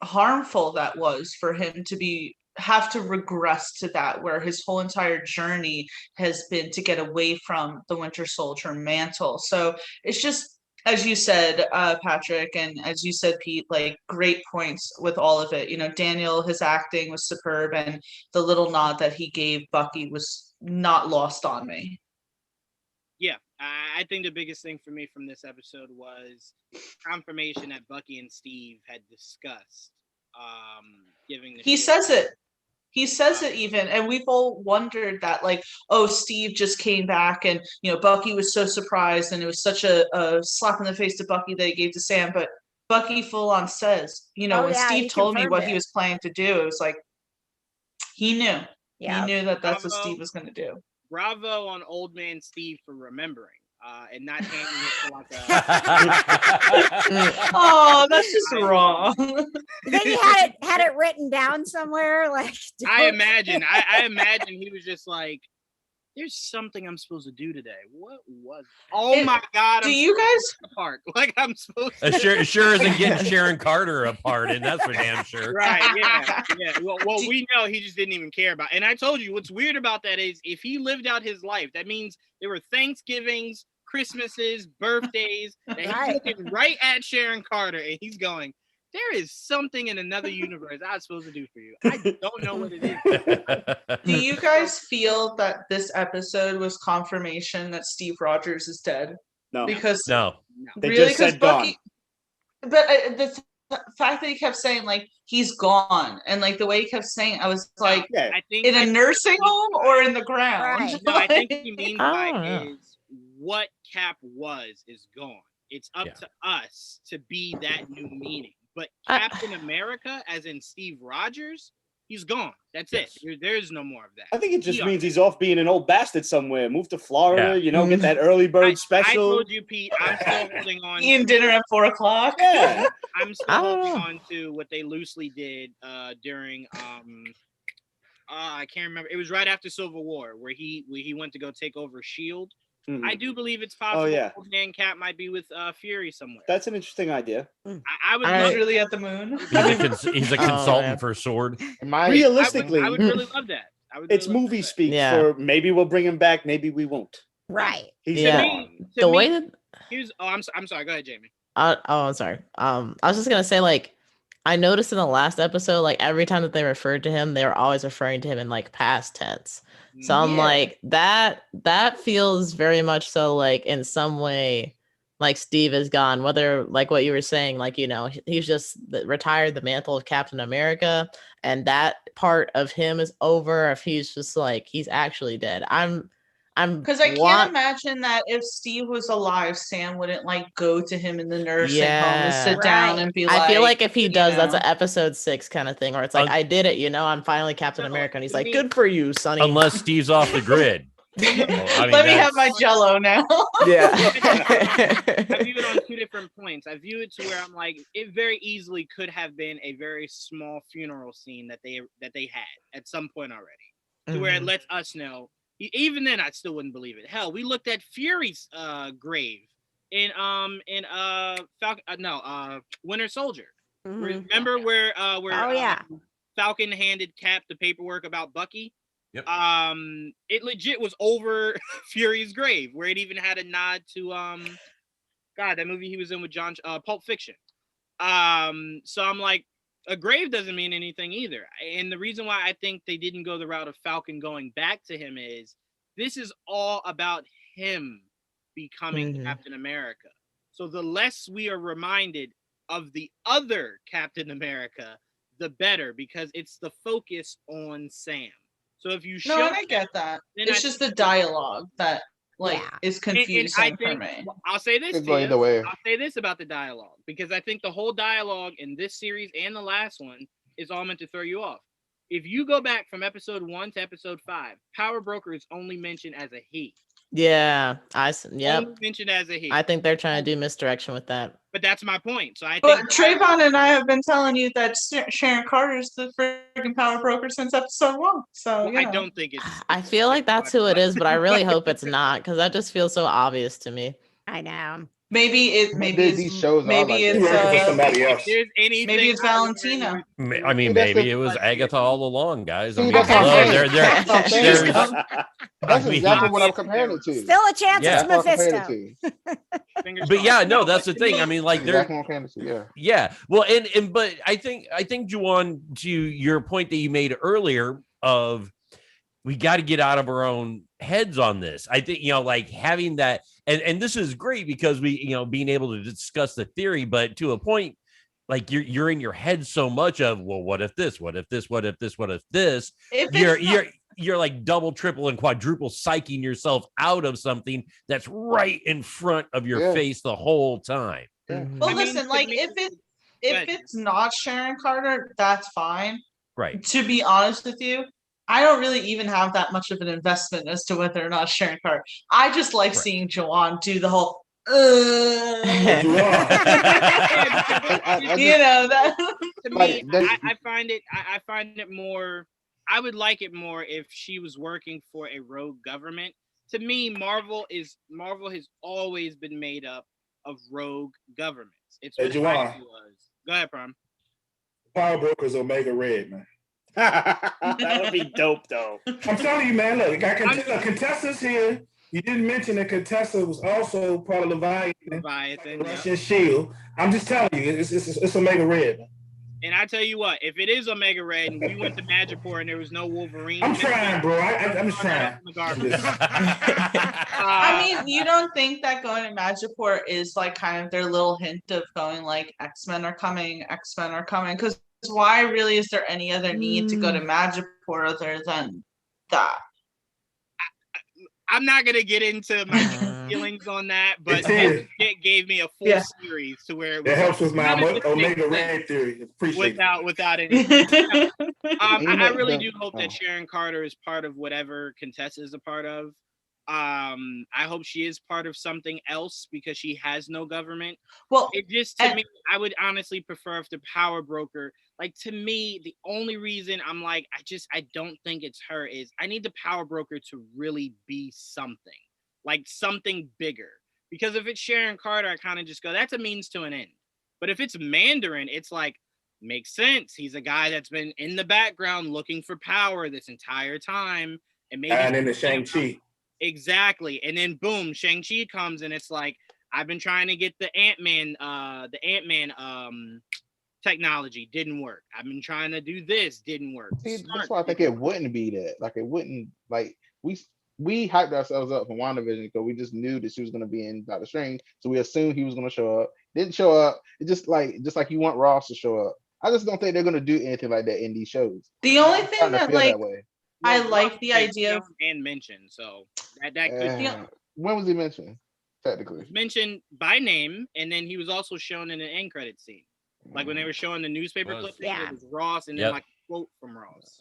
Speaker 6: harmful that was for him to have to regress to that, where his whole entire journey has been to get away from the Winter Soldier mantle. So it's just, as you said, Patrick, and as you said, Pete, like great points with all of it. Daniel, his acting was superb, and the little nod that he gave Bucky was not lost on me.
Speaker 1: Yeah, I think the biggest thing for me from this episode was confirmation that Bucky and Steve had discussed giving.
Speaker 6: He says it even, and we've all wondered that, like, oh, Steve just came back, and Bucky was so surprised, and it was such a slap in the face to Bucky that he gave to Sam. But Bucky full on says, when Steve told me what he was planning to do, it was like he knew. Yeah. He knew that that's what Steve was going to do.
Speaker 1: Bravo on Old Man Steve for remembering. And not handing it to like
Speaker 6: oh, that's just wrong.
Speaker 3: Then he had it written down somewhere. Like
Speaker 1: I imagine he was just like, "There's something I'm supposed to do today. What was it? Oh my God!
Speaker 6: Do you guys
Speaker 1: apart? Like I'm supposed to?
Speaker 4: Sure isn't getting Sharon Carter apart, and that's for damn sure.
Speaker 1: Right? Yeah. Well, we know he just didn't even care about. And I told you what's weird about that is if he lived out his life, that means there were Thanksgivings, Christmases, birthdays that he's looking right at Sharon Carter, and he's going, there is something in another universe I'm supposed to do for you. I don't know what it is.
Speaker 6: Do you guys feel that this episode was confirmation that Steve Rogers is dead?
Speaker 5: No.
Speaker 6: Because
Speaker 4: no.
Speaker 5: They
Speaker 6: really,
Speaker 5: just said
Speaker 6: Bucky,
Speaker 5: gone.
Speaker 6: But the fact that he kept saying like he's gone, and like the way he kept saying, I was like,
Speaker 1: I think
Speaker 6: in a nursing home or in the ground.
Speaker 3: Right.
Speaker 1: No, I think what he means by
Speaker 7: know.
Speaker 1: is what Cap is gone. It's up to us to be that new meaning. But Captain America, as in Steve Rogers, he's gone. That's it. There's no more of that.
Speaker 5: I think it just means he's off being an old bastard somewhere. Move to Florida, get that early bird
Speaker 1: I
Speaker 5: special.
Speaker 1: told you, Pete, I'm still holding on.
Speaker 6: Eating dinner at 4:00.
Speaker 5: Yeah.
Speaker 1: I'm still holding on to what they loosely did during I can't remember. It was right after Civil War where he went to go take over S.H.I.E.L.D.
Speaker 5: Mhm.
Speaker 1: I do believe it's possible Old Man Cap might be with Fury somewhere.
Speaker 5: That's an interesting idea.
Speaker 1: I would
Speaker 6: He's
Speaker 1: love
Speaker 6: really at the moon.
Speaker 4: He's a consultant for Sword.
Speaker 5: Realistically,
Speaker 1: I would really love that.
Speaker 5: It's movie speak for maybe we'll bring him back, maybe we won't.
Speaker 3: Right.
Speaker 5: He's
Speaker 7: Yeah.
Speaker 5: gone.
Speaker 7: The way that
Speaker 1: I'm sorry. Go ahead, Jamie.
Speaker 7: I'm sorry. I was just gonna say, like, I noticed in the last episode, like every time that they referred to him, they were always referring to him in like past tense. So I'm like, that feels very much so like in some way, like Steve is gone. Whether like what you were saying, like he's just retired the mantle of Captain America, and that part of him is over. If he's just like he's actually dead, I'm
Speaker 6: because I can't imagine that if Steve was alive, Sam wouldn't like go to him in the nursing home and sit down and be like.
Speaker 7: I feel like if he does, that's an episode 6 kind of thing, where it's like, I did it, I'm finally Captain America, and he's like, good for you, Sonny.
Speaker 4: Unless Steve's off the grid.
Speaker 6: Well, let me have my Jello now.
Speaker 7: Yeah.
Speaker 1: I view it on 2 different points. I view it to where I'm like, it very easily could have been a very small funeral scene that they had at some point already, to where it lets us know. Even then, I still wouldn't believe it. Hell, we looked at Fury's grave in Winter Soldier. Remember where Falcon handed Cap the paperwork about Bucky?
Speaker 4: Yep.
Speaker 1: It legit was over Fury's grave, where it even had a nod to that movie he was in with John, Pulp Fiction. So I'm like, a grave doesn't mean anything either. And the reason why I think they didn't go the route of Falcon going back to him is this is all about him becoming Captain America. So the less we are reminded of the other Captain America, the better, because it's the focus on Sam. So if you show,
Speaker 6: I get that. It's just the dialogue that is confusing for me.
Speaker 1: I'll say this. I'll say this about the dialogue, because I think the whole dialogue in this series and the last one is all meant to throw you off. If you go back from episode 1 to episode 5, Power Broker is only mentioned as a he.
Speaker 7: Yeah,
Speaker 1: Only mentioned as a he.
Speaker 7: I think they're trying to do misdirection with that.
Speaker 1: But that's my point. So
Speaker 6: But Trayvon and I have been telling you that Sharon Carter's the freaking Power Broker since episode 1. So
Speaker 1: I don't think it's.
Speaker 7: I feel like that's who it is, but I really hope it's not, because that just feels so obvious to me.
Speaker 3: I know.
Speaker 6: Maybe
Speaker 2: these shows
Speaker 6: maybe
Speaker 2: it's
Speaker 9: somebody else.
Speaker 6: Maybe it's Valentina.
Speaker 4: I mean, maybe it was Agatha all along, guys. I mean,
Speaker 2: that's exactly what I'm comparing it to.
Speaker 3: Still a chance it's Mephisto.
Speaker 4: But yeah, no, that's the thing. I mean, like
Speaker 2: yeah.
Speaker 4: Well, but I think Juwan, to your point that you made earlier of we got to get out of our own heads on this. I think, like having that, and this is great because we, being able to discuss the theory, but to a point, like you're in your head so much of, well, what if this, what if this, what if this, what if this, you're like double, triple, and quadruple psyching yourself out of something that's right in front of your face the whole time.
Speaker 6: Well, listen, like if it's not Sharon Carter, that's fine.
Speaker 4: Right.
Speaker 6: To be honest with you, I don't really even have that much of an investment as to whether or not Sharon Carter. I just like seeing Joanne do the whole. That
Speaker 1: to me, I find it more. I would like it more if she was working for a rogue government. To me, Marvel has always been made up of rogue governments. It's what Joanne was. Go ahead, Prom.
Speaker 9: Power Broker's Omega Red, man.
Speaker 5: That would be dope, though.
Speaker 9: I'm telling you, man. Look, Contessa's here. You didn't mention that Contessa was also part of Leviathan, Russian Shield. I'm just telling you, it's Omega Red.
Speaker 1: And I tell you what, if it is Omega Red and we went to Magipore and there was no Wolverine,
Speaker 9: I'm trying, bro. I'm just trying.
Speaker 6: I mean, you don't think that going to Magipore is like kind of their little hint of going like X-Men are coming, because why really is there any other need to go to Magipore other than that?
Speaker 1: I'm not gonna get into my feelings on that, but it gave me a full series to where it
Speaker 9: helps with my Omega Red theory. Appreciate
Speaker 1: without any. I really do hope that Sharon Carter is part of whatever Contessa is a part of. I hope she is part of something else because she has no government.
Speaker 6: Well,
Speaker 1: it just to me, I would honestly prefer if the Power Broker. Like, to me, the only reason I'm like, I don't think it's her is I need the Power Broker to really be something, like something bigger. Because if it's Sharon Carter, I kind of just go, that's a means to an end. But if it's Mandarin, it's like, makes sense. He's a guy that's been in the background looking for power this entire time. And maybe
Speaker 9: in the Shang-Chi.
Speaker 1: Exactly. And then boom, Shang-Chi comes and it's like, I've been trying to get the Ant-Man technology, didn't work. I've been trying to do this, didn't work.
Speaker 2: See, that's why I think it wouldn't be that. Like it wouldn't like we hyped ourselves up for WandaVision because we just knew that she was gonna be in Doctor Strange, so we assumed he was gonna show up. Didn't show up. It just like you want Ross to show up. I just don't think they're gonna do anything like that in these shows.
Speaker 6: The only
Speaker 2: I'm
Speaker 6: thing
Speaker 2: starting to
Speaker 6: that
Speaker 2: feel
Speaker 6: like
Speaker 2: that way.
Speaker 6: I
Speaker 1: Well,
Speaker 6: like
Speaker 1: Ross
Speaker 6: the
Speaker 1: is
Speaker 6: idea of
Speaker 1: shown and mentioned, so that could
Speaker 2: When was he mentioned? Technically,
Speaker 1: mentioned by name, and then he was also shown in an end credit scene, like when they were showing the newspaper
Speaker 4: Was.
Speaker 1: clipping.
Speaker 3: Yeah.
Speaker 1: It was Ross, and then
Speaker 4: Yep.
Speaker 1: like a quote from Ross.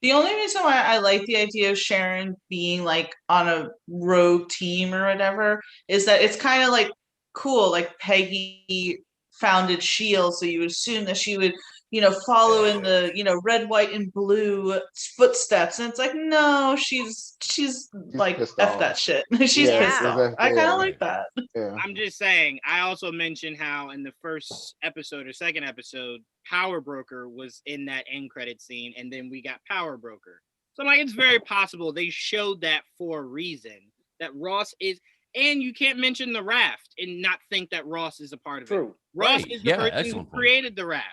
Speaker 6: the only reason why I like the idea of Sharon being like on a rogue team or whatever is that it's kind of like cool. Like Peggy founded Shield, so you would assume that she would, follow in the, red, white, and blue footsteps. And it's like, no, she's like
Speaker 2: pissed
Speaker 6: F
Speaker 2: off.
Speaker 6: that shit. She's
Speaker 2: Yeah,
Speaker 6: pissed off.
Speaker 2: exactly,
Speaker 6: I kind
Speaker 2: yeah.
Speaker 6: of like that.
Speaker 2: Yeah.
Speaker 1: I'm just saying. I also mentioned how in the first episode or second episode, Power Broker was in that end credit scene, and then we got Power Broker. So I'm like, it's very possible they showed that for a reason. That Ross is, and you can't mention the raft and not think that Ross is a part of it.
Speaker 5: True.
Speaker 1: Ross
Speaker 4: Right.
Speaker 1: is the
Speaker 4: Yeah,
Speaker 1: person who
Speaker 4: excellent point.
Speaker 1: created the raft.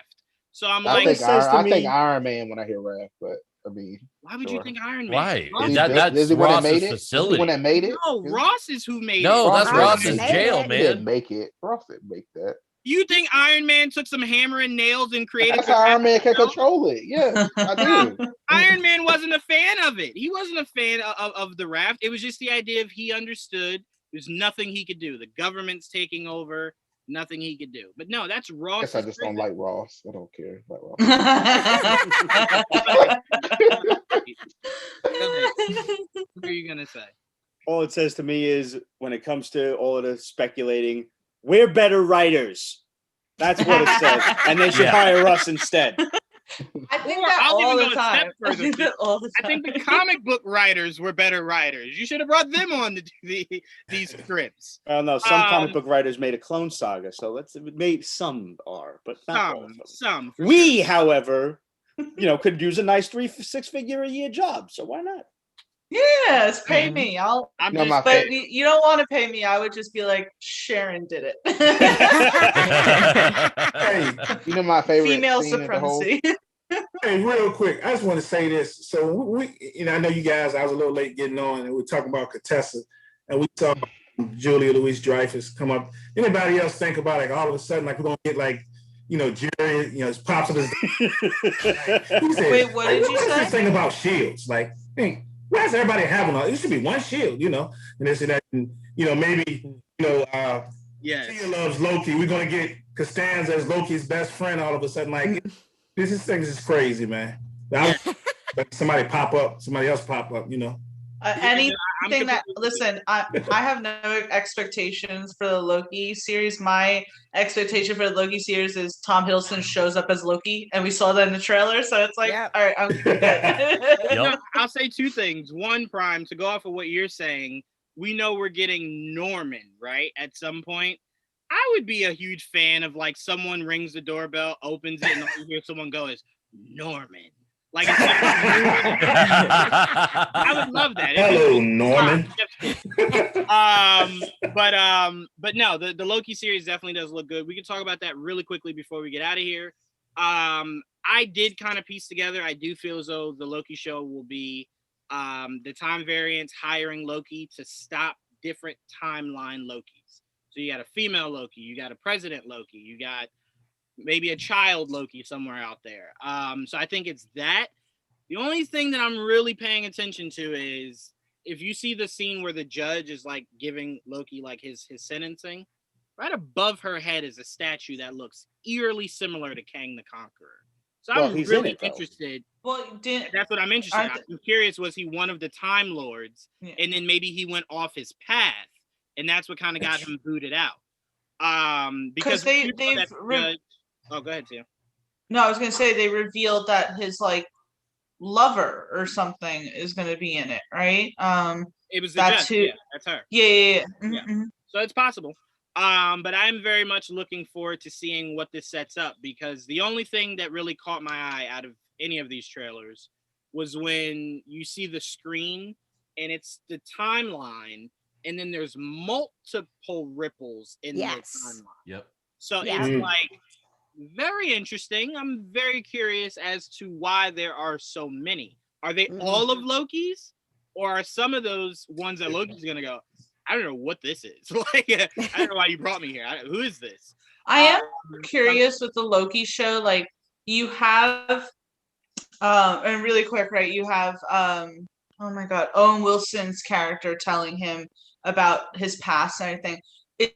Speaker 1: So I'm
Speaker 2: I
Speaker 1: like,
Speaker 2: think
Speaker 5: says to
Speaker 2: I think
Speaker 5: me-
Speaker 2: Iron Man when I hear Raph, but I mean,
Speaker 1: why would
Speaker 2: sure.
Speaker 1: you think Iron Man?
Speaker 4: Why?
Speaker 1: Ross,
Speaker 2: Is
Speaker 4: That's
Speaker 2: he the one that
Speaker 4: Ross's
Speaker 2: made it? Is he
Speaker 4: facility.
Speaker 2: the one that made it?
Speaker 1: no, Ross is who made
Speaker 4: No,
Speaker 1: it.
Speaker 4: that's
Speaker 3: Ross
Speaker 4: Ross's
Speaker 3: made
Speaker 4: jail,
Speaker 3: it.
Speaker 2: He didn't
Speaker 4: man.
Speaker 2: make it. Ross didn't make that.
Speaker 1: You think Iron Man took some hammer and nails and created
Speaker 2: That's
Speaker 1: the
Speaker 2: how Iron Man
Speaker 1: raft
Speaker 2: can
Speaker 1: himself?
Speaker 2: control it. Yes, I do.
Speaker 1: Iron Man wasn't a fan of it. He wasn't a fan of the raft. It was just the idea of he understood there's nothing he could do. The government's taking over. Nothing he could do. But no, that's
Speaker 2: I
Speaker 1: Ross.
Speaker 2: guess I just don't like Ross. I don't care about Ross.
Speaker 1: What are you gonna say?
Speaker 5: All it says to me is when it comes to all of the speculating, we're better writers. That's what it says. And they should
Speaker 4: Yeah.
Speaker 5: hire us instead.
Speaker 6: I think
Speaker 1: Or
Speaker 6: that
Speaker 1: I'll
Speaker 6: all
Speaker 1: even
Speaker 6: the
Speaker 1: go a step
Speaker 6: time. I
Speaker 1: further.
Speaker 6: think that all the
Speaker 1: I
Speaker 6: time.
Speaker 1: think the comic book writers were better writers. You should have brought them on to do these scripts.
Speaker 5: I don't know. Some comic
Speaker 1: Um,
Speaker 5: book writers made a Clone Saga, so maybe some are, but not all of them.
Speaker 1: Some. for
Speaker 5: We,
Speaker 1: sure.
Speaker 5: however, could use a nice 6 figure a year job. So why not?
Speaker 6: Yes, pay me. I'll.
Speaker 1: I'm
Speaker 2: No,
Speaker 1: just.
Speaker 2: my
Speaker 6: But
Speaker 2: fa-
Speaker 6: you don't want to pay me. I would just be like, Sharon did it.
Speaker 9: Hey,
Speaker 2: You know my favorite
Speaker 6: Female
Speaker 2: scene of the whole.
Speaker 6: supremacy.
Speaker 9: hey, real quick, I just want to say this. So we, I know you guys. I was a little late getting on, and we're talking about Contessa, and we saw Julia Louis-Dreyfus come up. Anybody else think about like all of a sudden like we're gonna get like Jerry, his pops of his. He said,
Speaker 6: Wait, what did you
Speaker 9: what's
Speaker 6: say?
Speaker 9: this thing about shields? Like, hey, why is everybody having all? It should be one shield, and this and that. And, maybe
Speaker 1: Yes.
Speaker 9: Tia loves Loki. We're gonna get Costanza as Loki's best friend all of a sudden. Like, this thing is just crazy, man. Somebody else pop up.
Speaker 6: Anything
Speaker 1: I'm
Speaker 6: that
Speaker 1: completely-
Speaker 6: listen, I have no expectations for the Loki series. My expectation for the Loki series is Tom Hiddleston shows up as Loki, and we saw that in the trailer. So it's like,
Speaker 3: Yep.
Speaker 6: all right, I'm good.
Speaker 4: Yep.
Speaker 1: No, I'll say two things. One, Prime, to go off of what you're saying, we know we're getting Norman, right? At some point. I would be a huge fan of like someone rings the doorbell, opens it, and all you hear someone go is Norman. Like it's I would love that.
Speaker 9: Hello, Norman.
Speaker 1: But no, the Loki series definitely does look good. We can talk about that really quickly before we get out of here. I did kind of piece together. I do feel as though the Loki show will be the time variants hiring Loki to stop different timeline Lokis. So you got a female Loki, you got a president Loki, you got maybe a child Loki somewhere out there. So I think it's that. The only thing that I'm really paying attention to is if you see the scene where the judge is like giving Loki like his sentencing, right above her head is a statue that looks eerily similar to Kang the Conqueror. So
Speaker 5: Well,
Speaker 1: I'm
Speaker 5: he's in
Speaker 1: really
Speaker 5: it, though.
Speaker 1: interested.
Speaker 6: Well,
Speaker 1: That's what I'm interested in.
Speaker 6: Aren't
Speaker 1: I'm curious, was he one of the Time Lords?
Speaker 6: Yeah.
Speaker 1: And then maybe he went off his path, and that's what kind of got him booted out. Because
Speaker 6: they've
Speaker 1: oh, go ahead, Tim.
Speaker 6: no, I was gonna say they revealed that his like lover or something is gonna be in it, right?
Speaker 1: It was the
Speaker 6: That's
Speaker 1: judge.
Speaker 6: who-
Speaker 1: Yeah, that's her.
Speaker 6: Yeah.
Speaker 1: Yeah.
Speaker 6: Mhm.
Speaker 1: So it's possible. But I'm very much looking forward to seeing what this sets up, because the only thing that really caught my eye out of any of these trailers was when you see the screen and it's the timeline and then there's multiple ripples in the
Speaker 3: Yes.
Speaker 1: timeline.
Speaker 4: Yep.
Speaker 1: So
Speaker 3: Yeah.
Speaker 1: it's like very interesting. I'm very curious as to why there are so many. Are they all of Loki's, or are some of those ones that Loki's gonna go, I don't know what this is. Like, I don't know why you brought me here. Who is this?
Speaker 6: I am curious with the Loki show. Like, you have, and really quick, right? You have, oh my God, Owen Wilson's character telling him about his past and everything.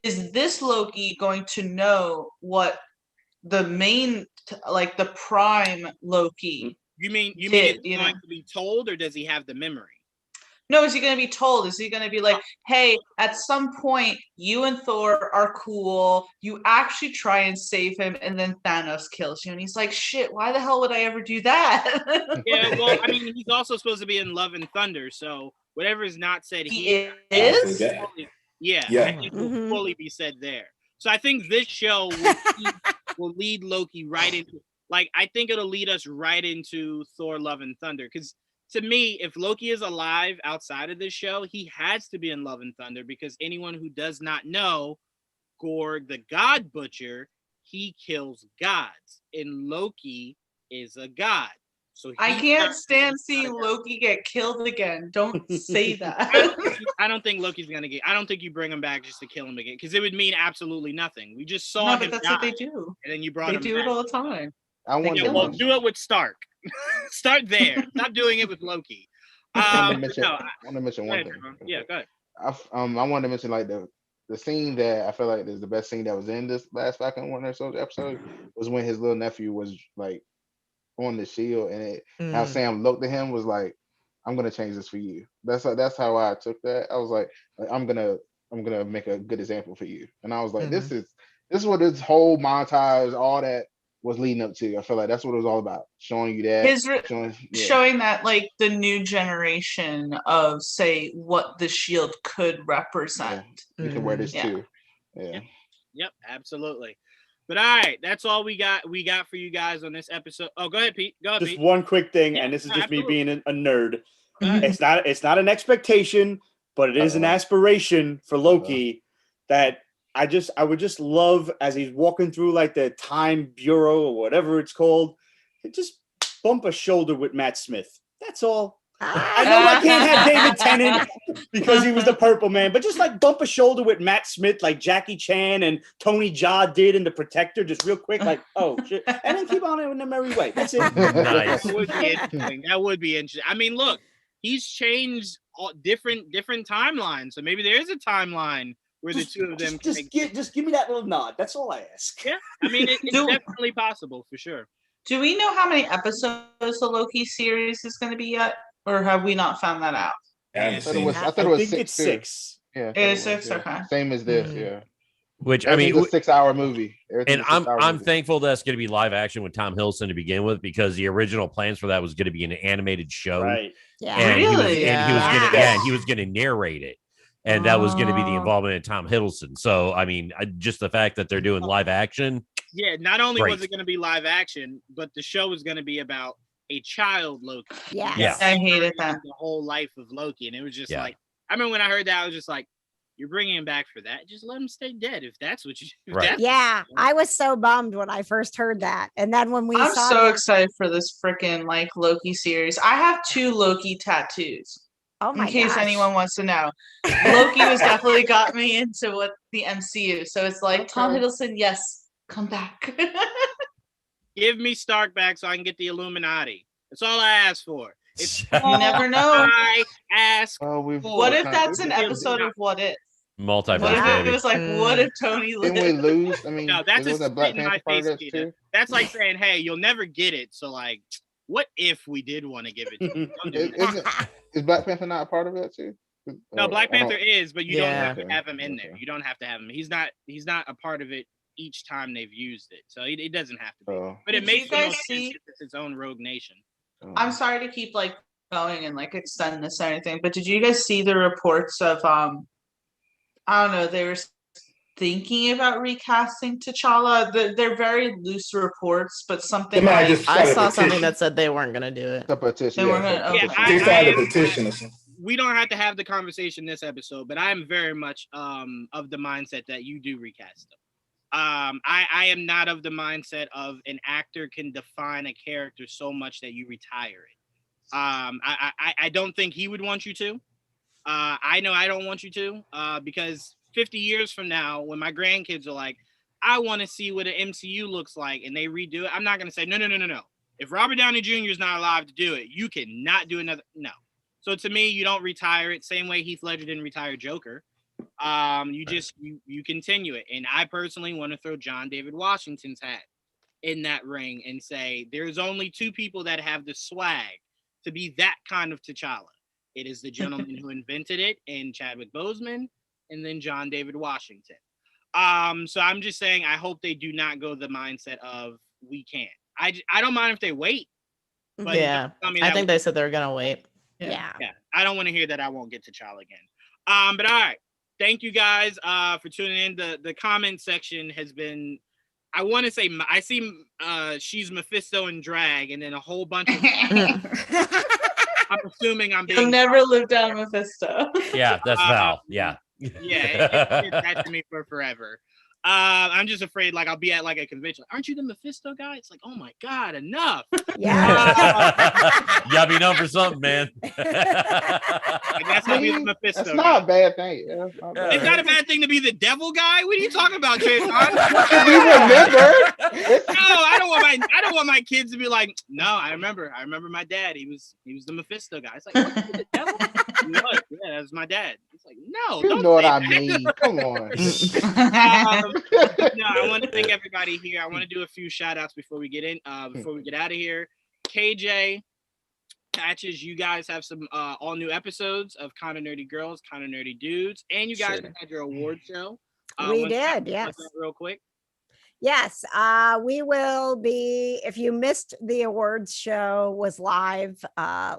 Speaker 6: Is this Loki going to know what the main, like the prime Loki?
Speaker 1: You mean
Speaker 6: did,
Speaker 1: it's
Speaker 6: you
Speaker 1: going
Speaker 6: know?
Speaker 1: to be told, or does he have the memory?
Speaker 6: No, is he going to be told? Is he going to be like, hey, at some point, you and Thor are cool. You actually try and save him, and then Thanos kills you. And he's like, shit, why the hell would I ever do that?
Speaker 1: Yeah, well, I mean, he's also supposed to be in Love and Thunder, so whatever is not said
Speaker 6: He
Speaker 1: here,
Speaker 6: is?
Speaker 1: yeah,
Speaker 9: Yeah.
Speaker 1: I think will fully be said there. So I think this show will lead Loki right into, like, I think it'll lead us right into Thor: Love and Thunder, because to me, if Loki is alive outside of this show, he has to be in Love and Thunder, because anyone who does not know, Gorg the God Butcher, he kills gods, and Loki is a god. So
Speaker 6: I
Speaker 1: he
Speaker 6: can't
Speaker 1: does-
Speaker 6: stand seeing Loki get killed again. Don't say that.
Speaker 1: I don't think Loki's gonna get. I don't think you bring him back just to kill him again, because it would mean absolutely nothing. We just saw
Speaker 6: No,
Speaker 1: him
Speaker 6: but that's
Speaker 1: die,
Speaker 6: what they do.
Speaker 1: and then you brought
Speaker 6: They
Speaker 1: him
Speaker 6: do
Speaker 1: back.
Speaker 6: it all the time.
Speaker 2: I wanted
Speaker 1: Yeah,
Speaker 2: to
Speaker 1: well,
Speaker 2: mention-
Speaker 1: do it with Stark. Start there. Stop doing it with Loki.
Speaker 2: I want to mention,
Speaker 1: no,
Speaker 2: I want to mention
Speaker 1: go
Speaker 2: one
Speaker 1: ahead,
Speaker 2: thing.
Speaker 1: Trevor. Yeah, go ahead.
Speaker 2: I wanted to mention like the scene that I feel like is the best scene that was in this last Falcon Winter Soldier episode was when his little nephew was like on the shield, and how Sam looked at him was like, "I'm gonna change this for you." That's how I took that. I was like I'm gonna make a good example for you, and I was like, this is what this whole montage, all that was leading up to. I feel like that's what it was all about, showing you that,
Speaker 6: showing that like the new generation of, say, what the shield could represent.
Speaker 2: You can wear this too.
Speaker 1: Yeah. Yep, absolutely. But all right, that's all we got for you guys on this episode. Oh, go ahead, Pete. Go ahead,
Speaker 5: Just
Speaker 1: Pete.
Speaker 5: one quick thing, and this is just
Speaker 1: absolutely.
Speaker 5: me being a nerd.
Speaker 1: ahead.
Speaker 5: It's not an expectation, but it is an aspiration for Loki that I would just love, as he's walking through like the Time Bureau or whatever it's called, to just bump a shoulder with Matt Smith. That's all. I know I can't have David Tennant because he was the Purple Man, but just like bump a shoulder with Matt Smith, like Jackie Chan and Tony Jaa did in The Protector, just real quick, like, oh shit, and then keep on it in a merry way. That's it.
Speaker 4: Nice.
Speaker 1: That would be interesting. That would be interesting. I mean, look, he's changed all different timelines, so maybe there is a timeline where the two of them
Speaker 5: just give me that little nod. That's all I ask.
Speaker 1: Yeah, I mean, it's definitely possible for sure.
Speaker 6: Do we know how many episodes the Loki series is going to be yet, or have we not found that out?
Speaker 2: I thought it was
Speaker 5: think
Speaker 2: six.
Speaker 5: it's 6.
Speaker 2: Yeah,
Speaker 6: It is 6. Okay.
Speaker 2: Same as this. Yeah.
Speaker 4: Which I mean,
Speaker 2: it's a 6-hour movie.
Speaker 4: And I'm thankful that's going to be live action with Tom Hiddleston to begin with, because the original plans for that was going to be an animated show.
Speaker 5: Right.
Speaker 3: Yeah.
Speaker 4: And
Speaker 6: Really?
Speaker 4: he was going to narrate it. And that was going to be the involvement of Tom Hiddleston. So, I mean, just the fact that they're doing live action.
Speaker 1: Yeah, not only
Speaker 4: Great.
Speaker 1: was it going to be live action, but the show was going to be about a child Loki.
Speaker 3: Yeah.
Speaker 4: Yeah.
Speaker 6: I hated that.
Speaker 1: The whole life of Loki. And it was just
Speaker 4: Yeah.
Speaker 1: like, I remember when I heard that, I was just like, you're bringing him back for that. Just let him stay dead if that's what you do.
Speaker 4: Right.
Speaker 3: Yeah, I was so bummed when I first heard that, and then when we
Speaker 6: I'm
Speaker 3: saw
Speaker 6: so
Speaker 3: it,
Speaker 6: excited for this freaking like Loki series. I have 2 Loki tattoos.
Speaker 3: oh my
Speaker 6: In case
Speaker 3: gosh.
Speaker 6: anyone wants to know, Loki was definitely got me into what the MCU. So it's like Tom Hiddleston, yes, come back.
Speaker 1: Give me Stark back so I can get the Illuminati. That's all I ask for. It's
Speaker 6: You never know.
Speaker 1: I ask.
Speaker 6: What if that's an episode of What If?
Speaker 4: Multiverse,
Speaker 6: What if it
Speaker 4: baby.
Speaker 6: was like, what if Tony
Speaker 2: Didn't we
Speaker 6: lived?
Speaker 2: lose? I mean,
Speaker 1: No, that's a
Speaker 2: wasn't Black
Speaker 1: spit in my
Speaker 2: Panther part of
Speaker 1: face,
Speaker 2: that
Speaker 1: Peter.
Speaker 2: too?
Speaker 1: That's like saying, hey, you'll never get it. So like, what if we did want to give it to you? Don't do that.
Speaker 2: Is Black Panther not a part of that too?
Speaker 1: No, Black
Speaker 2: I don't-
Speaker 1: Panther is, but you don't
Speaker 7: Yeah.
Speaker 1: have to have him in there.
Speaker 2: Okay.
Speaker 1: You don't have to have him. He's not a part of it each time they've used it. So it doesn't have to be.
Speaker 2: Oh,
Speaker 1: But it
Speaker 6: Did
Speaker 1: makes
Speaker 6: you
Speaker 1: the
Speaker 6: guys
Speaker 1: most sense
Speaker 6: see-
Speaker 1: if it's its own rogue nation.
Speaker 2: oh.
Speaker 6: I'm sorry to keep like going and like extend this or anything, but did you guys see the reports of I don't know, they were thinking about recasting T'Challa? They're very loose reports, but something
Speaker 9: Somebody
Speaker 6: like
Speaker 9: just
Speaker 7: I
Speaker 9: started a
Speaker 7: saw something
Speaker 9: petition.
Speaker 7: that said they weren't going to do it.
Speaker 2: It's a petition.
Speaker 6: They
Speaker 2: yeah,
Speaker 6: weren't
Speaker 2: it's a
Speaker 6: gonna-
Speaker 1: Yeah,
Speaker 2: petition.
Speaker 9: They
Speaker 1: I
Speaker 9: started a
Speaker 1: am-
Speaker 9: petition or something.
Speaker 1: we don't have to have the conversation this episode, but I am very much of the mindset that you do recast them. I am not of the mindset of an actor can define a character so much that you retire it. I don't think he would want you to. I know I don't want you to, because 50 years from now, when my grandkids are like, I want to see what an MCU looks like, and they redo it, I'm not going to say, no. If Robert Downey Jr. is not alive to do it, you cannot do another. No. So to me, you don't retire it. Same way Heath Ledger didn't retire Joker. You just you continue it. And I personally want to throw John David Washington's hat in that ring and say there's only two people that have the swag to be that kind of T'Challa. It is the gentleman who invented it, and Chadwick Boseman, and then John David Washington. So I'm just saying, I hope they do not go the mindset of we can't. I don't mind if they wait. But
Speaker 7: yeah, I think they said they're gonna wait.
Speaker 3: Yeah.
Speaker 1: I don't want to hear that I won't get T'Challa again. But all right, thank you guys for tuning in. The comment section has been, I want to say, I see she's Mephisto in drag, and then a whole bunch of. I'm assuming I'm being.
Speaker 6: You'll never live down Mephisto.
Speaker 4: Yeah, that's Val. Yeah.
Speaker 1: Yeah, it's attached to me for forever. I'm just afraid, like, I'll be at like a convention. Aren't you the Mephisto guy? It's like, oh my God, enough.
Speaker 3: Yeah.
Speaker 4: You gotta be known for something, man.
Speaker 1: I guess I'll be the Mephisto.
Speaker 2: That's not a bad thing. Yeah,
Speaker 1: It's not a bad thing to be the devil guy. What are you talking about, Jason?
Speaker 2: We remember.
Speaker 1: No, I don't want my kids to be like, no, I remember my dad. He was the Mephisto guy. It's like, what, the devil? What? Yeah, that's my dad. It's like, no,
Speaker 2: You
Speaker 1: don't
Speaker 2: know what
Speaker 1: say
Speaker 2: I
Speaker 1: that.
Speaker 2: mean. Come on.
Speaker 1: No, I want to thank everybody here. I want to do a few shout outs before we get out of here. KJ, Patches, you guys have some all new episodes of Kind of Nerdy Girls, Kind of Nerdy Dudes, and you guys had your award show.
Speaker 3: We did, yes.
Speaker 1: Real quick.
Speaker 3: Yes, we will be, if you missed the awards show was live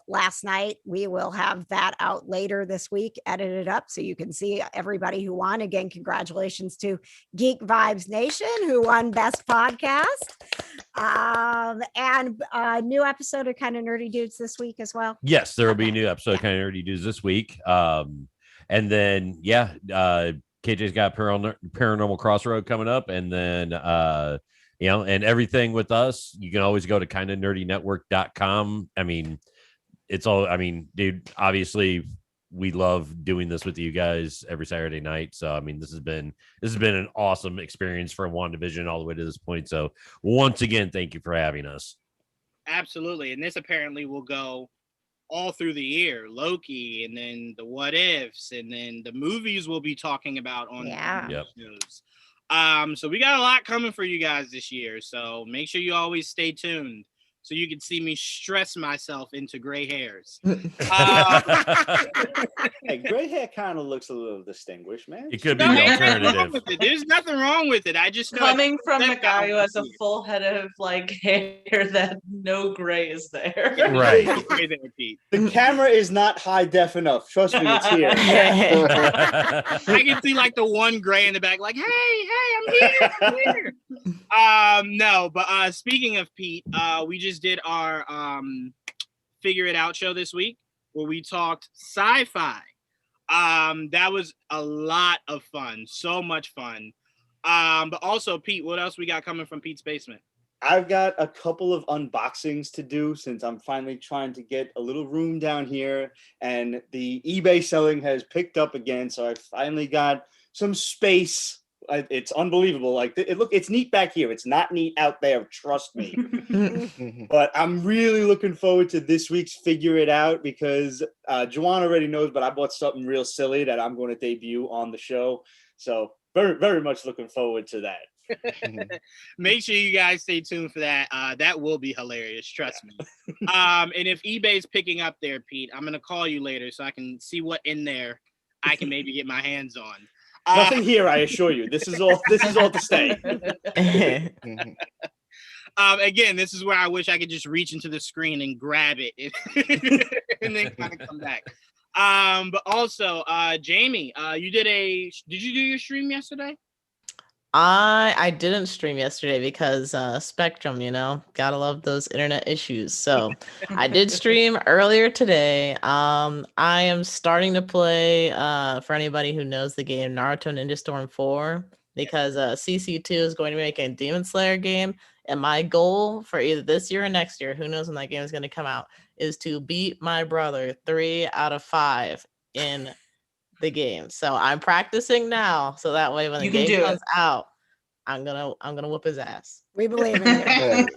Speaker 3: last night, we will have that out later this week, edited up so you can see everybody who won. Again, congratulations to Geek Vibes Nation, who won Best Podcast. And a new episode of Kind of Nerdy Dudes this week as well.
Speaker 4: Yes, there will be a new episode of Kind of Nerdy Dudes this week. And then, KJ's got Paranormal Crossroad coming up, and then and everything with us, you can always go to kindanerdynetwork.com. I mean, it's all, I mean, dude, obviously we love doing this with you guys every Saturday night. So I mean, this has been an awesome experience from WandaVision all the way to this point. So once again, thank you for having us.
Speaker 1: Absolutely. And this apparently will go all through the year. Loki, and then the What Ifs, and then the movies we'll be talking about on the shows. So we got a lot coming for you guys this year. So make sure you always stay tuned so you can see me stress myself into gray hairs.
Speaker 5: Hey, gray hair kind of looks a little distinguished, man.
Speaker 4: It could be the alternative.
Speaker 1: There's nothing wrong with it. I just
Speaker 6: coming from a guy who has a full head of like hair that no gray is there.
Speaker 4: Right.
Speaker 5: The camera is not high def enough. Trust me, it's here.
Speaker 1: I can see like the one gray in the back, like, hey, I'm here. No, but speaking of Pete, we just did our Figure It Out show this week where we talked sci-fi. That was a lot of fun, so much fun. But also, Pete, what else we got coming from Pete's Basement?
Speaker 5: I've got a couple of unboxings to do since I'm finally trying to get a little room down here, and the eBay selling has picked up again. So I finally got some space. It's unbelievable. Like it's neat back here. It's not neat out there. Trust me. But I'm really looking forward to this week's Figure It Out because Juwan already knows, but I bought something real silly that I'm going to debut on the show. So very, very much looking forward to that.
Speaker 1: Make sure you guys stay tuned for that. That will be hilarious. Trust me. And if eBay's picking up there, Pete, I'm going to call you later so I can see what in there I can maybe get my hands on.
Speaker 5: Nothing here, I assure you. This is all to stay.
Speaker 1: Again, this is where I wish I could just reach into the screen and grab it and then kind of come back. But also, Jamie, did you do your stream yesterday?
Speaker 7: I didn't stream yesterday because Spectrum, gotta love those internet issues. So I did stream earlier today. I am starting to play for anybody who knows the game Naruto Ninja Storm 4 because CC2 is going to make a Demon Slayer game. And my goal for either this year or next year, who knows when that game is going to come out, is to beat my brother 3 out of 5 in the game. So I'm practicing now, so that way when the
Speaker 6: You can
Speaker 7: game
Speaker 6: do
Speaker 7: comes
Speaker 6: it.
Speaker 7: out, I'm gonna whoop his ass.
Speaker 3: We believe in you.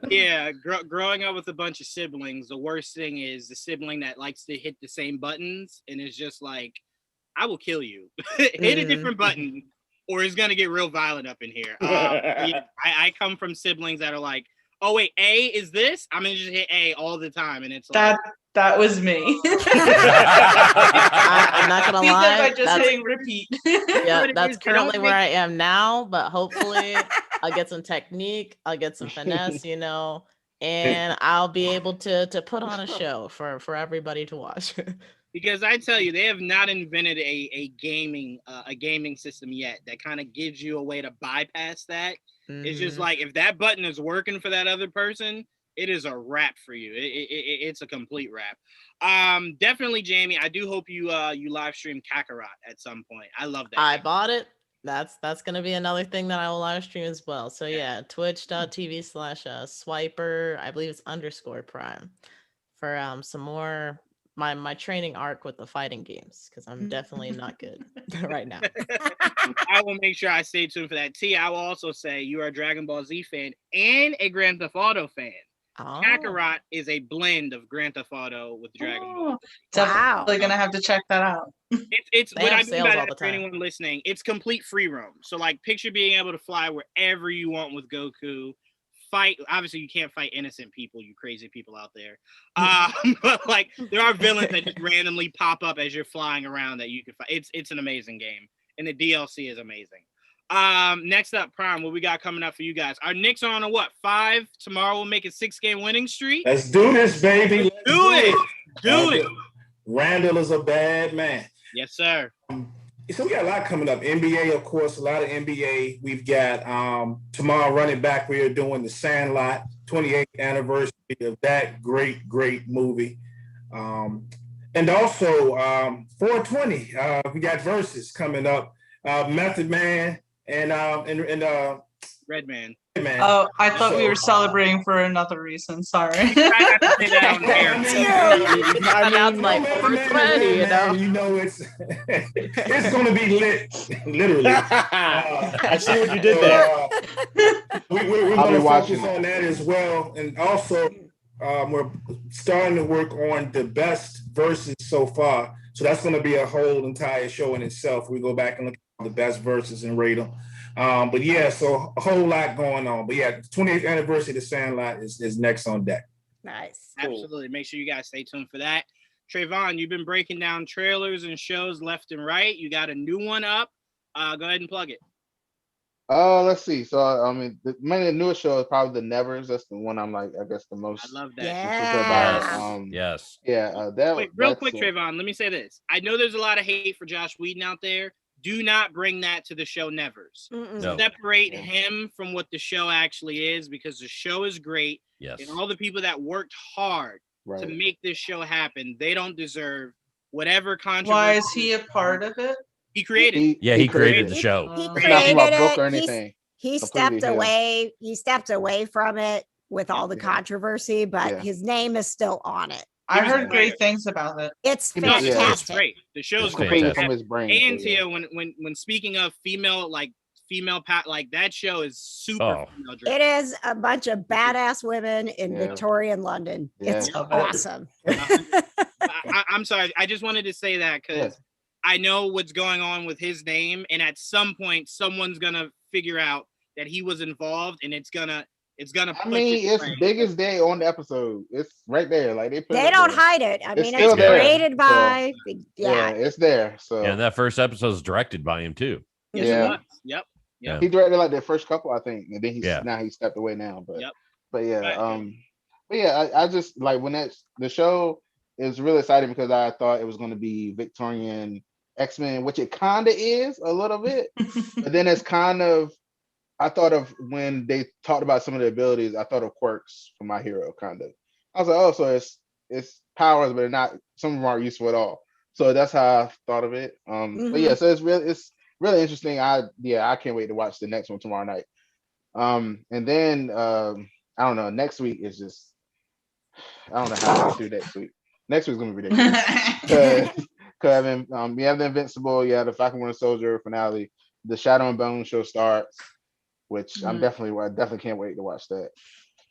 Speaker 1: Yeah, growing up with a bunch of siblings, the worst thing is the sibling that likes to hit the same buttons and is just like, I will kill you. Hit a different button or it's gonna get real violent up in here. Yeah, I come from siblings that are like, oh wait, A is this? I'm gonna just hit A all the time, and it's like
Speaker 6: That was me.
Speaker 7: I'm not gonna
Speaker 6: He did
Speaker 7: lie.
Speaker 6: by just hitting repeat.
Speaker 7: Yeah,
Speaker 1: But it
Speaker 7: that's
Speaker 1: is, they don't
Speaker 7: currently where I am now, but hopefully I'll get some technique, I'll get some finesse, and I'll be able to put on a show for everybody to watch.
Speaker 1: because I tell you, they have not invented a gaming system yet that kind of gives you a way to bypass that. It's just like if that button is working for that other person, it is a wrap for you. It's a complete wrap. Definitely, Jamie. I do hope you live stream Kakarot at some point. I love that.
Speaker 7: I bought it. That's gonna be another thing that I will live stream as well. So yeah, twitch.tv/swiper, I believe it's _prime for some more my training arc with the fighting games because I'm definitely not good right now.
Speaker 1: I will make sure I stay tuned for that. T, I will also say you are a Dragon Ball Z fan and a Grand Theft Auto fan.
Speaker 7: Oh.
Speaker 1: Kakarot is a blend of Grand Theft Auto with Dragon Ball.
Speaker 6: Definitely gonna have to check that out.
Speaker 1: It's
Speaker 7: They
Speaker 1: what
Speaker 7: have
Speaker 1: I mean
Speaker 7: sales
Speaker 1: by
Speaker 7: all
Speaker 1: that
Speaker 7: the
Speaker 1: for
Speaker 7: time.
Speaker 1: anyone listening. It's complete free roam. So like picture being able to fly wherever you want with Goku. Fight, obviously you can't fight innocent people, you crazy people out there. But like there are villains that just randomly pop up as you're flying around that you can fight. It's an amazing game, and the DLC is amazing. Next up, Prime, what we got coming up for you guys? Our Knicks are on a what? 5. Tomorrow we'll make a 6-game winning streak.
Speaker 9: Let's do this, baby. Let's
Speaker 1: Do it. Do it.
Speaker 9: Randall is a bad man.
Speaker 1: Yes, sir.
Speaker 9: So we got a lot coming up. NBA, of course, a lot of NBA. We've got tomorrow running back. We are doing the Sandlot 28th anniversary of that great movie. And also 420. We got verses coming up. Method Man and
Speaker 1: Redman.
Speaker 6: Oh, I thought we were celebrating for another reason. Sorry.
Speaker 7: I'm like,
Speaker 9: it's going to be lit, literally.
Speaker 5: I see what you did there.
Speaker 9: We're going to focus on that as well. And also, we're starting to work on the best verses so far. So that's going to be a whole entire show in itself. We go back and look at the best verses and rate them. But yeah, so a whole lot going on. But yeah, the 28th anniversary of the Sandlot is next on deck.
Speaker 3: Nice.
Speaker 1: Absolutely. Make sure you guys stay tuned for that. Trayvon, you've been breaking down trailers and shows left and right. You got a new one up. Go ahead and plug it.
Speaker 2: Let's see. So I mean, the newest show is probably The Nevers. That's the one I'm like, I guess the most.
Speaker 1: I love that.
Speaker 4: Yes.
Speaker 2: Yeah. That.
Speaker 1: Wait, real quick, Trayvon. Let me say this. I know there's a lot of hate for Josh Whedon out there. Do not bring that to the show Nevers.
Speaker 4: No.
Speaker 1: Separate him from what the show actually is, because the show is great.
Speaker 4: Yes.
Speaker 1: And all the people that worked hard to make this show happen, they don't deserve whatever controversy.
Speaker 6: Why is he a part of it?
Speaker 1: He created.
Speaker 4: He created the show.
Speaker 3: He
Speaker 2: It's not
Speaker 3: created
Speaker 2: about book or
Speaker 3: it.
Speaker 2: anything.
Speaker 3: He
Speaker 2: Completely
Speaker 3: stepped away. He stepped away from it with all the controversy, but his name is still on it.
Speaker 6: I heard great things about it.
Speaker 3: It's
Speaker 1: No, the show's
Speaker 3: fantastic.
Speaker 1: great. The show's
Speaker 2: completely
Speaker 1: great.
Speaker 2: from his brain.
Speaker 1: And
Speaker 2: so,
Speaker 1: Tia, when speaking of female like that show is super female driven.
Speaker 3: It is a bunch of badass women in Victorian London.
Speaker 2: Yeah.
Speaker 3: It's awesome.
Speaker 1: I'm sorry. I just wanted to say that because I know what's going on with his name, and at some point, someone's gonna figure out that he was involved, and it's gonna.
Speaker 2: I mean, it's biggest day on the episode. It's right there. Like they
Speaker 3: don't hide it. I mean, it's
Speaker 2: there.
Speaker 3: created by.
Speaker 2: So, yeah, it's there. So
Speaker 4: and that first episode is directed by him too.
Speaker 1: Yes, Yep.
Speaker 2: He directed like the first couple, I think, and then now he stepped away now. But I just like when the show is really exciting because I thought it was going to be Victorian X-Men, which it kind of is a little bit, but then it's kind of, I thought of when they talked about some of the abilities, I thought of quirks from My Hero, kind of. I was like, oh, so it's powers, but they're not, some of them aren't useful at all. So that's how I thought of it. But yeah, so it's really interesting. I can't wait to watch the next one tomorrow night. And then I don't know, next week is just, I don't know how to get through next week. Next week's gonna be ridiculous. Because you have the Invincible, you have the Falcon Winter Soldier finale, the Shadow and Bone show starts, which I definitely can't wait to watch that.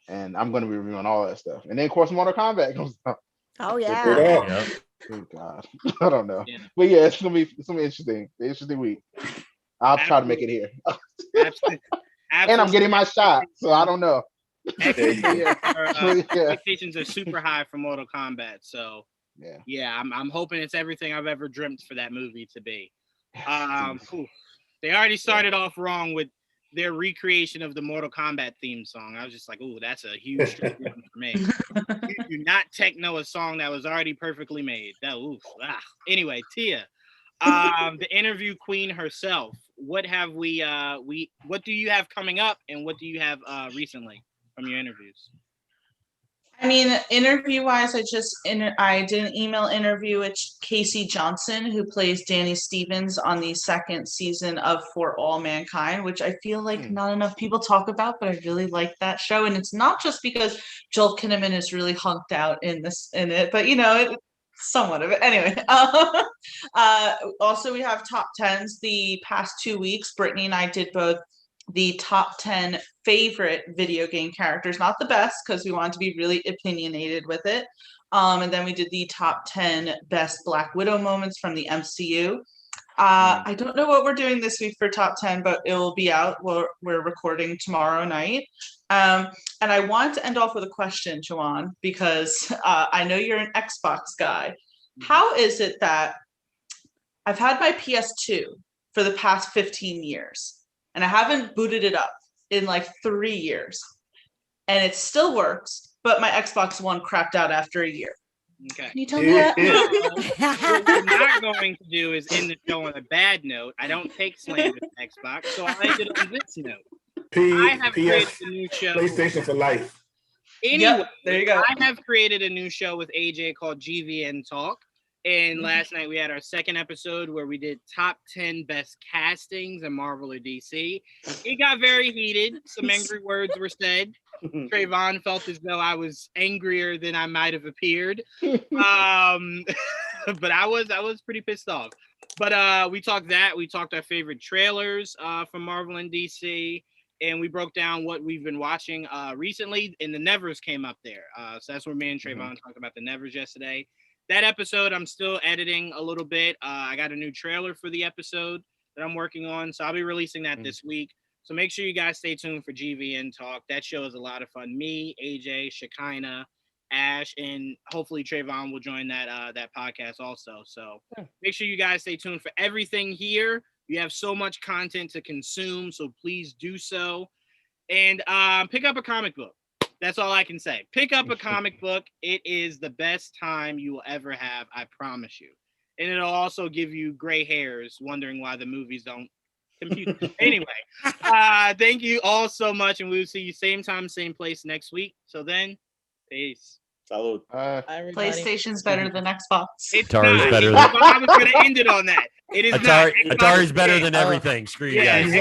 Speaker 2: And I'm gonna be reviewing all that stuff. And then of course Mortal Kombat comes out.
Speaker 3: Oh yeah.
Speaker 2: Oh God. I don't know. Yeah. But yeah, it's gonna be interesting. Interesting week. I'll try to make it here.
Speaker 1: Absolutely.
Speaker 2: And I'm getting my shot, so I don't know.
Speaker 1: Expectations are super high for Mortal Kombat, so I'm hoping it's everything I've ever dreamt for that movie to be. They already started off wrong with their recreation of the Mortal Kombat theme song. I was just like, "Ooh, that's a huge one for me." You do not techno a song that was already perfectly made. Anyway, Tia, the interview queen herself. What have what do you have coming up, and what do you have recently from your interviews?
Speaker 6: I mean, interview-wise, I did an email interview with Casey Johnson, who plays Danny Stevens on the second season of For All Mankind, which I feel like not enough people talk about, but I really like that show. And it's not just because Joel Kinnaman is really hunked out in it, but somewhat of it. Anyway, also we have top 10s. The past 2 weeks, Brittany and I did both the top 10 favorite video game characters, not the best, because we wanted to be really opinionated with it. And then we did the top 10 best Black Widow moments from the MCU. I don't know what we're doing this week for top 10, but it will be out. We're recording tomorrow night. And I want to end off with a question, Juwan, because I know you're an Xbox guy. How is it that I've had my PS2 for the past 15 years, and I haven't booted it up in like 3 years, and it still works, but my Xbox One crapped out after a year?
Speaker 1: Okay.
Speaker 6: Can you tell me that?
Speaker 1: What we're not going to do is end the show on a bad note. I don't take slander to Xbox, so I'll end it on this note. I have created a new show.
Speaker 9: PlayStation for life.
Speaker 1: Anyway,
Speaker 6: there you go.
Speaker 1: I have created a new show with AJ called GVN Talk. And last night we had our second episode where we did top 10 best castings in Marvel or DC. It got very heated. Some angry words were said. Trayvon felt as though I was angrier than I might have appeared. But I was pretty pissed off. But we talked our favorite trailers from Marvel and DC. And we broke down what we've been watching recently. And the Nevers came up there. So that's where me and Trayvon talked about the Nevers yesterday. That episode, I'm still editing a little bit. I got a new trailer for the episode that I'm working on. So I'll be releasing that this week. So make sure you guys stay tuned for GVN Talk. That show is a lot of fun. Me, AJ, Shekinah, Ash, and hopefully Trayvon will join that podcast also. So make sure you guys stay tuned for everything here. You have so much content to consume, so please do so. And pick up a comic book. That's all I can say. Pick up a comic book. It is the best time you will ever have, I promise you. And it'll also give you gray hairs wondering why the movies don't compute. Anyway, thank you all so much, and we will see you same time, same place next week. So then, peace.
Speaker 5: Salud.
Speaker 6: PlayStation's better than Xbox.
Speaker 4: Atari's better than...
Speaker 1: I was going to end it on that. It is
Speaker 4: Atari's better than everything. Screw you guys.